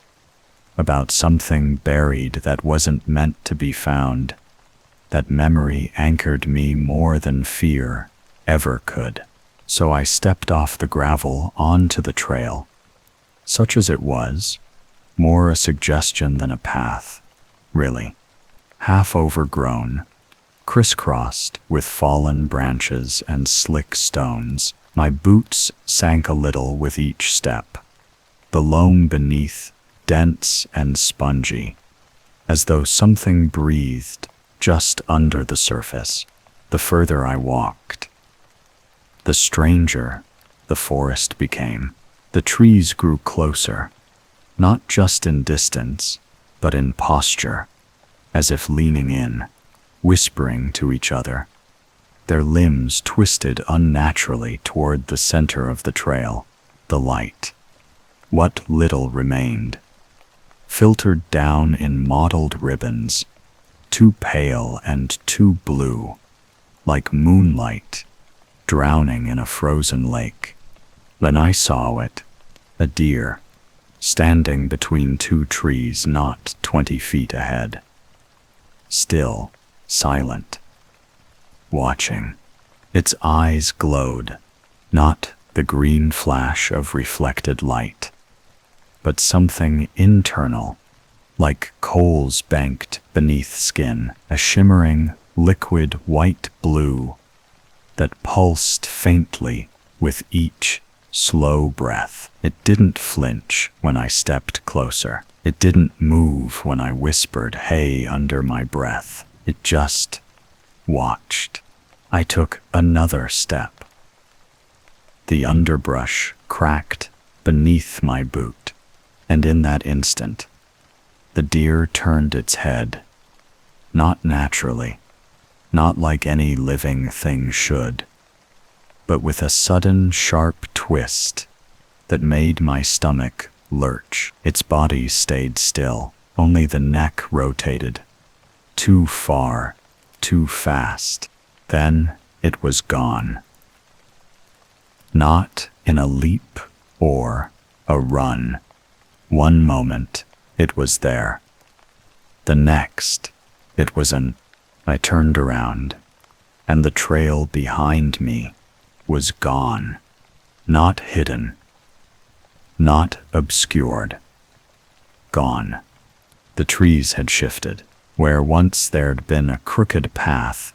about something buried that wasn't meant to be found, that memory anchored me more than fear ever could. So I stepped off the gravel onto the trail, such as it was, more a suggestion than a path. Really, half overgrown, crisscrossed with fallen branches and slick stones. My boots sank a little with each step, the loam beneath dense and spongy, as though something breathed just under the surface. The further I walked, the stranger the forest became. The trees grew closer, not just in distance, but in posture, as if leaning in, whispering to each other. Their limbs twisted unnaturally toward the center of the trail. The light, what little remained, filtered down in mottled ribbons, too pale and too blue, like moonlight drowning in a frozen lake. Then I saw it, a deer, standing between two trees not 20 feet ahead. Still, silent, watching. Its eyes glowed, not the green flash of reflected light, but something internal, like coals banked beneath skin, a shimmering, liquid white blue that pulsed faintly with each slow breath. It didn't flinch when I stepped closer. It didn't move when I whispered, "Hey," under my breath. It just watched. I took another step. The underbrush cracked beneath my boot, and in that instant, the deer turned its head, not naturally, not like any living thing should, but with a sudden sharp twist that made my stomach lurch. Its body stayed still, only the neck rotated. Too far, too fast. Then it was gone. Not in a leap or a run. One moment, it was there. The next, it was I turned around, and the trail behind me was gone. Not hidden, not obscured. Gone. The trees had shifted. Where once there'd been a crooked path,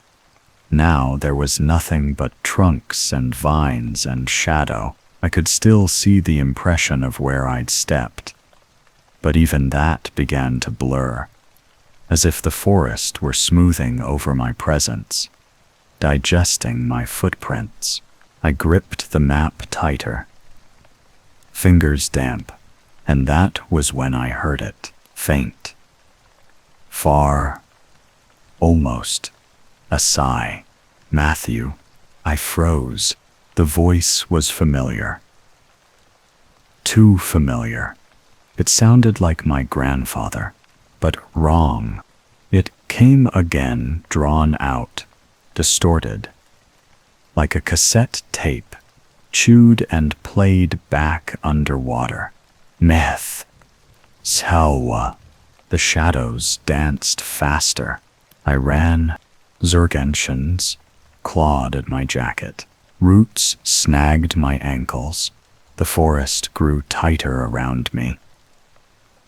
now there was nothing but trunks and vines and shadow. I could still see the impression of where I'd stepped, but even that began to blur, as if the forest were smoothing over my presence, digesting my footprints. I gripped the map tighter, fingers damp, and that was when I heard it, faint, far, almost a sigh. "Matthew." I froze. The voice was familiar. Too familiar. It sounded like my grandfather, but wrong. It came again, drawn out, distorted, like a cassette tape, chewed and played back underwater. Meth. Salwa. The shadows danced faster. I ran. Zergentians clawed at my jacket. Roots snagged my ankles. The forest grew tighter around me,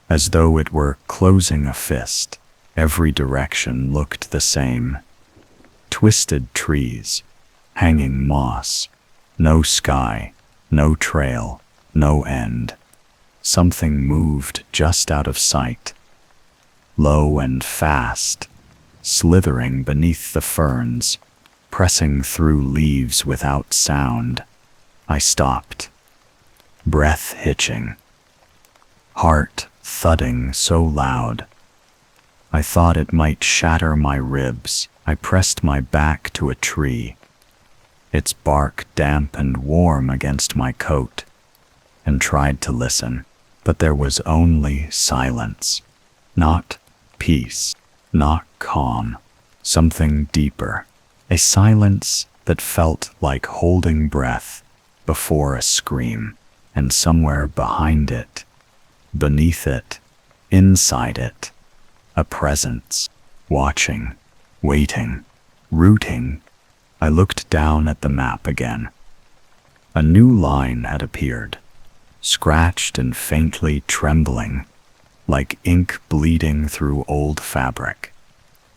as though it were closing a fist. Every direction looked the same. Twisted trees, hanging moss, no sky, no trail, no end. Something moved just out of sight, low and fast, slithering beneath the ferns, pressing through leaves without sound. I stopped, breath hitching, heart thudding so loud I thought it might shatter my ribs. I pressed my back to a tree, its bark damp and warm against my coat, and tried to listen, but there was only silence. Not peace, not calm, something deeper, a silence that felt like holding breath before a scream, and somewhere behind it, beneath it, inside it, a presence, watching, waiting, rooting. I looked down at the map again. A new line had appeared, scratched and faintly trembling, like ink bleeding through old fabric.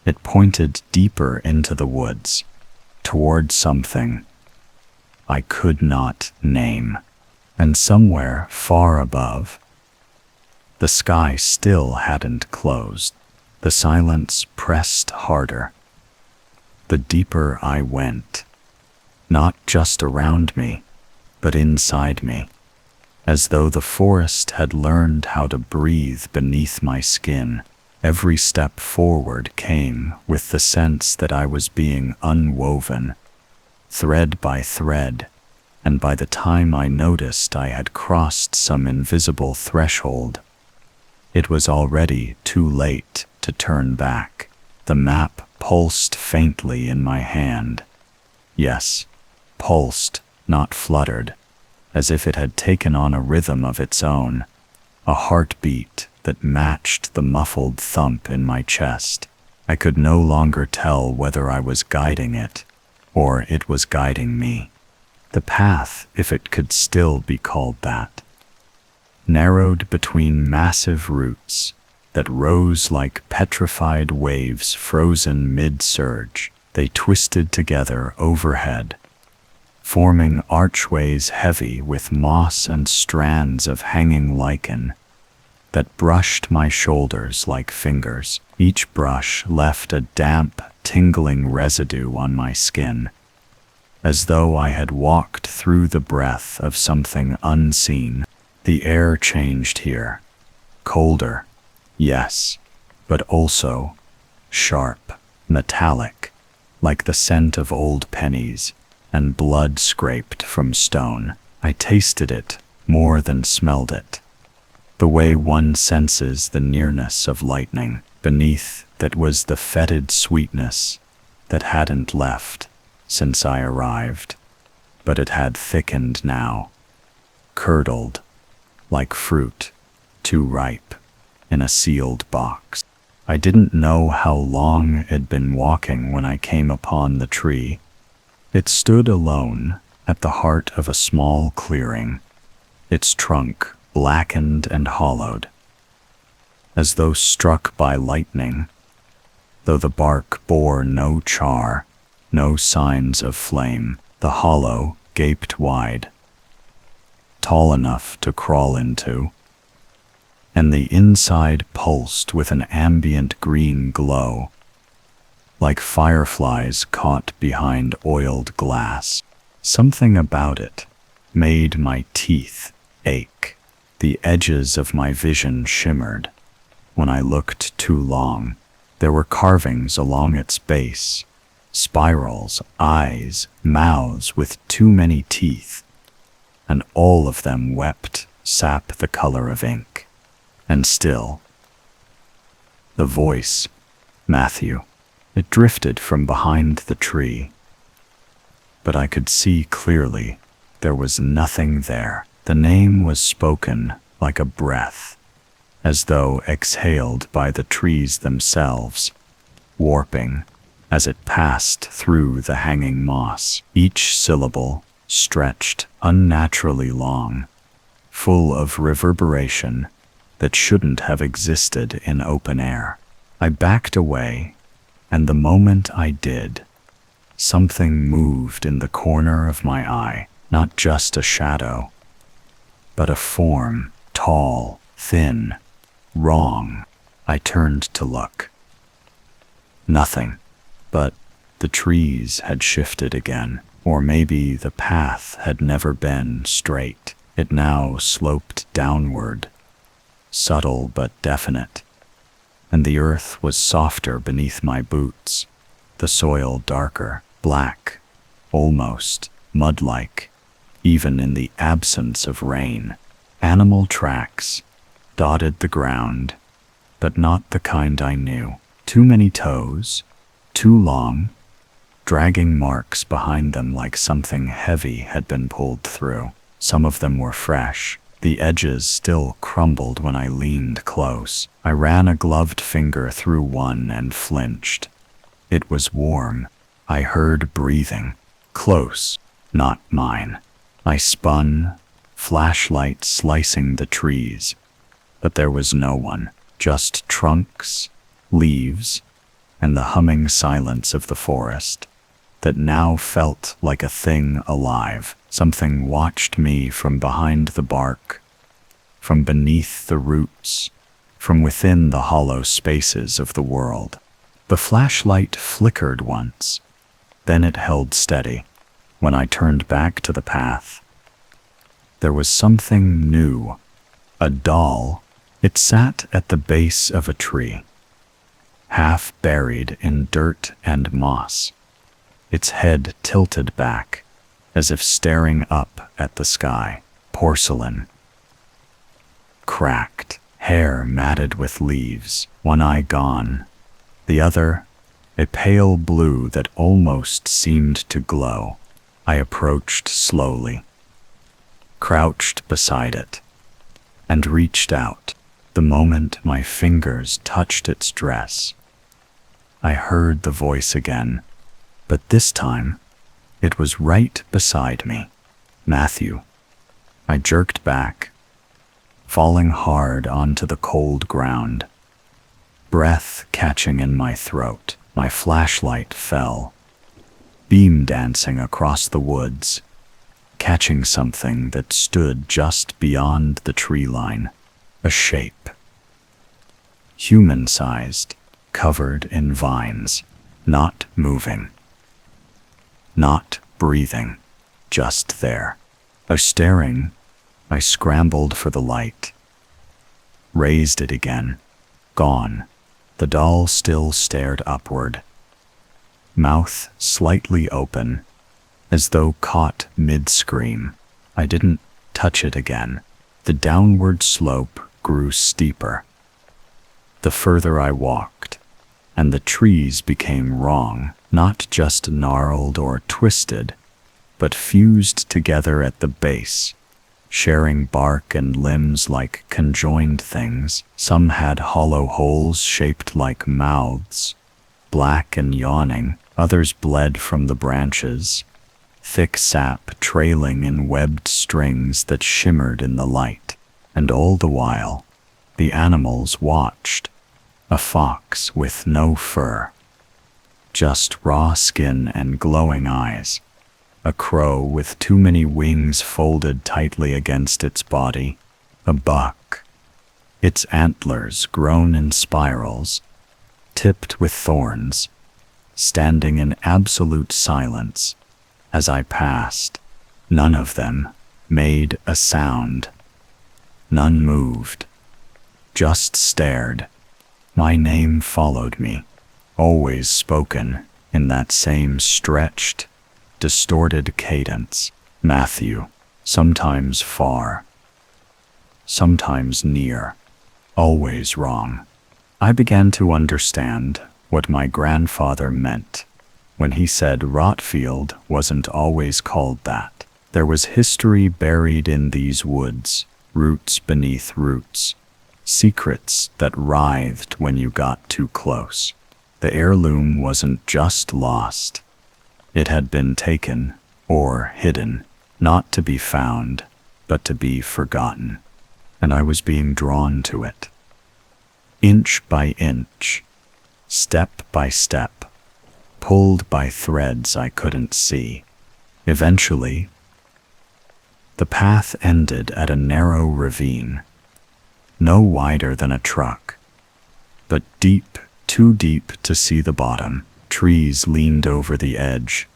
It pointed deeper into the woods, toward something I could not name, and somewhere far above, the sky still hadn't closed. The silence pressed harder. The deeper I went, not just around me, but inside me, as though the forest had learned how to breathe beneath my skin. Every step forward came with the sense that I was being unwoven, thread by thread, and by the time I noticed I had crossed some invisible threshold, it was already too late to turn back. The map pulsed faintly in my hand. Yes, pulsed, not fluttered, as if it had taken on a rhythm of its own. a heartbeat that matched the muffled thump in my chest. I could no longer tell whether I was guiding it or it was guiding me. The path, if it could still be called that, narrowed between massive roots that rose like petrified waves frozen mid-surge. They twisted together overhead, forming archways heavy with moss and strands of hanging lichen that brushed my shoulders like fingers. Each brush left a damp, tingling residue on my skin, as though I had walked through the breath of something unseen. The air changed here. Colder, yes, but also sharp, metallic, like the scent of old pennies and blood scraped from stone. I tasted it more than smelled it. The way one senses the nearness of lightning. Beneath that was the fetid sweetness that hadn't left since I arrived, but it had thickened now, curdled, like fruit, too ripe, in a sealed box. I didn't know how long I'd been walking when I came upon the tree. It stood alone at the heart of a small clearing, its trunk blackened and hollowed, as though struck by lightning, though the bark bore no char, no signs of flame. The hollow gaped wide, tall enough to crawl into, and the inside pulsed with an ambient green glow, like fireflies caught behind oiled glass. Something about it made my teeth ache. The edges of my vision shimmered when I looked too long. There were carvings along its base, spirals, eyes, mouths with too many teeth, and all of them wept sap the color of ink. And still, the voice, Matthew, it drifted from behind the tree, but I could see clearly there was nothing there. The name was spoken like a breath, as though exhaled by the trees themselves, warping as it passed through the hanging moss. Each syllable stretched unnaturally long, full of reverberation that shouldn't have existed in open air. I backed away, and the moment I did, something moved in the corner of my eye. Not just a shadow, but a form, tall, thin, wrong. I turned to look. Nothing, but the trees had shifted again, or maybe the path had never been straight. It now sloped downward, subtle but definite, and the earth was softer beneath my boots, the soil darker, black, almost mud-like, even in the absence of rain. Animal tracks dotted the ground, but not the kind I knew. Too many toes, too long, dragging marks behind them like something heavy had been pulled through. Some of them were fresh. The edges still crumbled when I leaned close. I ran a gloved finger through one and flinched. It was warm. I heard breathing. Close, not mine. I spun, flashlight slicing the trees, but there was no one, just trunks, leaves, and the humming silence of the forest that now felt like a thing alive. Something watched me from behind the bark, from beneath the roots, from within the hollow spaces of the world. The flashlight flickered once, then it held steady. When I turned back to the path, there was something new. A doll. It sat at the base of a tree, half buried in dirt and moss, its head tilted back, as if staring up at the sky. Porcelain. Cracked, hair matted with leaves, one eye gone, the other a pale blue that almost seemed to glow. I approached slowly, crouched beside it, and reached out. The moment my fingers touched its dress, I heard the voice again, but this time it was right beside me. Matthew. I jerked back, falling hard onto the cold ground, breath catching in my throat. My flashlight fell, beam dancing across the woods, catching something that stood just beyond the tree line. A shape, human-sized, covered in vines, not moving, not breathing, just there. Staring, I scrambled for the light, raised it again. Gone. The doll still stared upward, mouth slightly open, as though caught mid-scream. I didn't touch it again. The downward slope grew steeper the further I walked, and the trees became wrong, not just gnarled or twisted, but fused together at the base, sharing bark and limbs like conjoined things. Some had hollow holes shaped like mouths, black and yawning. Others bled from the branches, thick sap trailing in webbed strings that shimmered in the light. And all the while, the animals watched. A fox with no fur, just raw skin and glowing eyes. A crow with too many wings folded tightly against its body. A buck, its antlers grown in spirals, tipped with thorns, standing in absolute silence as I passed. None of them made a sound. None moved, just stared. My name followed me, always spoken in that same stretched, distorted cadence. Matthew, sometimes far, sometimes near, always wrong. I began to understand what my grandfather meant when he said Rotfield wasn't always called that. There was history buried in these woods, roots beneath roots, secrets that writhed when you got too close. The heirloom wasn't just lost. It had been taken or hidden, not to be found, but to be forgotten. And I was being drawn to it. Inch by inch, step by step, pulled by threads I couldn't see. Eventually, the path ended at a narrow ravine, no wider than a truck, but deep, too deep to see the bottom. Trees leaned over the edge,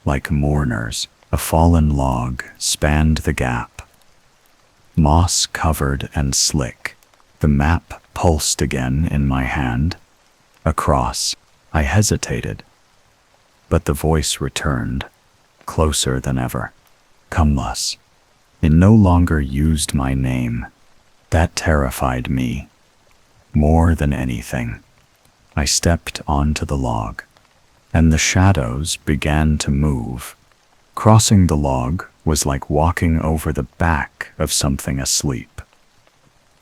like mourners. A fallen log spanned the gap, moss covered and slick. The map pulsed again in my hand. Across. I hesitated, but the voice returned, closer than ever. Cumless. It no longer used my name. That terrified me, more than anything. I stepped onto the log, and the shadows began to move. Crossing the log was like walking over the back of something asleep.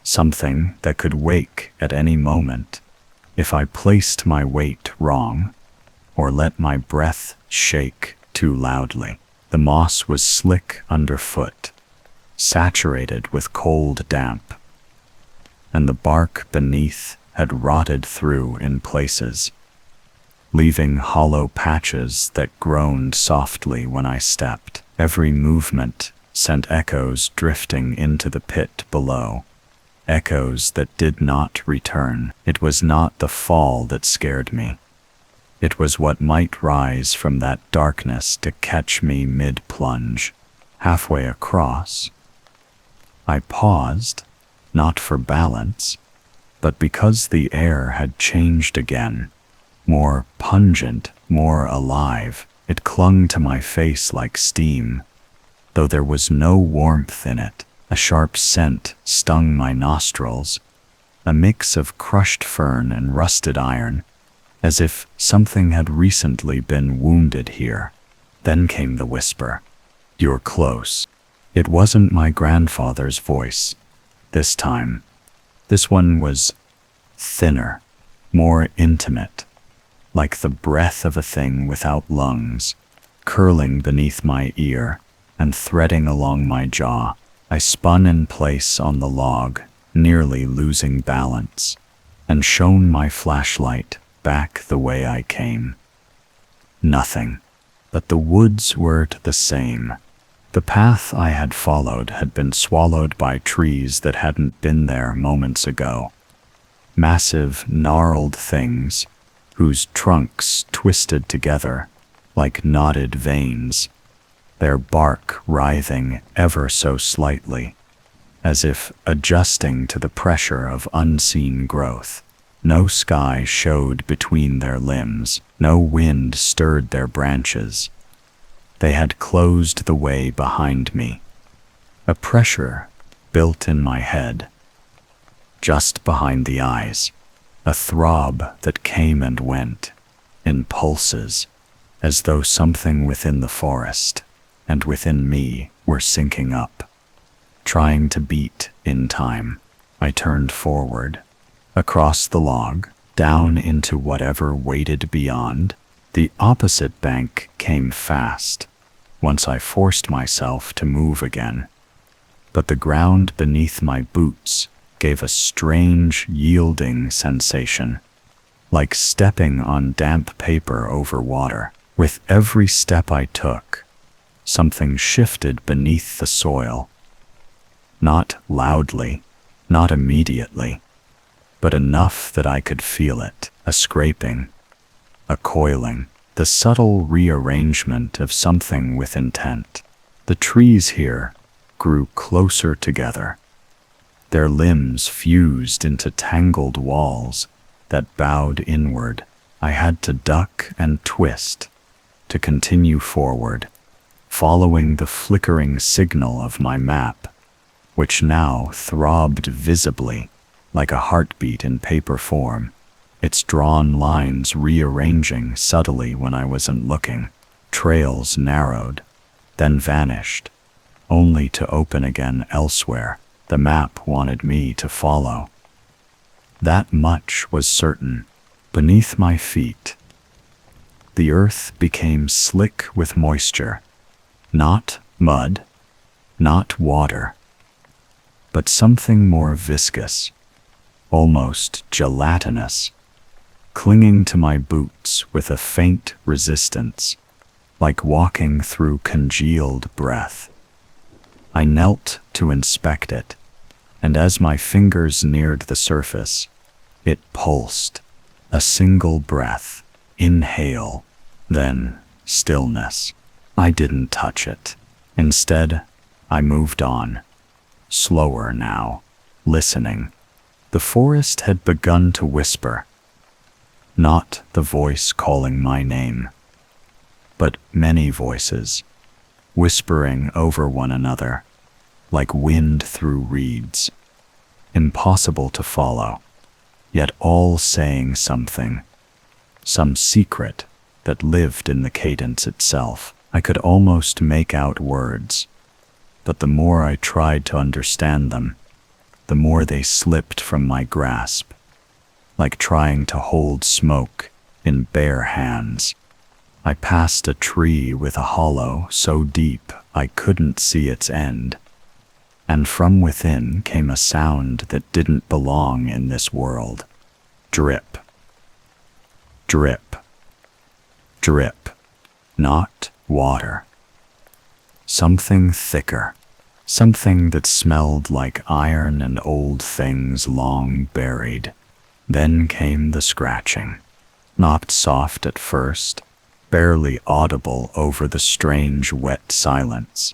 Something that could wake at any moment if I placed my weight wrong or let my breath shake too loudly. The moss was slick underfoot, saturated with cold damp, and the bark beneath had rotted through in places, leaving hollow patches that groaned softly when I stepped. Every movement sent echoes drifting into the pit below, echoes that did not return. It was not the fall that scared me. It was what might rise from that darkness to catch me mid-plunge. Halfway across, I paused, not for balance, but because the air had changed again. More pungent, more alive. It clung to my face like steam, though there was no warmth in it. A sharp scent stung my nostrils, a mix of crushed fern and rusted iron, as if something had recently been wounded here. Then came the whisper. "You're close." It wasn't my grandfather's voice. This time, this one was thinner, more intimate, like the breath of a thing without lungs, curling beneath my ear and threading along my jaw. I spun in place on the log, nearly losing balance, and shone my flashlight back the way I came. Nothing, but the woods were the same. The path I had followed had been swallowed by trees that hadn't been there moments ago. Massive, gnarled things, whose trunks twisted together like knotted veins, their bark writhing ever so slightly, as if adjusting to the pressure of unseen growth. No sky showed between their limbs, no wind stirred their branches. They had closed the way behind me. A pressure built in my head, just behind the eyes, a throb that came and went, in pulses, as though something within the forest and within me were syncing up, trying to beat in time. I turned forward, across the log, down into whatever waited beyond. The opposite bank came fast, once I forced myself to move again. But the ground beneath my boots gave a strange, yielding sensation, like stepping on damp paper over water. With every step I took, something shifted beneath the soil. Not loudly, not immediately, but enough that I could feel it, a scraping, a coiling, the subtle rearrangement of something with intent. The trees here grew closer together, their limbs fused into tangled walls that bowed inward. I had to duck and twist to continue forward, following the flickering signal of my map, which now throbbed visibly like a heartbeat in paper form, its drawn lines rearranging subtly when I wasn't looking. Trails narrowed, then vanished, only to open again elsewhere. The map wanted me to follow. That much was certain. Beneath my feet, the earth became slick with moisture. Not mud, not water, but something more viscous, almost gelatinous, clinging to my boots with a faint resistance, like walking through congealed breath. I knelt to inspect it, and as my fingers neared the surface, it pulsed. A single breath, inhale, then stillness. I didn't touch it. Instead, I moved on, slower now, listening. The forest had begun to whisper, not the voice calling my name, but many voices, whispering over one another, like wind through reeds, impossible to follow, yet all saying something, some secret that lived in the cadence itself. I could almost make out words, but the more I tried to understand them, the more they slipped from my grasp, like trying to hold smoke in bare hands. I passed a tree with a hollow so deep I couldn't see its end, and from within came a sound that didn't belong in this world. Drip, drip, drip, not water. Something thicker, something that smelled like iron and old things long buried. Then came the scratching, not soft at first, barely audible over the strange wet silence,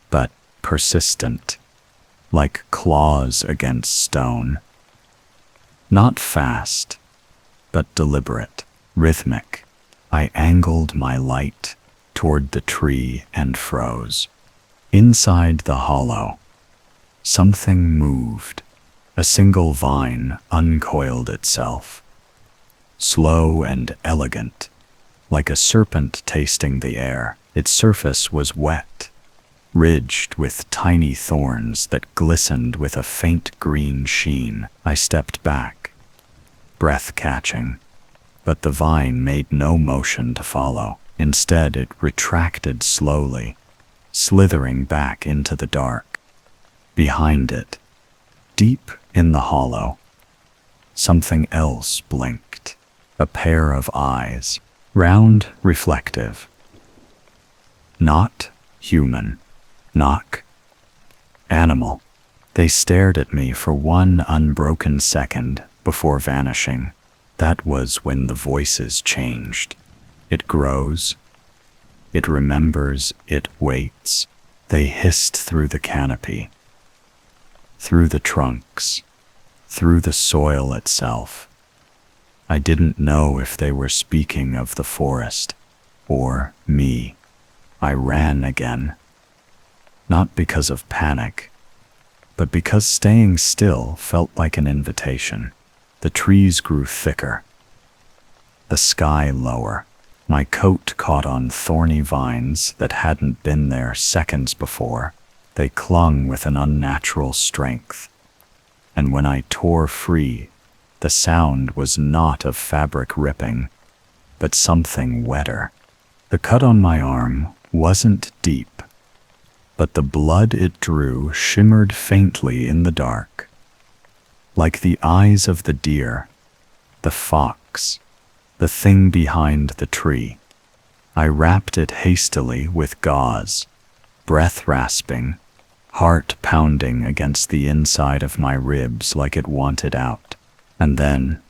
but persistent, like claws against stone. Not fast, but deliberate, rhythmic. I angled my light toward the tree and froze. Inside the hollow, something moved. A single vine uncoiled itself, slow and elegant, like a serpent tasting the air. Its surface was wet, ridged with tiny thorns that glistened with a faint green sheen. I stepped back, breath catching, but the vine made no motion to follow. Instead, it retracted slowly, slithering back into the dark. Behind it, deep in the hollow, something else blinked. A pair of eyes, round, reflective. Not human, not animal. They stared at me for one unbroken second before vanishing. That was when the voices changed. It grows. It remembers. It waits. They hissed through the canopy, through the trunks, through the soil itself. I didn't know if they were speaking of the forest or me. I ran again, not because of panic, but because staying still felt like an invitation. The trees grew thicker, the sky lower. My coat caught on thorny vines that hadn't been there seconds before. They clung with an unnatural strength, and when I tore free, the sound was not of fabric ripping, but something wetter. The cut on my arm wasn't deep, but the blood it drew shimmered faintly in the dark, like the eyes of the deer, the fox, the thing behind the tree. I wrapped it hastily with gauze, breath rasping, heart pounding against the inside of my ribs like it wanted out. And then,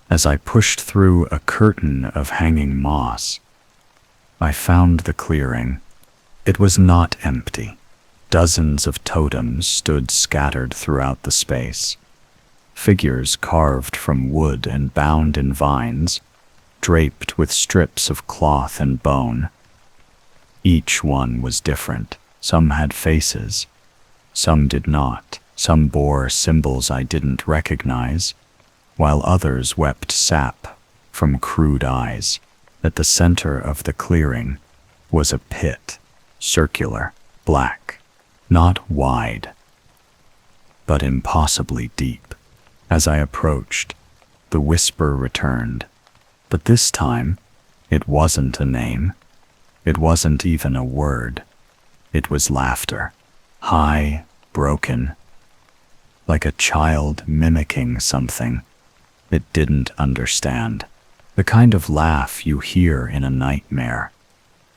as I pushed through a curtain of hanging moss, I found the clearing. It was not empty. Dozens of totems stood scattered throughout the space. Figures carved from wood and bound in vines, draped with strips of cloth and bone. Each one was different. Some had faces, some did not. Some bore symbols I didn't recognize, while others wept sap from crude eyes. At the center of the clearing was a pit, circular, black, not wide, but impossibly deep. As I approached, the whisper returned, but this time it wasn't a name. It wasn't even a word. It was laughter, high, broken, like a child mimicking something it didn't understand. The kind of laugh you hear in a nightmare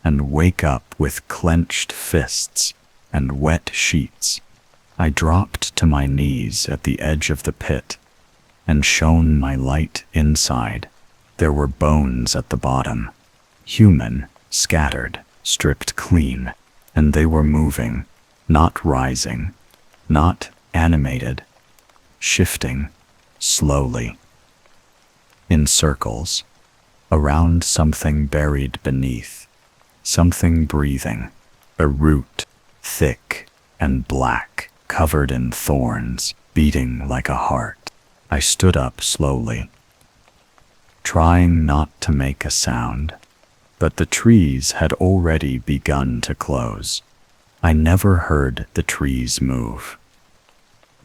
and wake up with clenched fists and wet sheets. I dropped to my knees at the edge of the pit and shone my light inside. There were bones at the bottom, human, scattered, stripped clean, and they were moving, not rising, not animated, shifting slowly, in circles, around something buried beneath, something breathing, a root, thick and black, covered in thorns, beating like a heart. I stood up slowly, trying not to make a sound, but the trees had already begun to close. I never heard the trees move.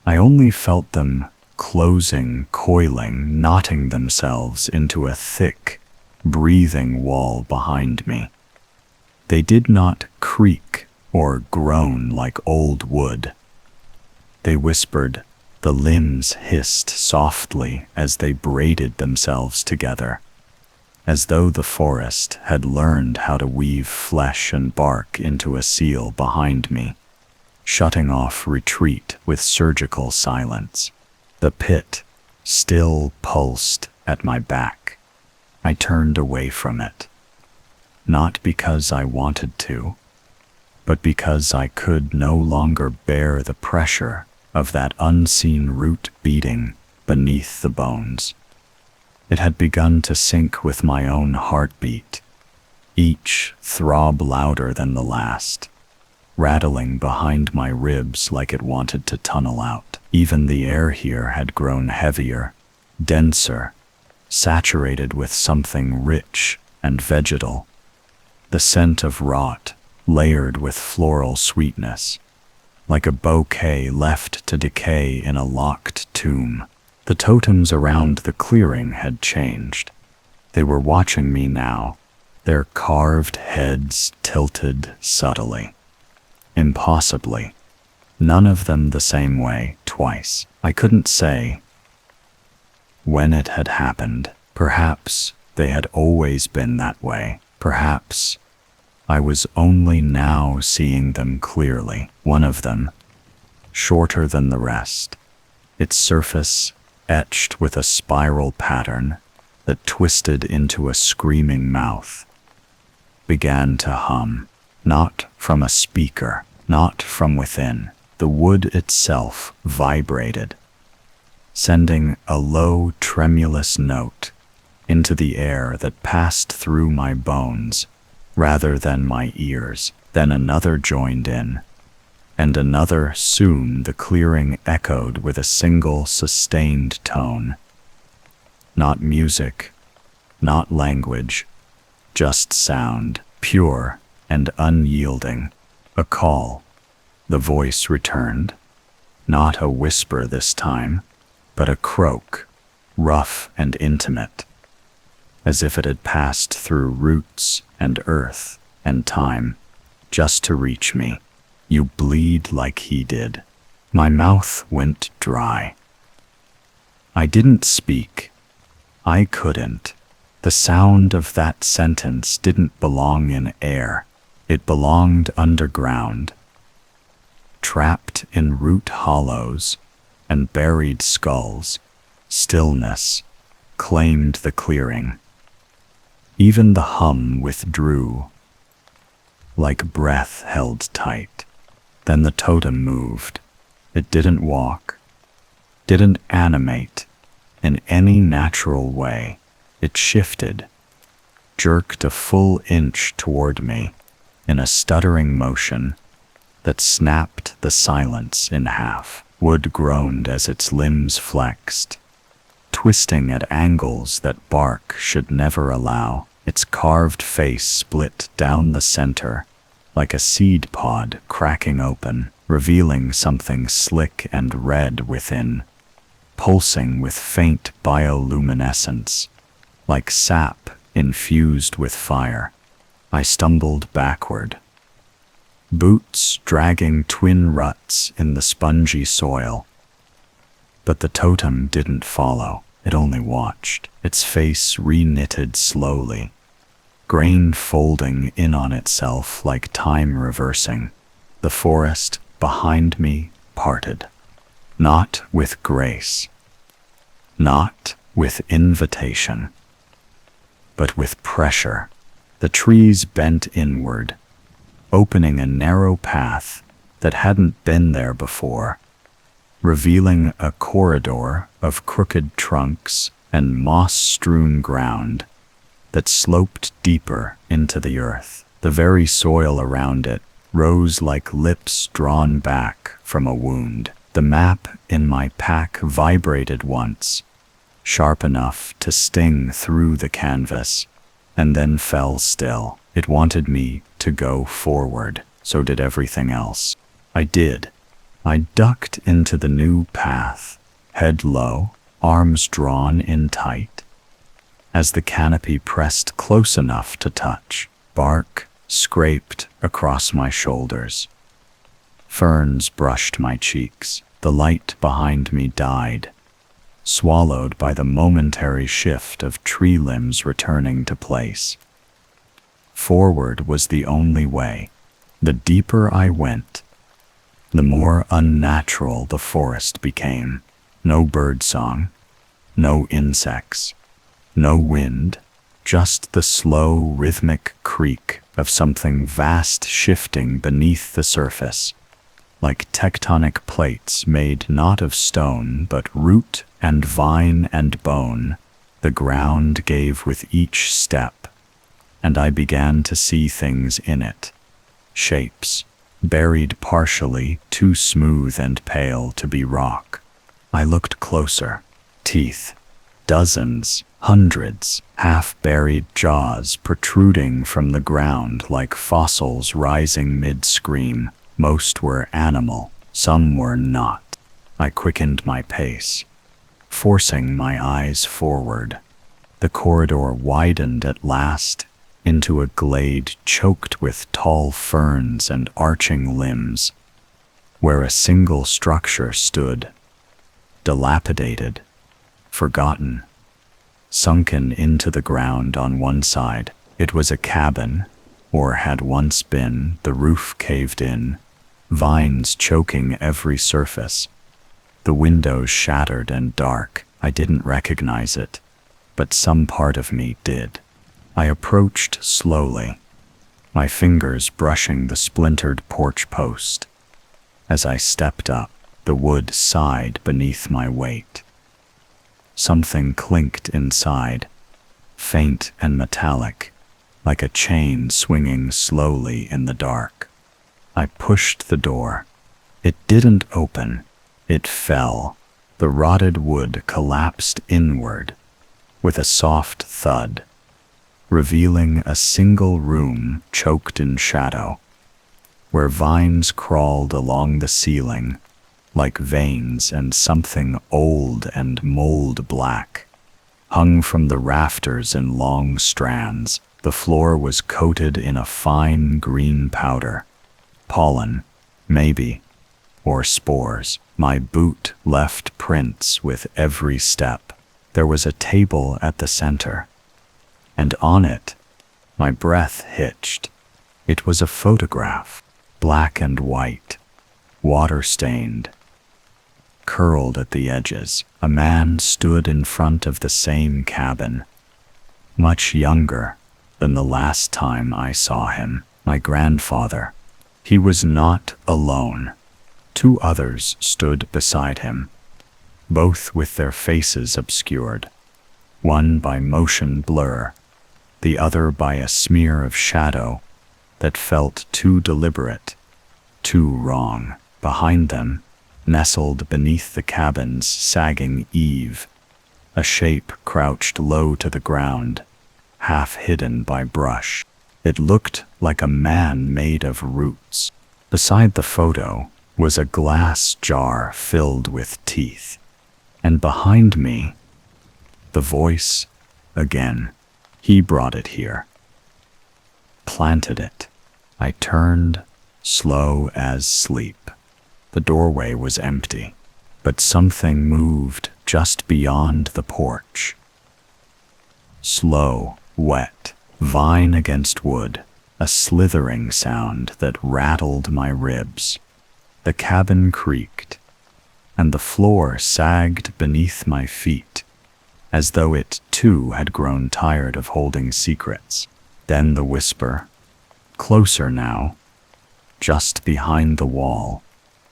I only felt them closing, coiling, knotting themselves into a thick, breathing wall behind me. They did not creak or groan like old wood. They whispered. The limbs hissed softly as they braided themselves together, as though the forest had learned how to weave flesh and bark into a seal behind me, shutting off retreat with surgical silence. The pit still pulsed at my back. I turned away from it, not because I wanted to, but because I could no longer bear the pressure of that unseen root beating beneath the bones. It had begun to sync with my own heartbeat, each throb louder than the last, rattling behind my ribs like it wanted to tunnel out. Even the air here had grown heavier, denser, saturated with something rich and vegetal. The scent of rot layered with floral sweetness, like a bouquet left to decay in a locked tomb. The totems around the clearing had changed. They were watching me now, their carved heads tilted subtly, impossibly, none of them the same way twice. I couldn't say when it had happened. Perhaps they had always been that way. Perhaps I was only now seeing them clearly. One of them, shorter than the rest, its surface etched with a spiral pattern that twisted into a screaming mouth, began to hum, not from a speaker, not from within. The wood itself vibrated, sending a low, tremulous note into the air that passed through my bones rather than my ears. Then another joined in, and another. Soon the clearing echoed with a single sustained tone. Not music, not language, just sound, pure and unyielding. A call. The voice returned, not a whisper this time, but a croak, rough and intimate, as if it had passed through roots and earth and time, just to reach me. You bleed like he did. My mouth went dry. I didn't speak. I couldn't. The sound of that sentence didn't belong in air. It belonged underground, trapped in root hollows and buried skulls. Stillness claimed the clearing. Even the hum withdrew, like breath held tight. Then the totem moved. It didn't walk, didn't animate in any natural way. It shifted, jerked a full inch toward me in a stuttering motion that snapped the silence in half. Wood groaned as its limbs flexed, twisting at angles that bark should never allow. Its carved face split down the center, like a seed pod cracking open, revealing something slick and red within, pulsing with faint bioluminescence, like sap infused with fire. I stumbled backward, boots dragging twin ruts in the spongy soil. But the totem didn't follow, it only watched, its face reknitted slowly, grain folding in on itself like time reversing. The forest behind me parted, not with grace, not with invitation, but with pressure. The trees bent inward, opening a narrow path that hadn't been there before, revealing a corridor of crooked trunks and moss-strewn ground that sloped deeper into the earth. The very soil around it rose like lips drawn back from a wound. The map in my pack vibrated once, sharp enough to sting through the canvas, and then fell still. It wanted me to go forward, so did everything else. I did. I ducked into the new path, head low, arms drawn in tight. As the canopy pressed close enough to touch, bark scraped across my shoulders. Ferns brushed my cheeks. The light behind me died, swallowed by the momentary shift of tree limbs returning to place. Forward was the only way. The deeper I went, the more unnatural the forest became. No birdsong, no insects, no wind, just the slow, rhythmic creak of something vast shifting beneath the surface, like tectonic plates made not of stone but root and vine and bone. The ground gave with each step, and I began to see things in it, shapes, buried partially, too smooth and pale to be rock. I looked closer. Teeth, dozens, Hundreds, half-buried jaws protruding from the ground like fossils rising mid-scream. Most were animal, some were not. I quickened my pace, forcing my eyes forward. The corridor widened at last into a glade choked with tall ferns and arching limbs, where a single structure stood, dilapidated, forgotten. Sunken into the ground on one side, it was a cabin, or had once been. The roof caved in, vines choking every surface. The windows shattered and dark. I didn't recognize it, but some part of me did. I approached slowly, my fingers brushing the splintered porch post. As I stepped up, the wood sighed beneath my weight. Something clinked inside, faint and metallic, like a chain swinging slowly in the dark. I pushed the door. It didn't open. It fell. The rotted wood collapsed inward with a soft thud, revealing a single room choked in shadow, where vines crawled along the ceiling like veins, and something old and mold black hung from the rafters in long strands. The floor was coated in a fine green powder. Pollen, maybe, or spores. My boot left prints with every step. There was a table at the center, and on it, my breath hitched. It was a photograph, black and white, water-stained, curled at the edges. A man stood in front of the same cabin, much younger than the last time I saw him. My grandfather. He was not alone. Two others stood beside him, both with their faces obscured, one by motion blur, the other by a smear of shadow that felt too deliberate, too wrong. Behind them, nestled beneath the cabin's sagging eave, a shape crouched low to the ground, half hidden by brush. It looked like a man made of roots. Beside the photo was a glass jar filled with teeth, and behind me, the voice again. He brought it here, planted it. I turned, slow as sleep. The doorway was empty, but something moved just beyond the porch. Slow, wet, vine against wood, a slithering sound that rattled my ribs. The cabin creaked, and the floor sagged beneath my feet, as though it too had grown tired of holding secrets. Then the whisper, closer now, just behind the wall.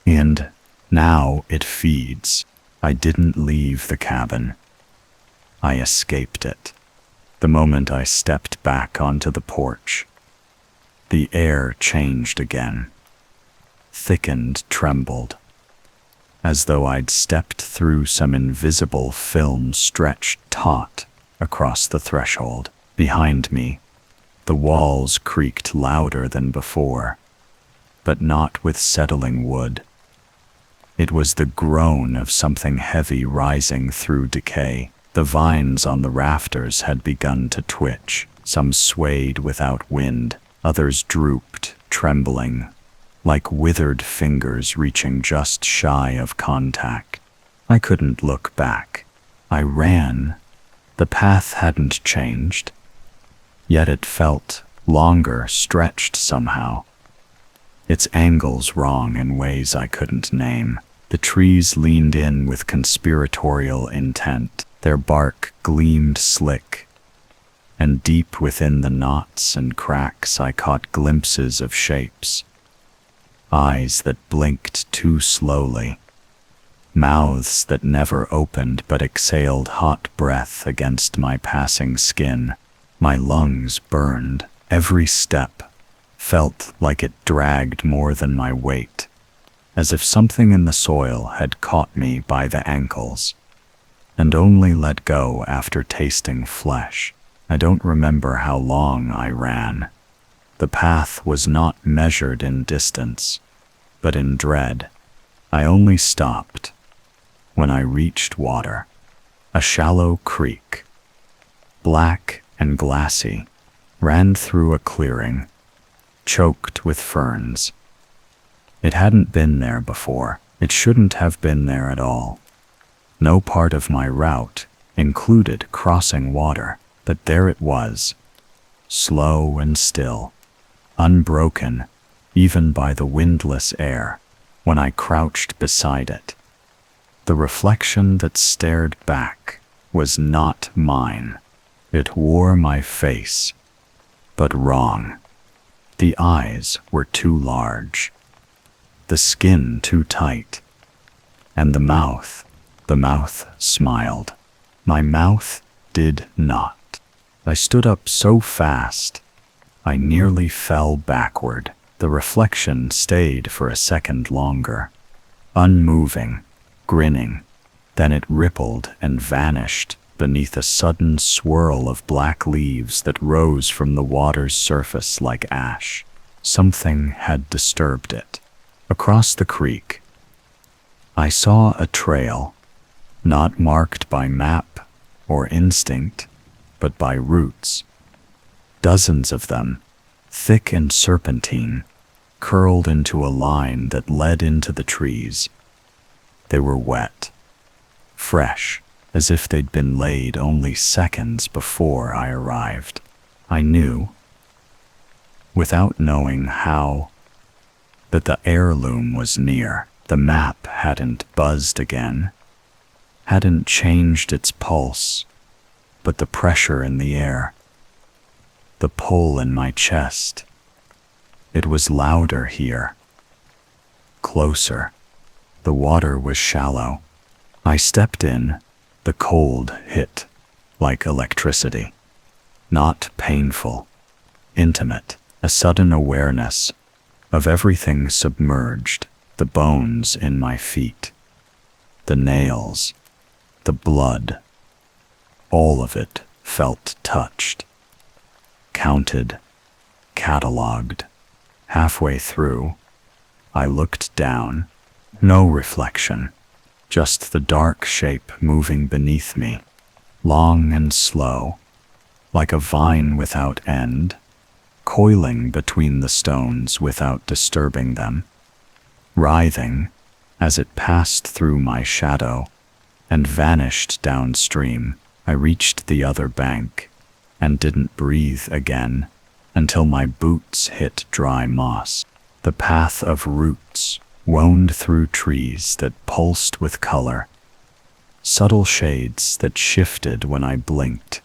And now it feeds. I didn't leave the cabin. I escaped it. The moment I stepped back onto the porch, the air changed again, thickened, trembled, as though I'd stepped through some invisible film stretched taut across the threshold. Behind me, the walls creaked louder than before, but not with settling wood. It was the groan of something heavy rising through decay. The vines on the rafters had begun to twitch. Some swayed without wind, others drooped, trembling, like withered fingers reaching just shy of contact. I couldn't look back. I ran. The path hadn't changed, yet it felt longer, stretched somehow, its angles wrong in ways I couldn't name. The trees leaned in with conspiratorial intent. Their bark gleamed slick, and deep within the knots and cracks I caught glimpses of shapes. Eyes that blinked too slowly, mouths that never opened but exhaled hot breath against my passing skin. My lungs burned. Every step felt like it dragged more than my weight, as if something in the soil had caught me by the ankles. and only let go after tasting flesh. I don't remember how long I ran. The path was not measured in distance, but in dread. I only stopped when I reached water, a shallow creek, black and glassy, ran through a clearing, choked with ferns. It hadn't been there before. It shouldn't have been there at all. No part of my route included crossing water, but there it was, slow and still, unbroken even by the windless air. When I crouched beside it, the reflection that stared back was not mine. It wore my face, but wrong. The eyes were too large, the skin too tight, and the mouth smiled. My mouth did not. I stood up so fast, I nearly fell backward. The reflection stayed for a second longer, unmoving, grinning. Then it rippled and vanished beneath a sudden swirl of black leaves that rose from the water's surface like ash. Something had disturbed it. Across the creek, I saw a trail, not marked by map or instinct, but by roots. Dozens of them, thick and serpentine, curled into a line that led into the trees. They were wet, fresh, as if they'd been laid only seconds before I arrived. I knew, without knowing how, that the heirloom was near. The map hadn't buzzed again, hadn't changed its pulse, but the pressure in the air, the pull in my chest, it was louder here, closer. The water was shallow. I stepped in. The cold hit like electricity. Not painful, intimate, a sudden awareness of everything submerged, the bones in my feet, the nails, the blood. All of it felt touched, counted, catalogued. Halfway through, I looked down. No reflection, just the dark shape moving beneath me, long and slow, like a vine without end, coiling between the stones without disturbing them, writhing as it passed through my shadow and vanished downstream. I reached the other bank and didn't breathe again until my boots hit dry moss. The path of roots wound through trees that pulsed with color, subtle shades that shifted when I blinked,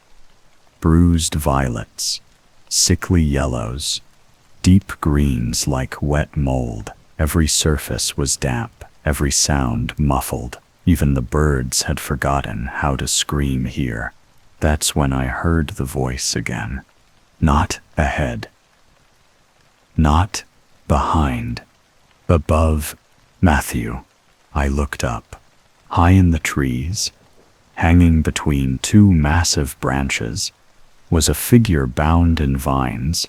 bruised violets, sickly yellows, deep greens like wet mold. Every surface was damp, every sound muffled. Even the birds had forgotten how to scream here. That's when I heard the voice again. Not ahead. Not behind. Above. Matthew. I looked up. High in the trees, hanging between two massive branches, was a figure bound in vines,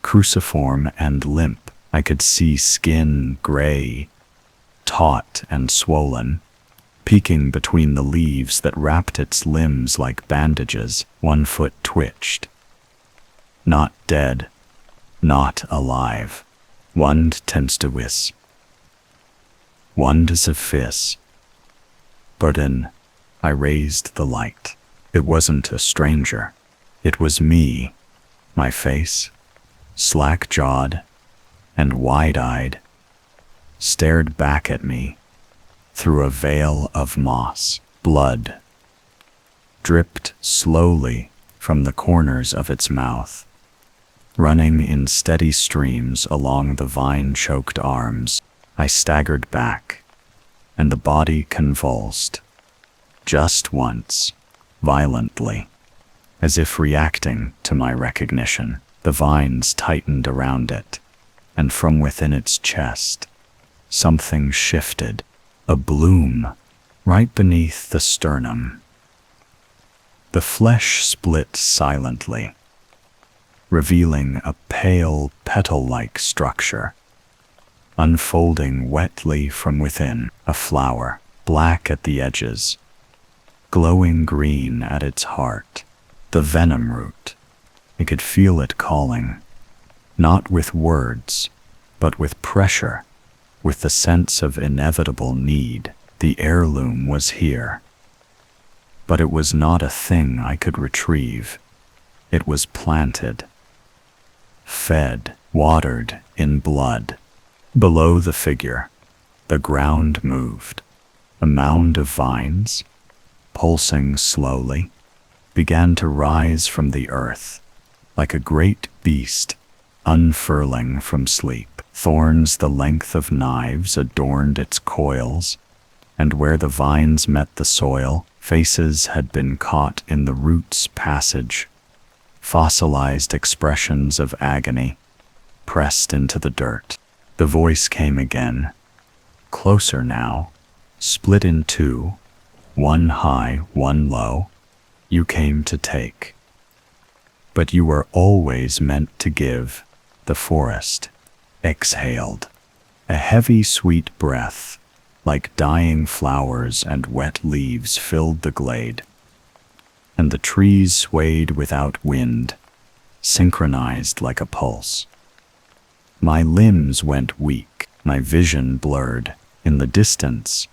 cruciform and limp. I could see skin gray, taut and swollen, peeking between the leaves that wrapped its limbs like bandages. One foot twitched. Not dead, not alive. Wand tenstewis. Wand fis. Burden. I raised the light. It wasn't a stranger. It was me. My face, slack-jawed and wide-eyed, stared back at me through a veil of moss. Blood dripped slowly from the corners of its mouth, running in steady streams along the vine-choked arms. I staggered back, and the body convulsed, just once, violently, as if reacting to my recognition. The vines tightened around it, and from within its chest, something shifted. A bloom right beneath the sternum. The flesh split silently, revealing a pale, petal-like structure, unfolding wetly from within. A flower, black at the edges, glowing green at its heart. The venom root. I could feel it calling, not with words, but with pressure, with the sense of inevitable need. The heirloom was here. But it was not a thing I could retrieve. It was planted, fed, watered in blood. Below the figure, the ground moved. A mound of vines, pulsing slowly, began to rise from the earth, like a great beast unfurling from sleep. Thorns the length of knives adorned its coils, and where the vines met the soil, faces had been caught in the roots' passage, fossilized expressions of agony, pressed into the dirt. The voice came again, closer now, split in two, one high, one low. You came to take, but you were always meant to give. The forest exhaled, a heavy, sweet breath, like dying flowers and wet leaves filled the glade, and the trees swayed without wind, synchronized like a pulse. My limbs went weak, my vision blurred. In the distance,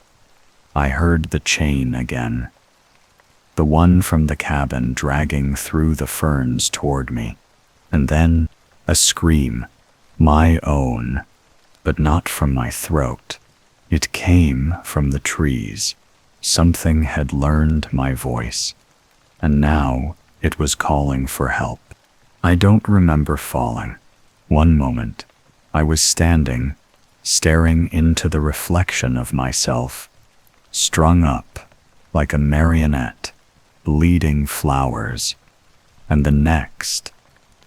I heard the chain again, the one from the cabin dragging through the ferns toward me, and then a scream, my own, but not from my throat. It came from the trees. Something had learned my voice, and now it was calling for help. I don't remember falling. One moment, I was standing, staring into the reflection of myself, strung up like a marionette, bleeding flowers, and the next,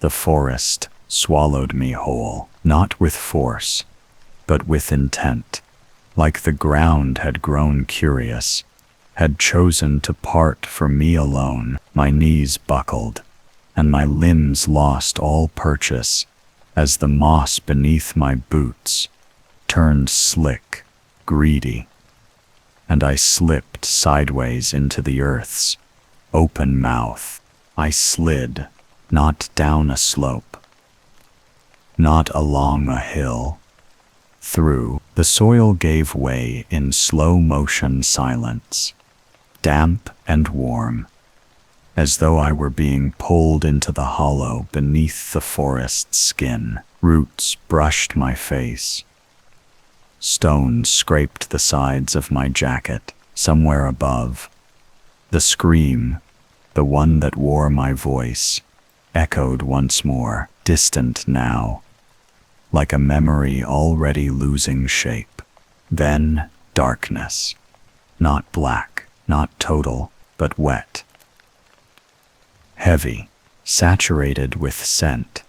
the forest swallowed me whole, not with force, but with intent, like the ground had grown curious, had chosen to part for me alone. My knees buckled, and my limbs lost all purchase, as the moss beneath my boots turned slick, greedy, and I slipped sideways into the earth's open mouth. I slid, not down a slope, not along a hill. Through, the soil gave way in slow motion silence, damp and warm, as though I were being pulled into the hollow beneath the forest's skin. Roots brushed my face. Stones scraped the sides of my jacket. Somewhere above, the scream, the one that wore my voice, echoed once more, distant now, like a memory already losing shape. Then darkness, not black, not total, but wet, heavy, saturated with scent.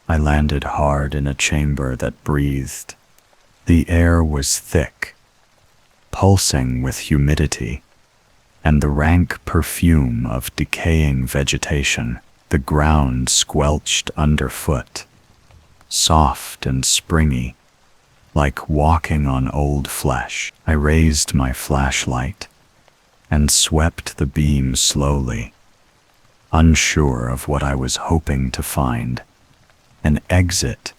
I landed hard in a chamber that breathed. The air was thick, pulsing with humidity, and the rank perfume of decaying vegetation. The ground squelched underfoot, soft and springy, like walking on old flesh. I raised my flashlight and swept the beam slowly, unsure of what I was hoping to find. An exit,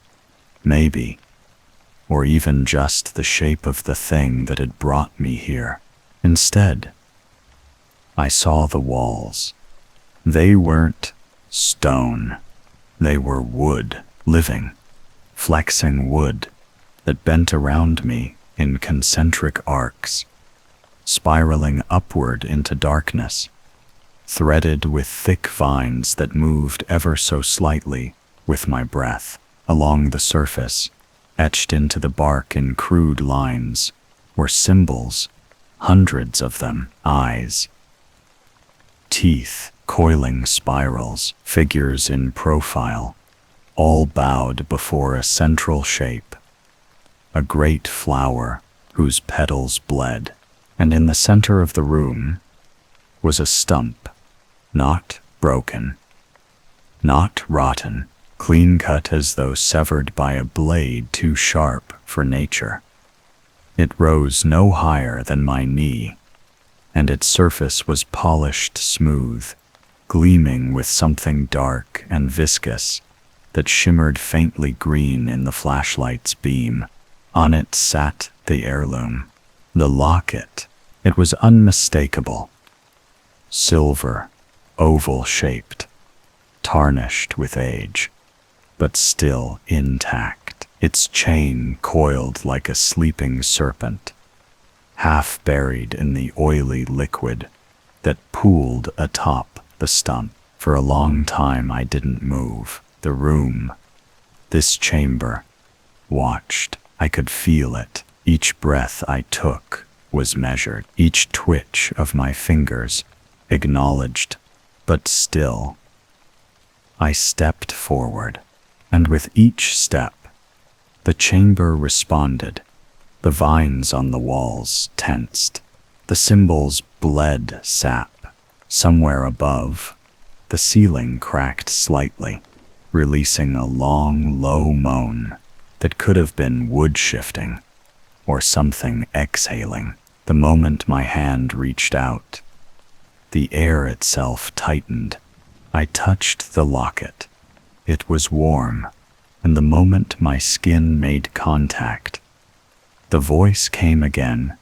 maybe, or even just the shape of the thing that had brought me here. Instead, I saw the walls. They weren't stone. They were wood, living, flexing wood that bent around me in concentric arcs, spiraling upward into darkness, threaded with thick vines that moved ever so slightly with my breath. Along the surface, etched into the bark in crude lines, were symbols, hundreds of them, eyes, teeth, coiling spirals, figures in profile, all bowed before a central shape, a great flower whose petals bled. And in the center of the room was a stump, Not broken, not rotten, clean-cut as though severed by a blade too sharp for nature. It rose no higher than my knee, and its surface was polished smooth, gleaming with something dark and viscous that shimmered faintly green in the flashlight's beam. On it sat the heirloom, the locket. It was unmistakable. Silver, oval-shaped, tarnished with age, but still intact. Its chain coiled like a sleeping serpent, half buried in the oily liquid that pooled atop the stump. For a long time I didn't move. The room, this chamber, watched. I could feel it. Each breath I took was measured. Each twitch of my fingers acknowledged, but still. I stepped forward, and with each step, the chamber responded. The vines on the walls tensed. The symbols bled sap. Somewhere above, the ceiling cracked slightly, releasing a long, low moan that could have been wood shifting or something exhaling. The moment my hand reached out, the air itself tightened. I touched the locket. It was warm, and the moment my skin made contact, the voice came again,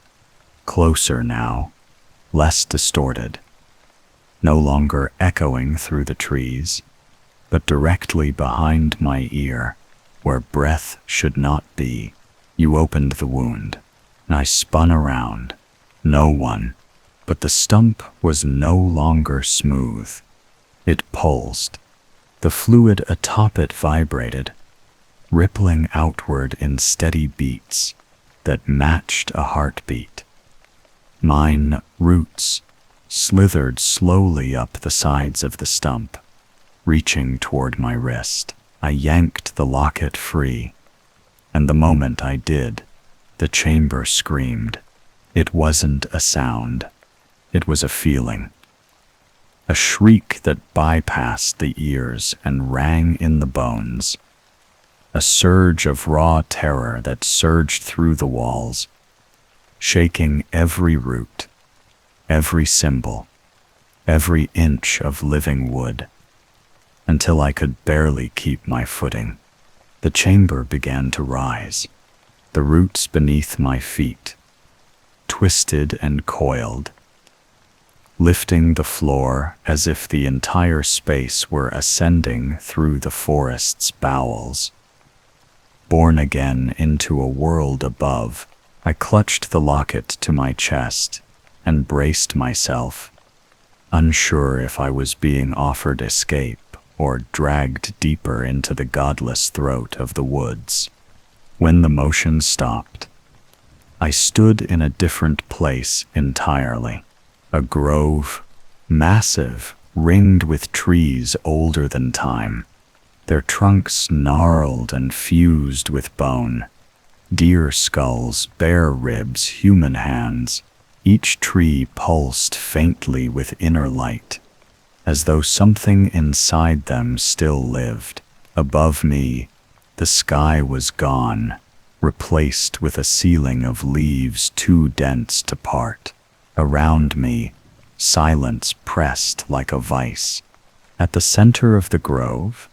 closer now, less distorted, no longer echoing through the trees, but directly behind my ear, where breath should not be. You opened the wound, and I spun around. No one, but the stump was no longer smooth. It pulsed. The fluid atop it vibrated, rippling outward in steady beats that matched a heartbeat. Mine roots slithered slowly up the sides of the stump, reaching toward my wrist. I yanked the locket free, and the moment I did, the chamber screamed. It wasn't a sound. It was a feeling. A shriek that bypassed the ears and rang in the bones. A surge of raw terror that surged through the walls, shaking every root, every symbol, every inch of living wood, until I could barely keep my footing. The chamber began to rise. The roots beneath my feet twisted and coiled, lifting the floor as if the entire space were ascending through the forest's bowels. Born again into a world above, I clutched the locket to my chest and braced myself, unsure if I was being offered escape or dragged deeper into the godless throat of the woods. When the motion stopped, I stood in a different place entirely. A grove, massive, ringed with trees older than time, their trunks gnarled and fused with bone. Deer skulls, bare ribs, human hands. Each tree pulsed faintly with inner light, as though something inside them still lived. Above me, the sky was gone, replaced with a ceiling of leaves too dense to part. Around me, silence pressed like a vice. At the center of the grove,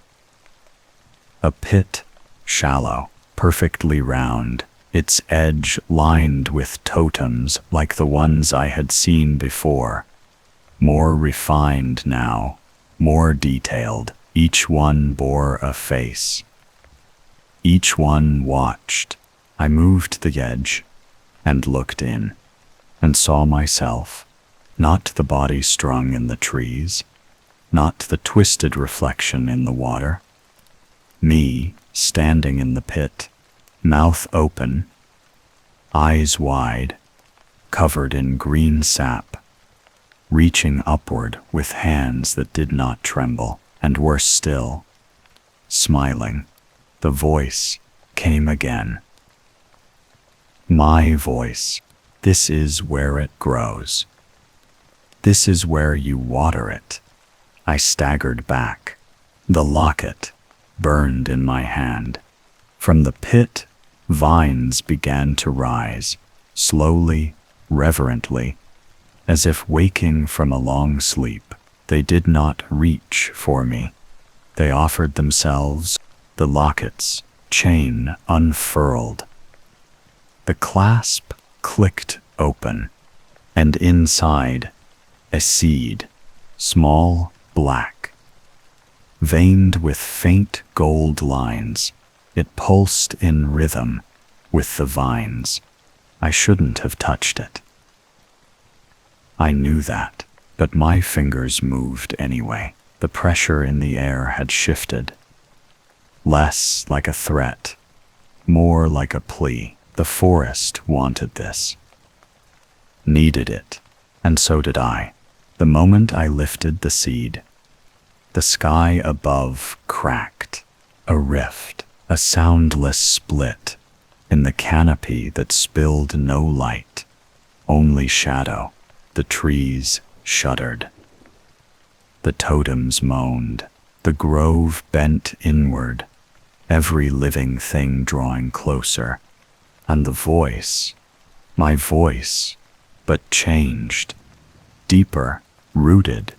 a pit, shallow, perfectly round, its edge lined with totems like the ones I had seen before. More refined now, more detailed. Each one bore a face. Each one watched. I moved the edge and looked in, and saw myself, not the body strung in the trees, not the twisted reflection in the water. Me, standing in the pit, mouth open, eyes wide, covered in green sap, reaching upward with hands that did not tremble, and worse still, smiling. The voice came again. My voice. This is where it grows. This is where you water it. I staggered back. The locket burned in my hand. From the pit, vines began to rise, slowly, reverently, as if waking from a long sleep. They did not reach for me. They offered themselves. The locket's chain unfurled. The clasp clicked open, and inside, a seed, small, black, veined with faint gold lines. It pulsed in rhythm with the vines. I shouldn't have touched it. I knew that, but my fingers moved anyway. The pressure in the air had shifted. Less like a threat, more like a plea. The forest wanted this, needed it, and so did I. The moment I lifted the seed, the sky above cracked. A rift, a soundless split in the canopy that spilled no light, only shadow. The trees shuddered. The totems moaned. The grove bent inward, every living thing drawing closer. And the voice, my voice, but changed, deeper, rooted,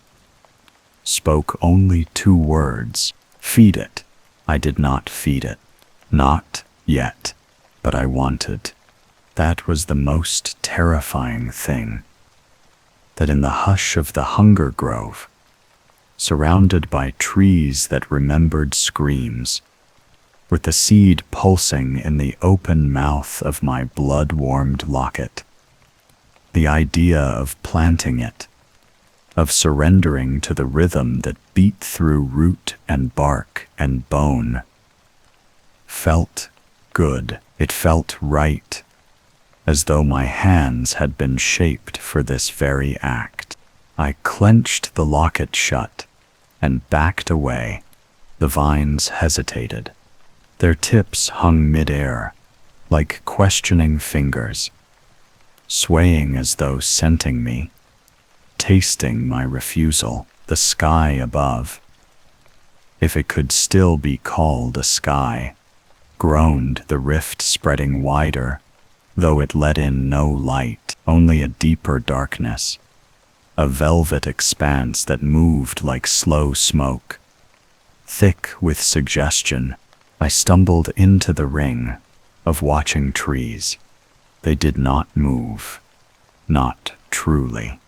spoke only 2 words: feed it. I did not feed it. Not yet, but I wanted. That was the most terrifying thing. That in the hush of the hunger grove, surrounded by trees that remembered screams, with the seed pulsing in the open mouth of my blood-warmed locket, the idea of planting it, of surrendering to the rhythm that beat through root and bark and bone, felt good. It felt right, as though my hands had been shaped for this very act. I clenched the locket shut and backed away. The vines hesitated. Their tips hung mid-air, like questioning fingers, swaying as though scenting me, tasting my refusal. The sky above, if it could still be called a sky, groaned, the rift spreading wider, though it let in no light, only a deeper darkness, a velvet expanse that moved like slow smoke, thick with suggestion. I stumbled into the ring of watching trees. They did not move, not truly.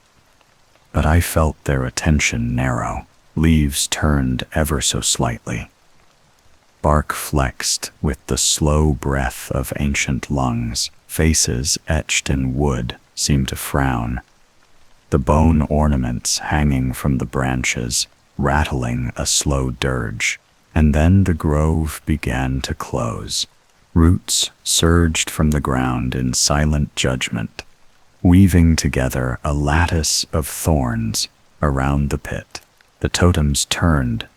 But I felt their attention narrow. Leaves turned ever so slightly. Bark flexed with the slow breath of ancient lungs. Faces etched in wood seemed to frown. The bone ornaments hanging from the branches, rattling a slow dirge. And then the grove began to close. Roots surged from the ground in silent judgment, weaving together a lattice of thorns around the pit. The totems turned,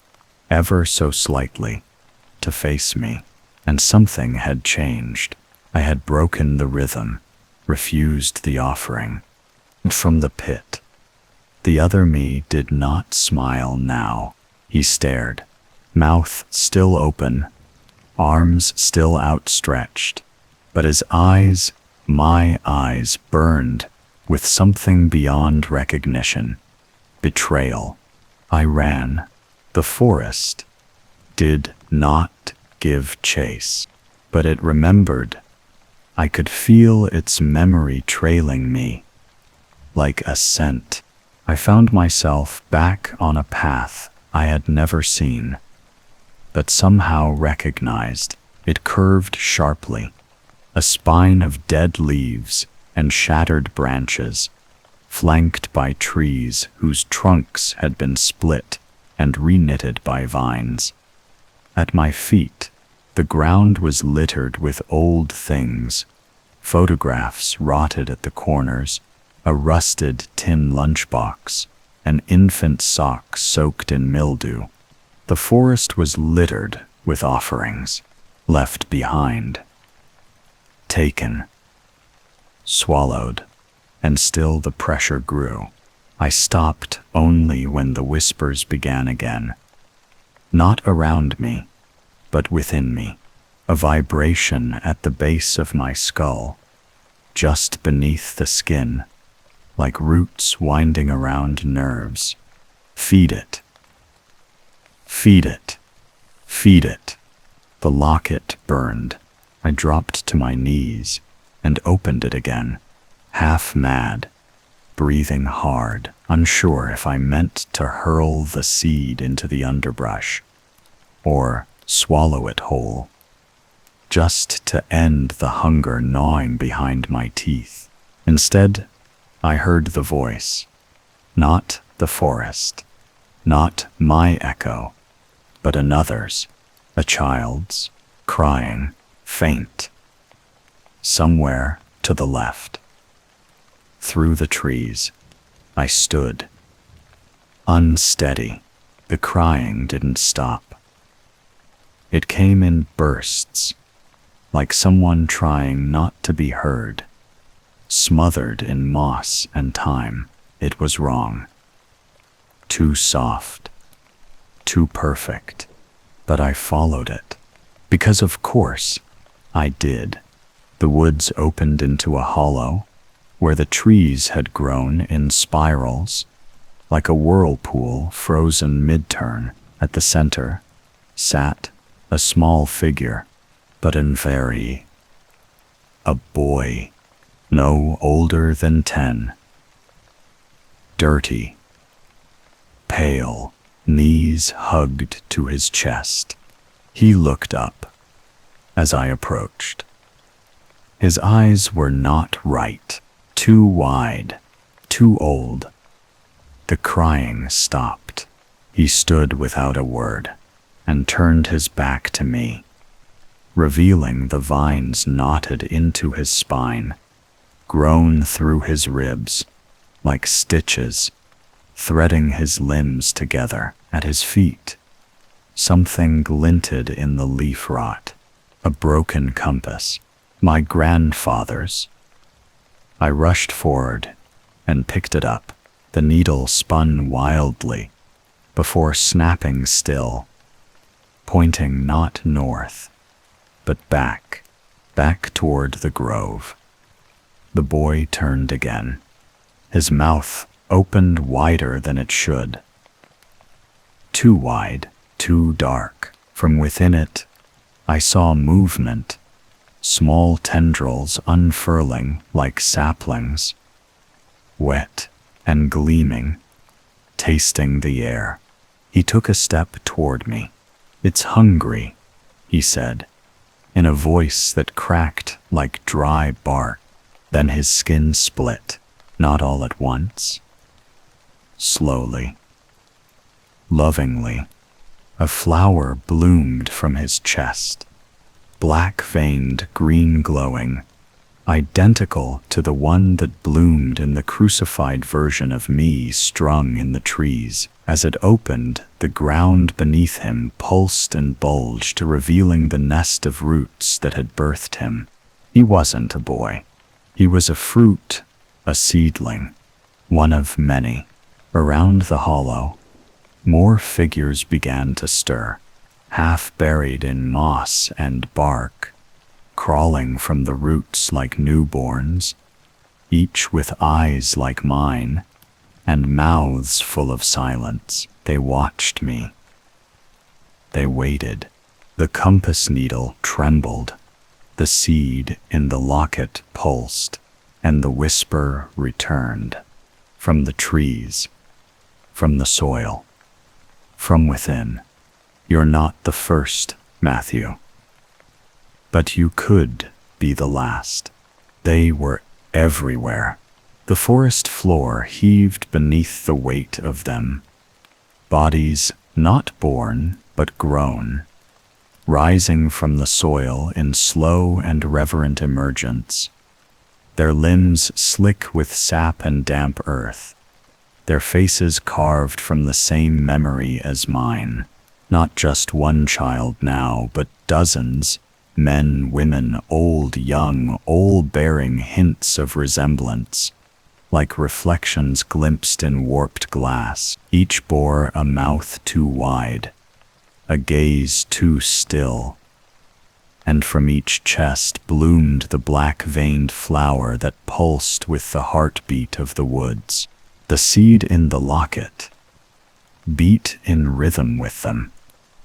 ever so slightly, to face me, and something had changed. I had broken the rhythm, refused the offering. And from the pit, the other me did not smile now. He stared, mouth still open, arms still outstretched, but his eyes, my eyes, burned with something beyond recognition. Betrayal. I ran. The forest did not give chase, but it remembered. I could feel its memory trailing me, like a scent. I found myself back on a path I had never seen, but somehow recognized. It curved sharply, a spine of dead leaves and shattered branches, flanked by trees whose trunks had been split and reknitted by vines. At my feet, the ground was littered with old things, photographs rotted at the corners, a rusted tin lunchbox, an infant sock soaked in mildew. The forest was littered with offerings, left behind, taken, swallowed, and still the pressure grew. I stopped only when the whispers began again. Not around me, but within me, a vibration at the base of my skull, just beneath the skin, like roots winding around nerves. Feed it. Feed it. Feed it. The locket burned. I dropped to my knees and opened it again, half mad, breathing hard, unsure if I meant to hurl the seed into the underbrush or swallow it whole, just to end the hunger gnawing behind my teeth. Instead, I heard the voice, not the forest, not my echo, but another's, a child's, crying, faint, somewhere to the left. Through the trees, I stood, unsteady. The crying didn't stop. It came in bursts, like someone trying not to be heard. Smothered in moss and thyme, it was wrong. Too soft, too perfect, but I followed it. Because of course, I did. The woods opened into a hollow, where the trees had grown in spirals, like a whirlpool frozen mid-turn. At the center sat a small figure, but a boy, no older than 10. Dirty, pale, knees hugged to his chest. He looked up as I approached. His eyes were not right. Too wide, too old. The crying stopped. He stood without a word and turned his back to me, revealing the vines knotted into his spine, grown through his ribs like stitches, threading his limbs together. At his feet, something glinted in the leaf rot, a broken compass, my grandfather's. I rushed forward and picked it up. The needle spun wildly before snapping still, pointing not north, but back toward the grove. The boy turned again. His mouth opened wider than it should. Too wide, too dark. From within it, I saw movement. Small tendrils unfurling like saplings, wet and gleaming, tasting the air. He took a step toward me. "It's hungry," he said, in a voice that cracked like dry bark. Then his skin split, not all at once. Slowly, lovingly, a flower bloomed from his chest. Black-veined, green-glowing, identical to the one that bloomed in the crucified version of me strung in the trees. As it opened, the ground beneath him pulsed and bulged, revealing the nest of roots that had birthed him. He wasn't a boy. He was a fruit, a seedling, one of many. Around the hollow, more figures began to stir, half buried in moss and bark, crawling from the roots like newborns, each with eyes like mine and mouths full of silence. They watched me. They waited. The compass needle trembled, the seed in the locket pulsed, and the whisper returned. From the trees, from the soil, from within. "You're not the first, Matthew. But you could be the last." They were everywhere. The forest floor heaved beneath the weight of them. Bodies not born, but grown, rising from the soil in slow and reverent emergence. Their limbs slick with sap and damp earth. Their faces carved from the same memory as mine. Not just one child now, but dozens, men, women, old, young, all bearing hints of resemblance. like reflections glimpsed in warped glass. Each bore a mouth too wide, a gaze too still, and from each chest bloomed the black-veined flower that pulsed with the heartbeat of the woods. The seed in the locket beat in rhythm with them.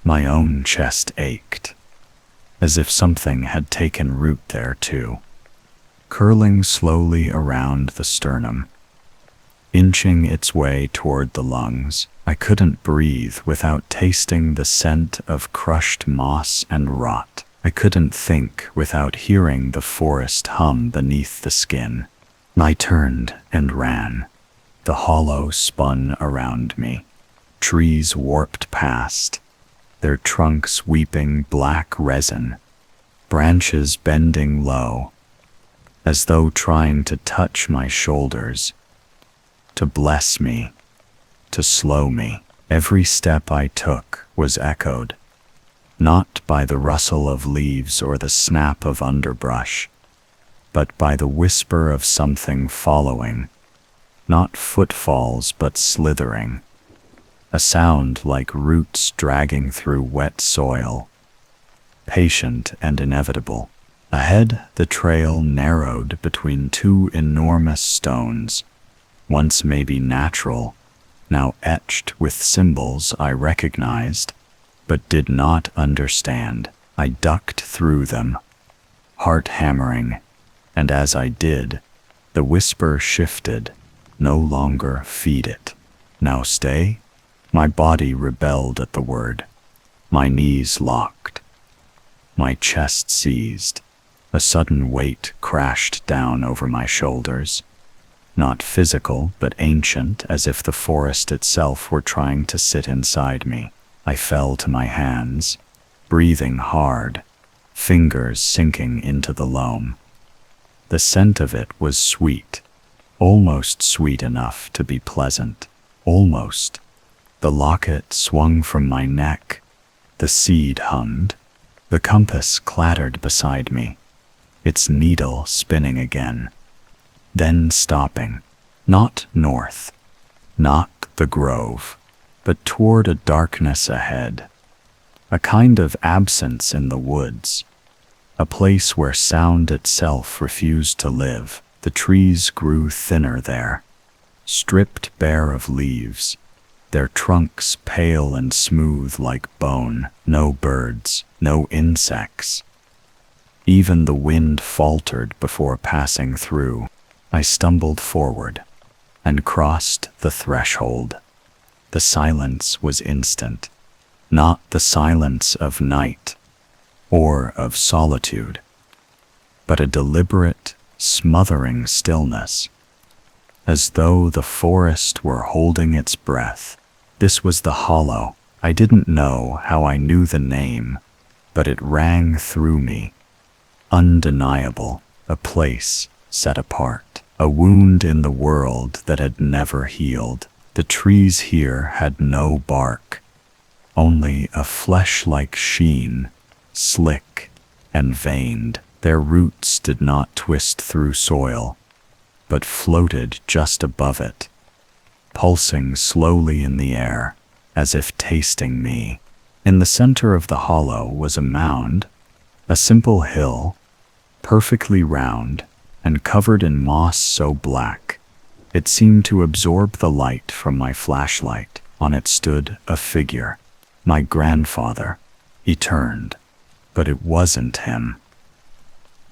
My own chest ached, as if something had taken root there too, curling slowly around the sternum, inching its way toward the lungs. I couldn't breathe without tasting the scent of crushed moss and rot. I couldn't think without hearing the forest hum beneath the skin. I turned and ran. The hollow spun around me. Trees warped past, their trunks weeping black resin, branches bending low, as though trying to touch my shoulders, to bless me, to slow me. Every step I took was echoed, not by the rustle of leaves or the snap of underbrush, but by the whisper of something following, not footfalls but slithering, a sound like roots dragging through wet soil, patient and inevitable. Ahead, the trail narrowed between two enormous stones, once maybe natural, now etched with symbols I recognized, but did not understand. I ducked through them, heart hammering, and as I did, the whisper shifted, no longer feed it. Now stay? My body rebelled at the word. My knees locked. My chest seized. A sudden weight crashed down over my shoulders. Not physical, but ancient, as if the forest itself were trying to sit inside me. I fell to my hands, breathing hard, fingers sinking into the loam. The scent of it was sweet, almost sweet enough to be pleasant. Almost. The locket swung from my neck. The seed hummed. The compass clattered beside me, its needle spinning again, then stopping. Not north, not the grove, but toward a darkness ahead, a kind of absence in the woods, a place where sound itself refused to live. The trees grew thinner there, stripped bare of leaves, their trunks pale and smooth like bone. No birds, no insects. Even the wind faltered before passing through. I stumbled forward and crossed the threshold. The silence was instant, not the silence of night or of solitude, but a deliberate, smothering stillness, as though the forest were holding its breath. This was the hollow. I didn't know how I knew the name, but it rang through me. Undeniable, a place set apart, a wound in the world that had never healed. The trees here had no bark, only a flesh-like sheen, slick and veined. Their roots did not twist through soil, but floated just above it, pulsing slowly in the air, as if tasting me. In the center of the hollow was a mound, a simple hill, perfectly round and covered in moss so black it seemed to absorb the light from my flashlight. On it stood a figure, my grandfather. He turned, but it wasn't him.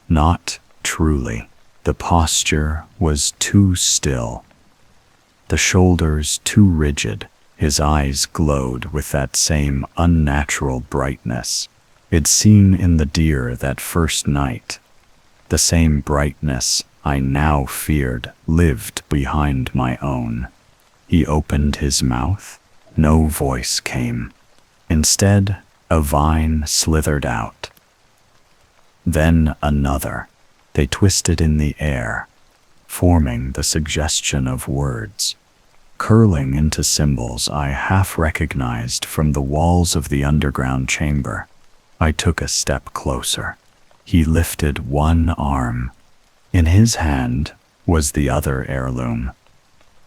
Not truly. The posture was too still, the shoulders too rigid. His eyes glowed with that same unnatural brightness I'd seen in the deer that first night. The same brightness I now feared lived behind my own. He opened his mouth. No voice came. Instead, a vine slithered out. Then another. They twisted in the air, forming the suggestion of words, curling into symbols I half recognized from the walls of the underground chamber. I took a step closer. He lifted one arm. In his hand was the other heirloom.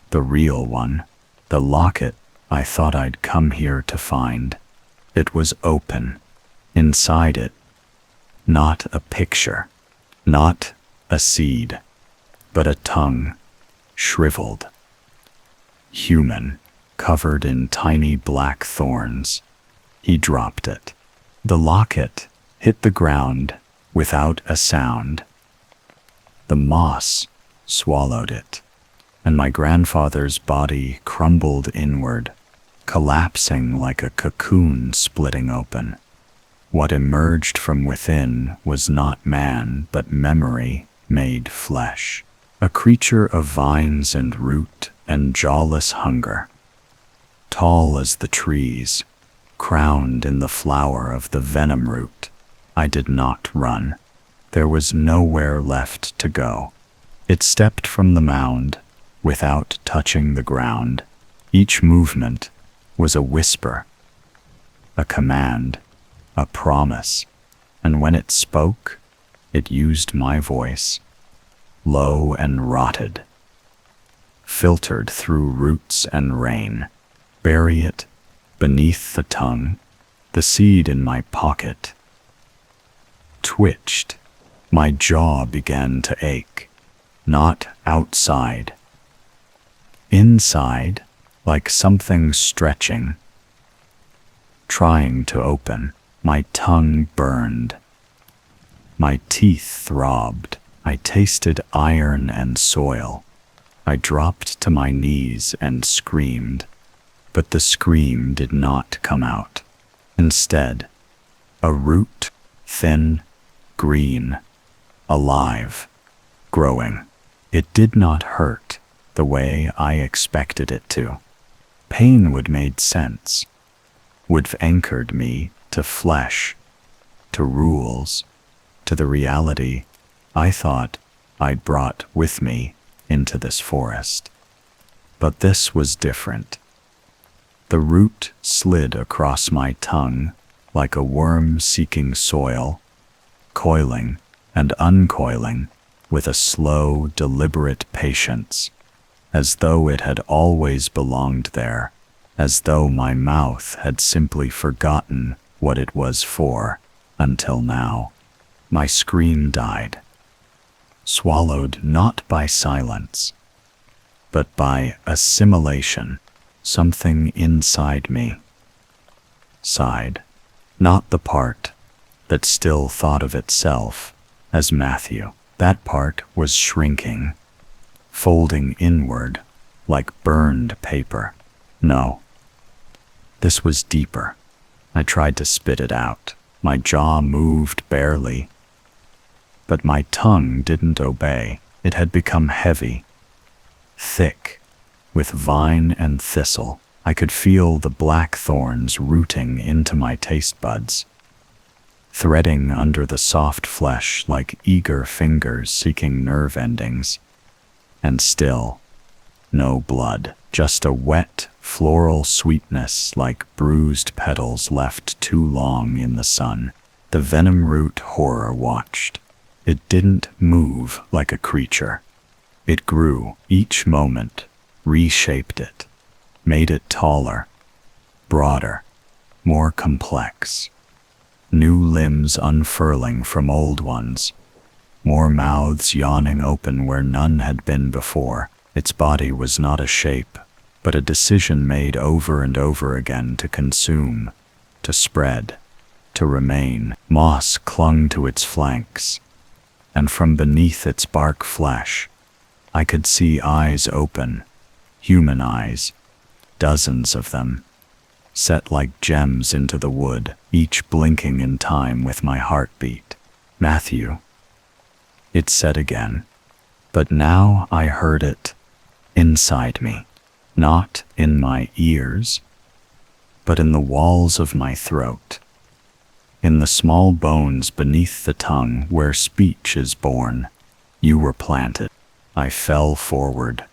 The real one. The locket I thought I'd come here to find. It was open. Inside it, not a picture, not a seed, but a tongue, shriveled, human, covered in tiny black thorns. He dropped it. The locket hit the ground without a sound. The moss swallowed it, and my grandfather's body crumbled inward, collapsing like a cocoon splitting open. What emerged from within was not man, but memory made flesh, a creature of vines and root and jawless hunger, tall as the trees, crowned in the flower of the venom root. I did not run. There was nowhere left to go. It stepped from the mound without touching the ground. Each movement was a whisper, a command, a promise, and when it spoke, it used my voice, low and rotted, filtered through roots and rain. Bury it beneath the tongue. The seed in my pocket twitched. My jaw began to ache, not outside, inside, like something stretching, trying to open. My tongue burned. My teeth throbbed. I tasted iron and soil. I dropped to my knees and screamed, but the scream did not come out. Instead, a root, thin, green, alive, growing. It did not hurt the way I expected it to. Pain would made sense, would have anchored me to flesh, to rules, to the reality I thought I'd brought with me into this forest. But this was different. The root slid across my tongue like a worm seeking soil, coiling and uncoiling with a slow, deliberate patience, as though it had always belonged there, as though my mouth had simply forgotten what it was for until now. My scream died, swallowed not by silence, but by assimilation. Something inside me sighed, not the part that still thought of itself as Matthew. That part was shrinking, folding inward like burned paper. No, this was deeper. I tried to spit it out. My jaw moved barely, but my tongue didn't obey. It had become heavy, thick, with vine and thistle. I could feel the black thorns rooting into my taste buds, threading under the soft flesh like eager fingers seeking nerve endings. And still, no blood, just a wet, floral sweetness like bruised petals left too long in the sun. The venom root horror watched. It didn't move like a creature. It grew each moment, reshaped it, made it taller, broader, more complex. New limbs unfurling from old ones, more mouths yawning open where none had been before. Its body was not a shape, but a decision made over and over again to consume, to spread, to remain. Moss clung to its flanks, and from beneath its bark flesh, I could see eyes open, human eyes, dozens of them, set like gems into the wood, each blinking in time with my heartbeat. Matthew, it said again, but now I heard it inside me, not in my ears, but in the walls of my throat, in the small bones beneath the tongue where speech is born. You were planted. I fell forward,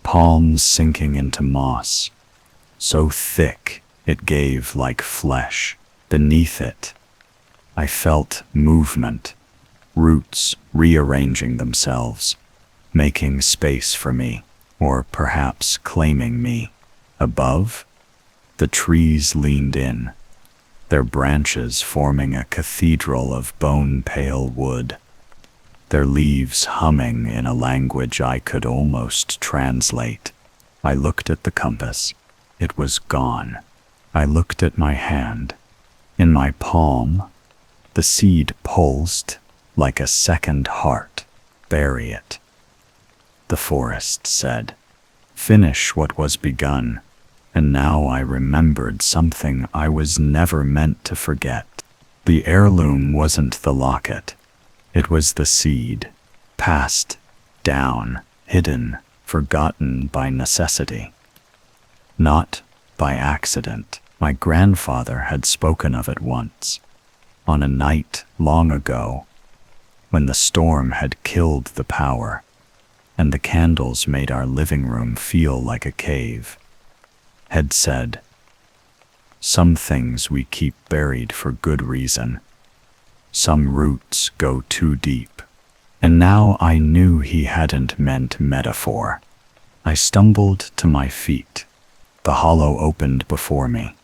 palms sinking into moss, so thick it gave like flesh. Beneath it, I felt movement, roots rearranging themselves, making space for me, or perhaps claiming me. Above, the trees leaned in, their branches forming a cathedral of bone-pale wood, their leaves humming in a language I could almost translate. I looked at the compass. It was gone. I looked at my hand. In my palm, the seed pulsed like a second heart. Bury it, the forest said. Finish what was begun. And now I remembered something I was never meant to forget. The heirloom wasn't the locket. It was the seed, passed down, hidden, forgotten by necessity. Not by accident. My grandfather had spoken of it once, on a night long ago, when the storm had killed the power, and the candles made our living room feel like a cave. Had said, "Some things we keep buried for good reason. Some roots go too deep." And now I knew he hadn't meant metaphor. I stumbled to my feet. The hollow opened before me,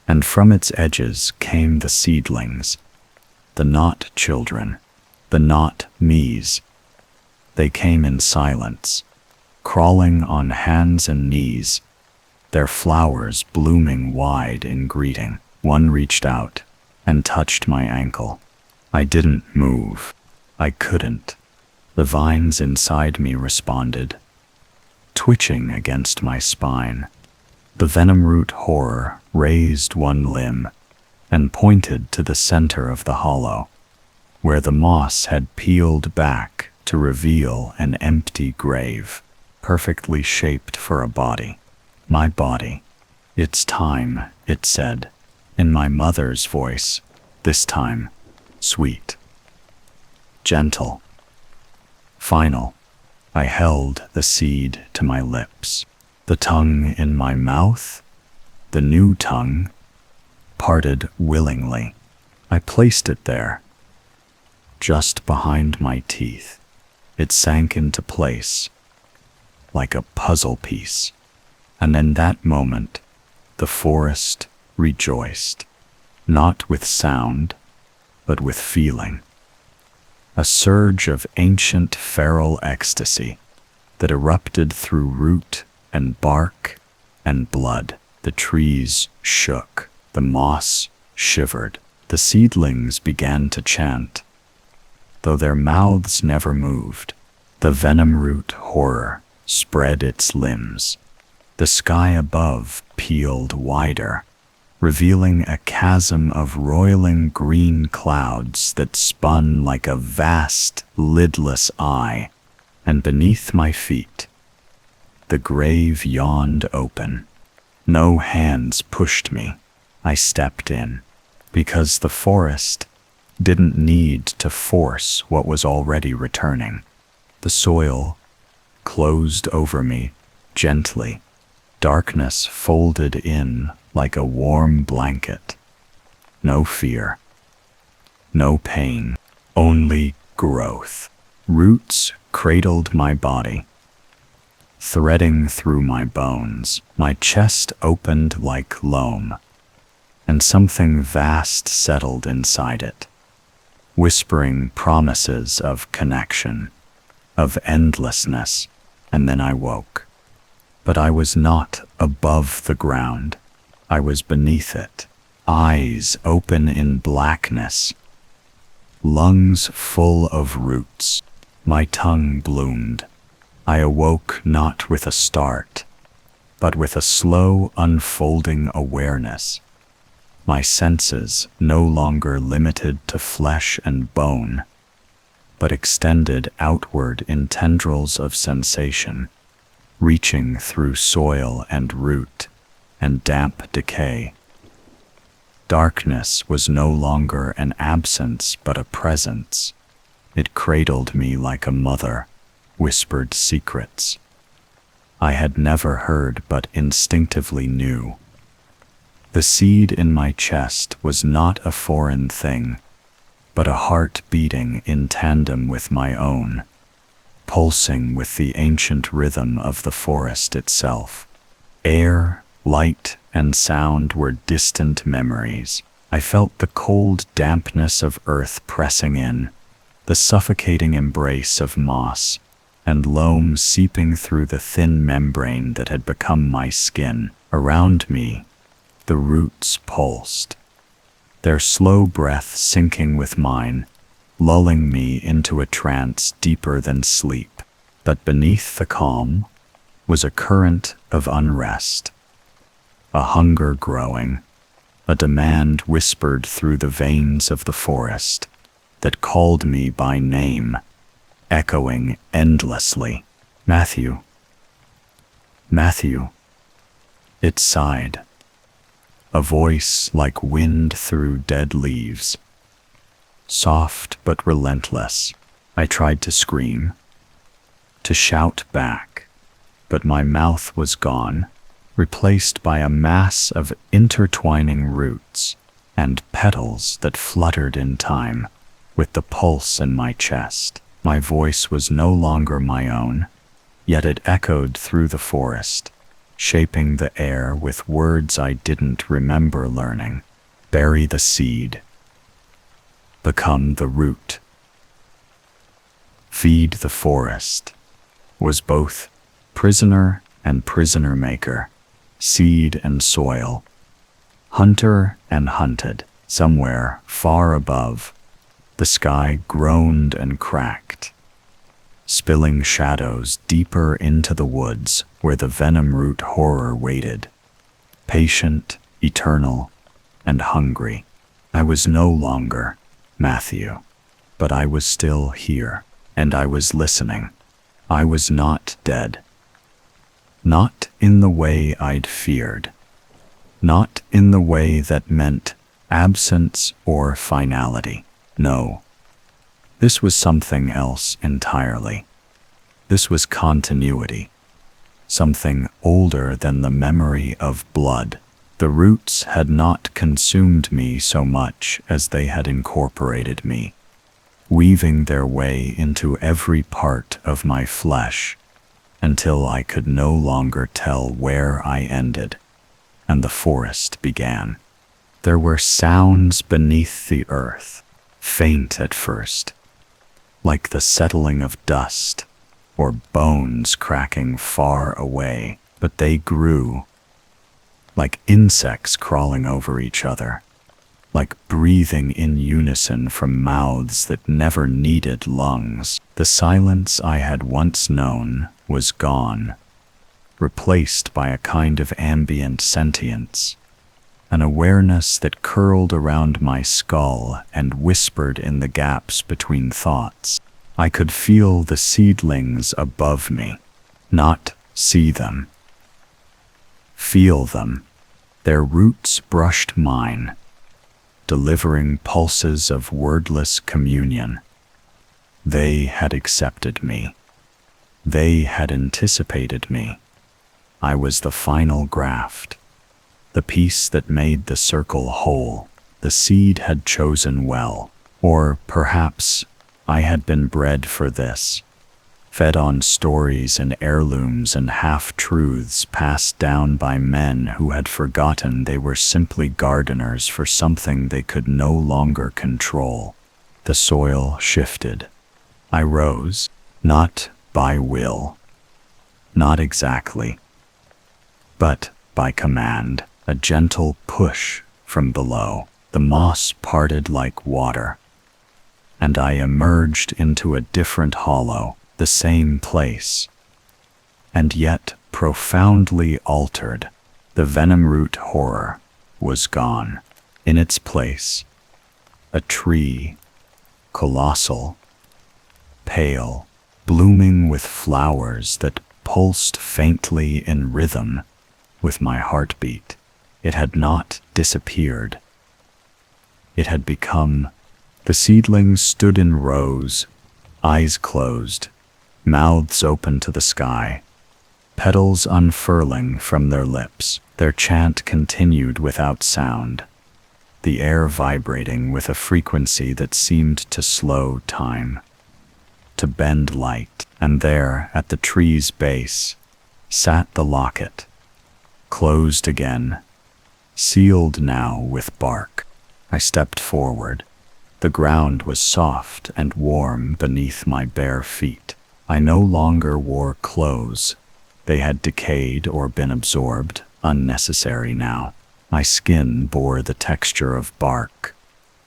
and from its edges came the seedlings, the not children, the not me's. They came in silence, crawling on hands and knees, their flowers blooming wide in greeting. One reached out and touched my ankle. I didn't move. I couldn't. The vines inside me responded, twitching against my spine. The venom root horror raised one limb and pointed to the center of the hollow, where the moss had peeled back to reveal an empty grave, perfectly shaped for a body. My body. "It's time," it said, in my mother's voice, this time sweet, gentle, final. I held the seed to my lips, the tongue in my mouth, the new tongue, parted willingly. I placed it there, just behind my teeth. It sank into place, like a puzzle piece. And in that moment, the forest rejoiced, not with sound, but with feeling. A surge of ancient feral ecstasy that erupted through root and bark and blood. The trees shook, the moss shivered, the seedlings began to chant, though their mouths never moved. The venom root horror spread its limbs. The sky above peeled wider, revealing a chasm of roiling green clouds that spun like a vast, lidless eye. And beneath my feet, the grave yawned open. No hands pushed me. I stepped in, because the forest didn't need to force what was already returning. The soil closed over me gently. Darkness folded in like a warm blanket. No fear, no pain, only growth. Roots cradled my body, threading through my bones. My chest opened like loam, and something vast settled inside it, whispering promises of connection, of endlessness. And then I woke. But I was not above the ground. I was beneath it, eyes open in blackness, lungs full of roots. My tongue bloomed. I awoke not with a start, but with a slow unfolding awareness. My senses no longer limited to flesh and bone, but extended outward in tendrils of sensation, reaching through soil and root and damp decay. Darkness was no longer an absence but a presence. It cradled me like a mother, whispered secrets I had never heard but instinctively knew. The seed in my chest was not a foreign thing, but a heart beating in tandem with my own. pulsing with the ancient rhythm of the forest itself. Air, light, and sound were distant memories. I felt the cold dampness of earth pressing in, the suffocating embrace of moss and loam seeping through the thin membrane that had become my skin. Around me, the roots pulsed, their slow breath syncing with mine, lulling me into a trance deeper than sleep. But beneath the calm was a current of unrest, a hunger growing, a demand whispered through the veins of the forest that called me by name, echoing endlessly. Matthew. Matthew. It sighed, a voice like wind through dead leaves, soft but relentless. I tried to scream, to shout back, but my mouth was gone, replaced by a mass of intertwining roots and petals that fluttered in time with the pulse in my chest. My voice was no longer my own, yet it echoed through the forest, shaping the air with words I didn't remember learning. Bury the seed. Become the root. Feed the forest. Was both prisoner and prisoner maker, seed and soil, hunter and hunted. Somewhere far above, the sky groaned and cracked, spilling shadows deeper into the woods where the venom root horror waited, patient, eternal, and hungry. I was no longer Matthew, but I was still here, and I was listening. I was not dead. Not in the way I'd feared. Not in the way that meant absence or finality. No. This was something else entirely. This was continuity. Something older than the memory of blood. The roots had not consumed me so much as they had incorporated me, weaving their way into every part of my flesh, until I could no longer tell where I ended and the forest began. There were sounds beneath the earth, faint at first, like the settling of dust or bones cracking far away, but they grew, like insects crawling over each other, like breathing in unison from mouths that never needed lungs. The silence I had once known was gone, replaced by a kind of ambient sentience, an awareness that curled around my skull and whispered in the gaps between thoughts. I could feel the seedlings above me, not see them. Feel them. Their roots brushed mine, delivering pulses of wordless communion. They had accepted me. They had anticipated me. I was the final graft, the piece that made the circle whole. The seed had chosen well, or perhaps I had been bred for this, fed on stories and heirlooms and half-truths passed down by men who had forgotten they were simply gardeners for something they could no longer control. The soil shifted. I rose, not by will, not exactly, but by command, a gentle push from below. The moss parted like water, and I emerged into a different hollow, the same place, and yet profoundly altered. The venom root horror was gone. In its place, a tree, colossal, pale, blooming with flowers that pulsed faintly in rhythm with my heartbeat. It had not disappeared. It had become. The seedlings stood in rows, eyes closed, mouths open to the sky, petals unfurling from their lips. Their chant continued without sound, the air vibrating with a frequency that seemed to slow time. to bend light, and there, at the tree's base, sat the locket, closed again, sealed now with bark. I stepped forward. The ground was soft and warm beneath my bare feet. I no longer wore clothes. They had decayed or been absorbed, unnecessary now. My skin bore the texture of bark.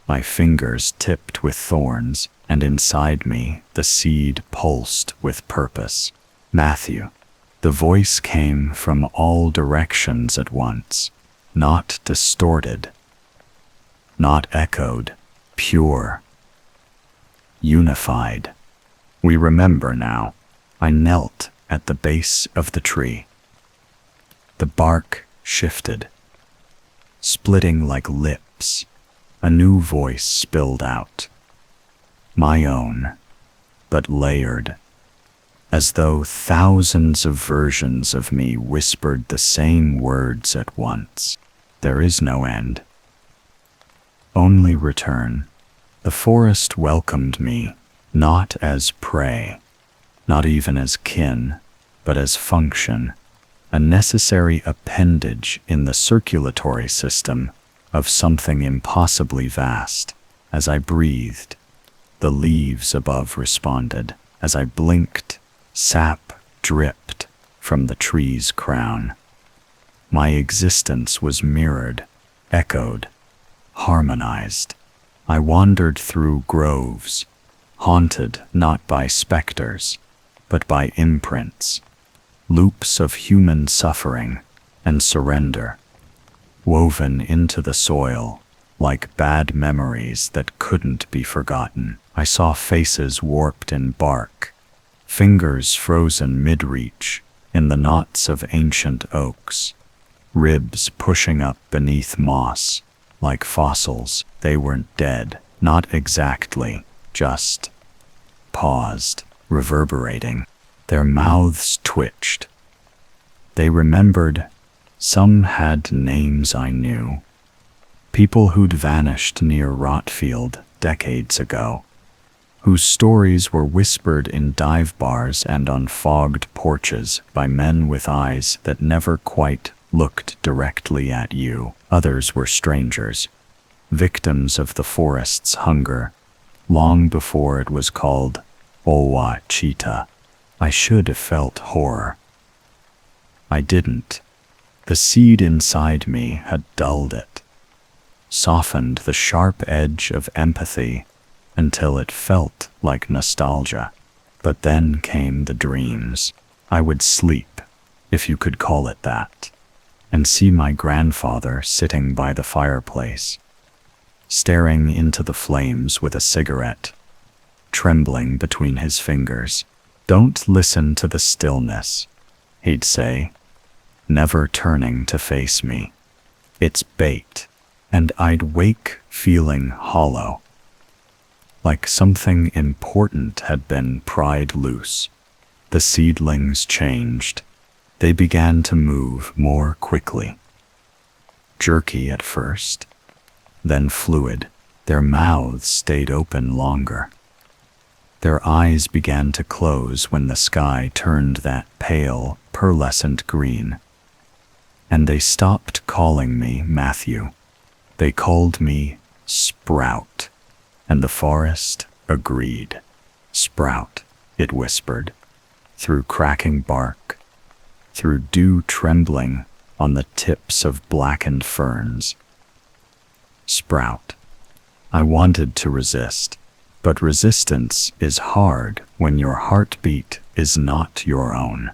My fingers tipped with thorns, and inside me the seed pulsed with purpose. Matthew. The voice came from all directions at once, not distorted, not echoed, pure, unified. We remember now. I knelt at the base of the tree. The bark shifted, splitting like lips. A new voice spilled out. My own, but layered, as though thousands of versions of me whispered the same words at once. There is no end. Only return. The forest welcomed me, not as prey, not even as kin, but as function, a necessary appendage in the circulatory system of something impossibly vast. As I breathed, the leaves above responded. As I blinked, sap dripped from the tree's crown. My existence was mirrored, echoed, harmonized. I wandered through groves, haunted not by specters, but by imprints, loops of human suffering and surrender, woven into the soil like bad memories that couldn't be forgotten. I saw faces warped in bark, fingers frozen mid-reach in the knots of ancient oaks, ribs pushing up beneath moss like fossils. They weren't dead, not exactly, just paused, reverberating. Their mouths twitched. They remembered. Some had names I knew. People who'd vanished near Rotfield decades ago, whose stories were whispered in dive bars and on fogged porches by men with eyes that never quite looked directly at you. Others were strangers, victims of the forest's hunger, long before it was called Owa Cheetah. I should have felt horror. I didn't. The seed inside me had dulled it, softened the sharp edge of empathy until it felt like nostalgia. But then came the dreams. I would sleep, if you could call it that, and see my grandfather sitting by the fireplace, staring into the flames with a cigarette, trembling between his fingers. Don't listen to the stillness, he'd say, never turning to face me. It's bait. And I'd wake feeling hollow, like something important had been pried loose. The seedlings changed. They began to move more quickly. Jerky at first, then fluid. Their mouths stayed open longer. Their eyes began to close when the sky turned that pale, pearlescent green. And they stopped calling me Matthew. They called me Sprout, and the forest agreed. Sprout, it whispered, through cracking bark, through dew trembling on the tips of blackened ferns. Sprout. I wanted to resist, but resistance is hard when your heartbeat is not your own.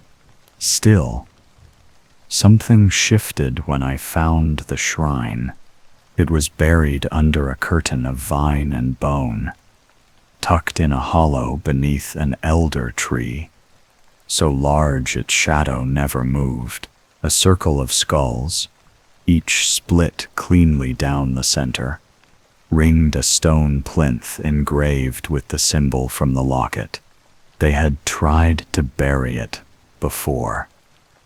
Still, something shifted when I found the shrine. It was buried under a curtain of vine and bone, tucked in a hollow beneath an elder tree, so large its shadow never moved. A circle of skulls, each split cleanly down the center, ringed a stone plinth engraved with the symbol from the locket. They had tried to bury it before,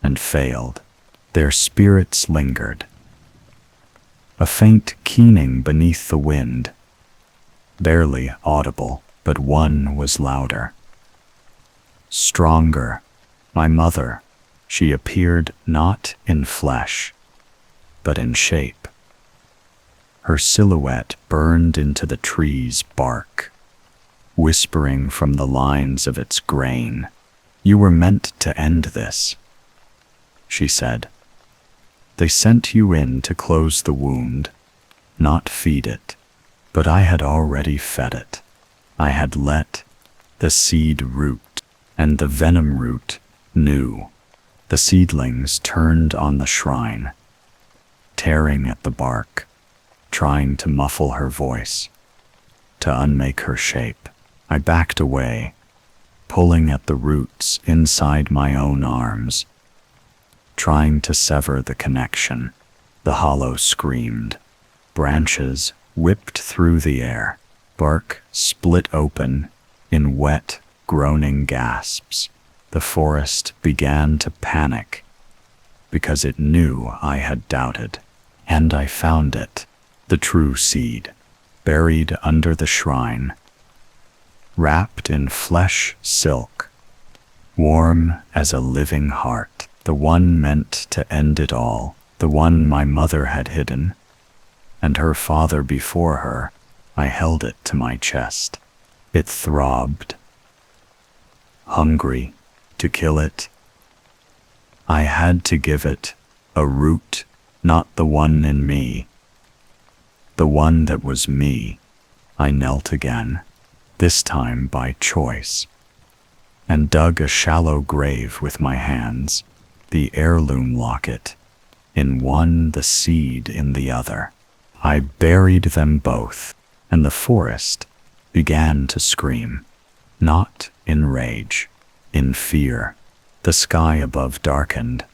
and failed. Their spirits lingered. A faint keening beneath the wind, barely audible, but one was louder. stronger. My mother, she appeared not in flesh, but in shape. Her silhouette burned into the tree's bark, whispering from the lines of its grain. "You were meant to end this," she said. "They sent you in to close the wound, not feed it. But I had already fed it. I had let the seed root, and the venom root knew." The seedlings turned on the shrine, tearing at the bark, trying to muffle her voice, to unmake her shape. I backed away, pulling at the roots inside my own arms, trying to sever the connection. The hollow screamed. Branches whipped through the air. Bark split open in wet, groaning gasps. The forest began to panic because it knew I had doubted. And I found it, the true seed, buried under the shrine, wrapped in flesh silk, warm as a living heart, the one meant to end it all, the one my mother had hidden, and her father before her. I held it to my chest. It throbbed, hungry to kill it. I had to give it a root, not the one in me, the one that was me. I knelt again, this time by choice, and dug a shallow grave with my hands, the heirloom locket in one, the seed in the other. I buried them both, and the forest began to scream, not in rage, in fear. The sky above darkened,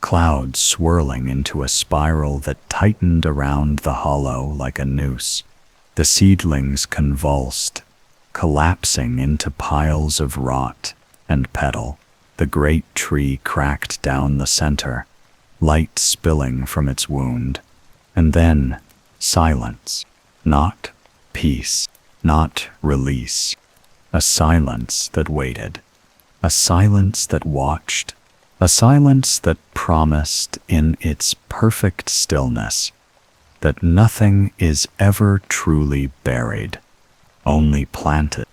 clouds swirling into a spiral that tightened around the hollow like a noose. The seedlings convulsed, collapsing into piles of rot and petal. The great tree cracked down the center, light spilling from its wound. And then silence, not peace, not release. A silence that waited, a silence that watched, a silence that promised in its perfect stillness that nothing is ever truly buried, only planted.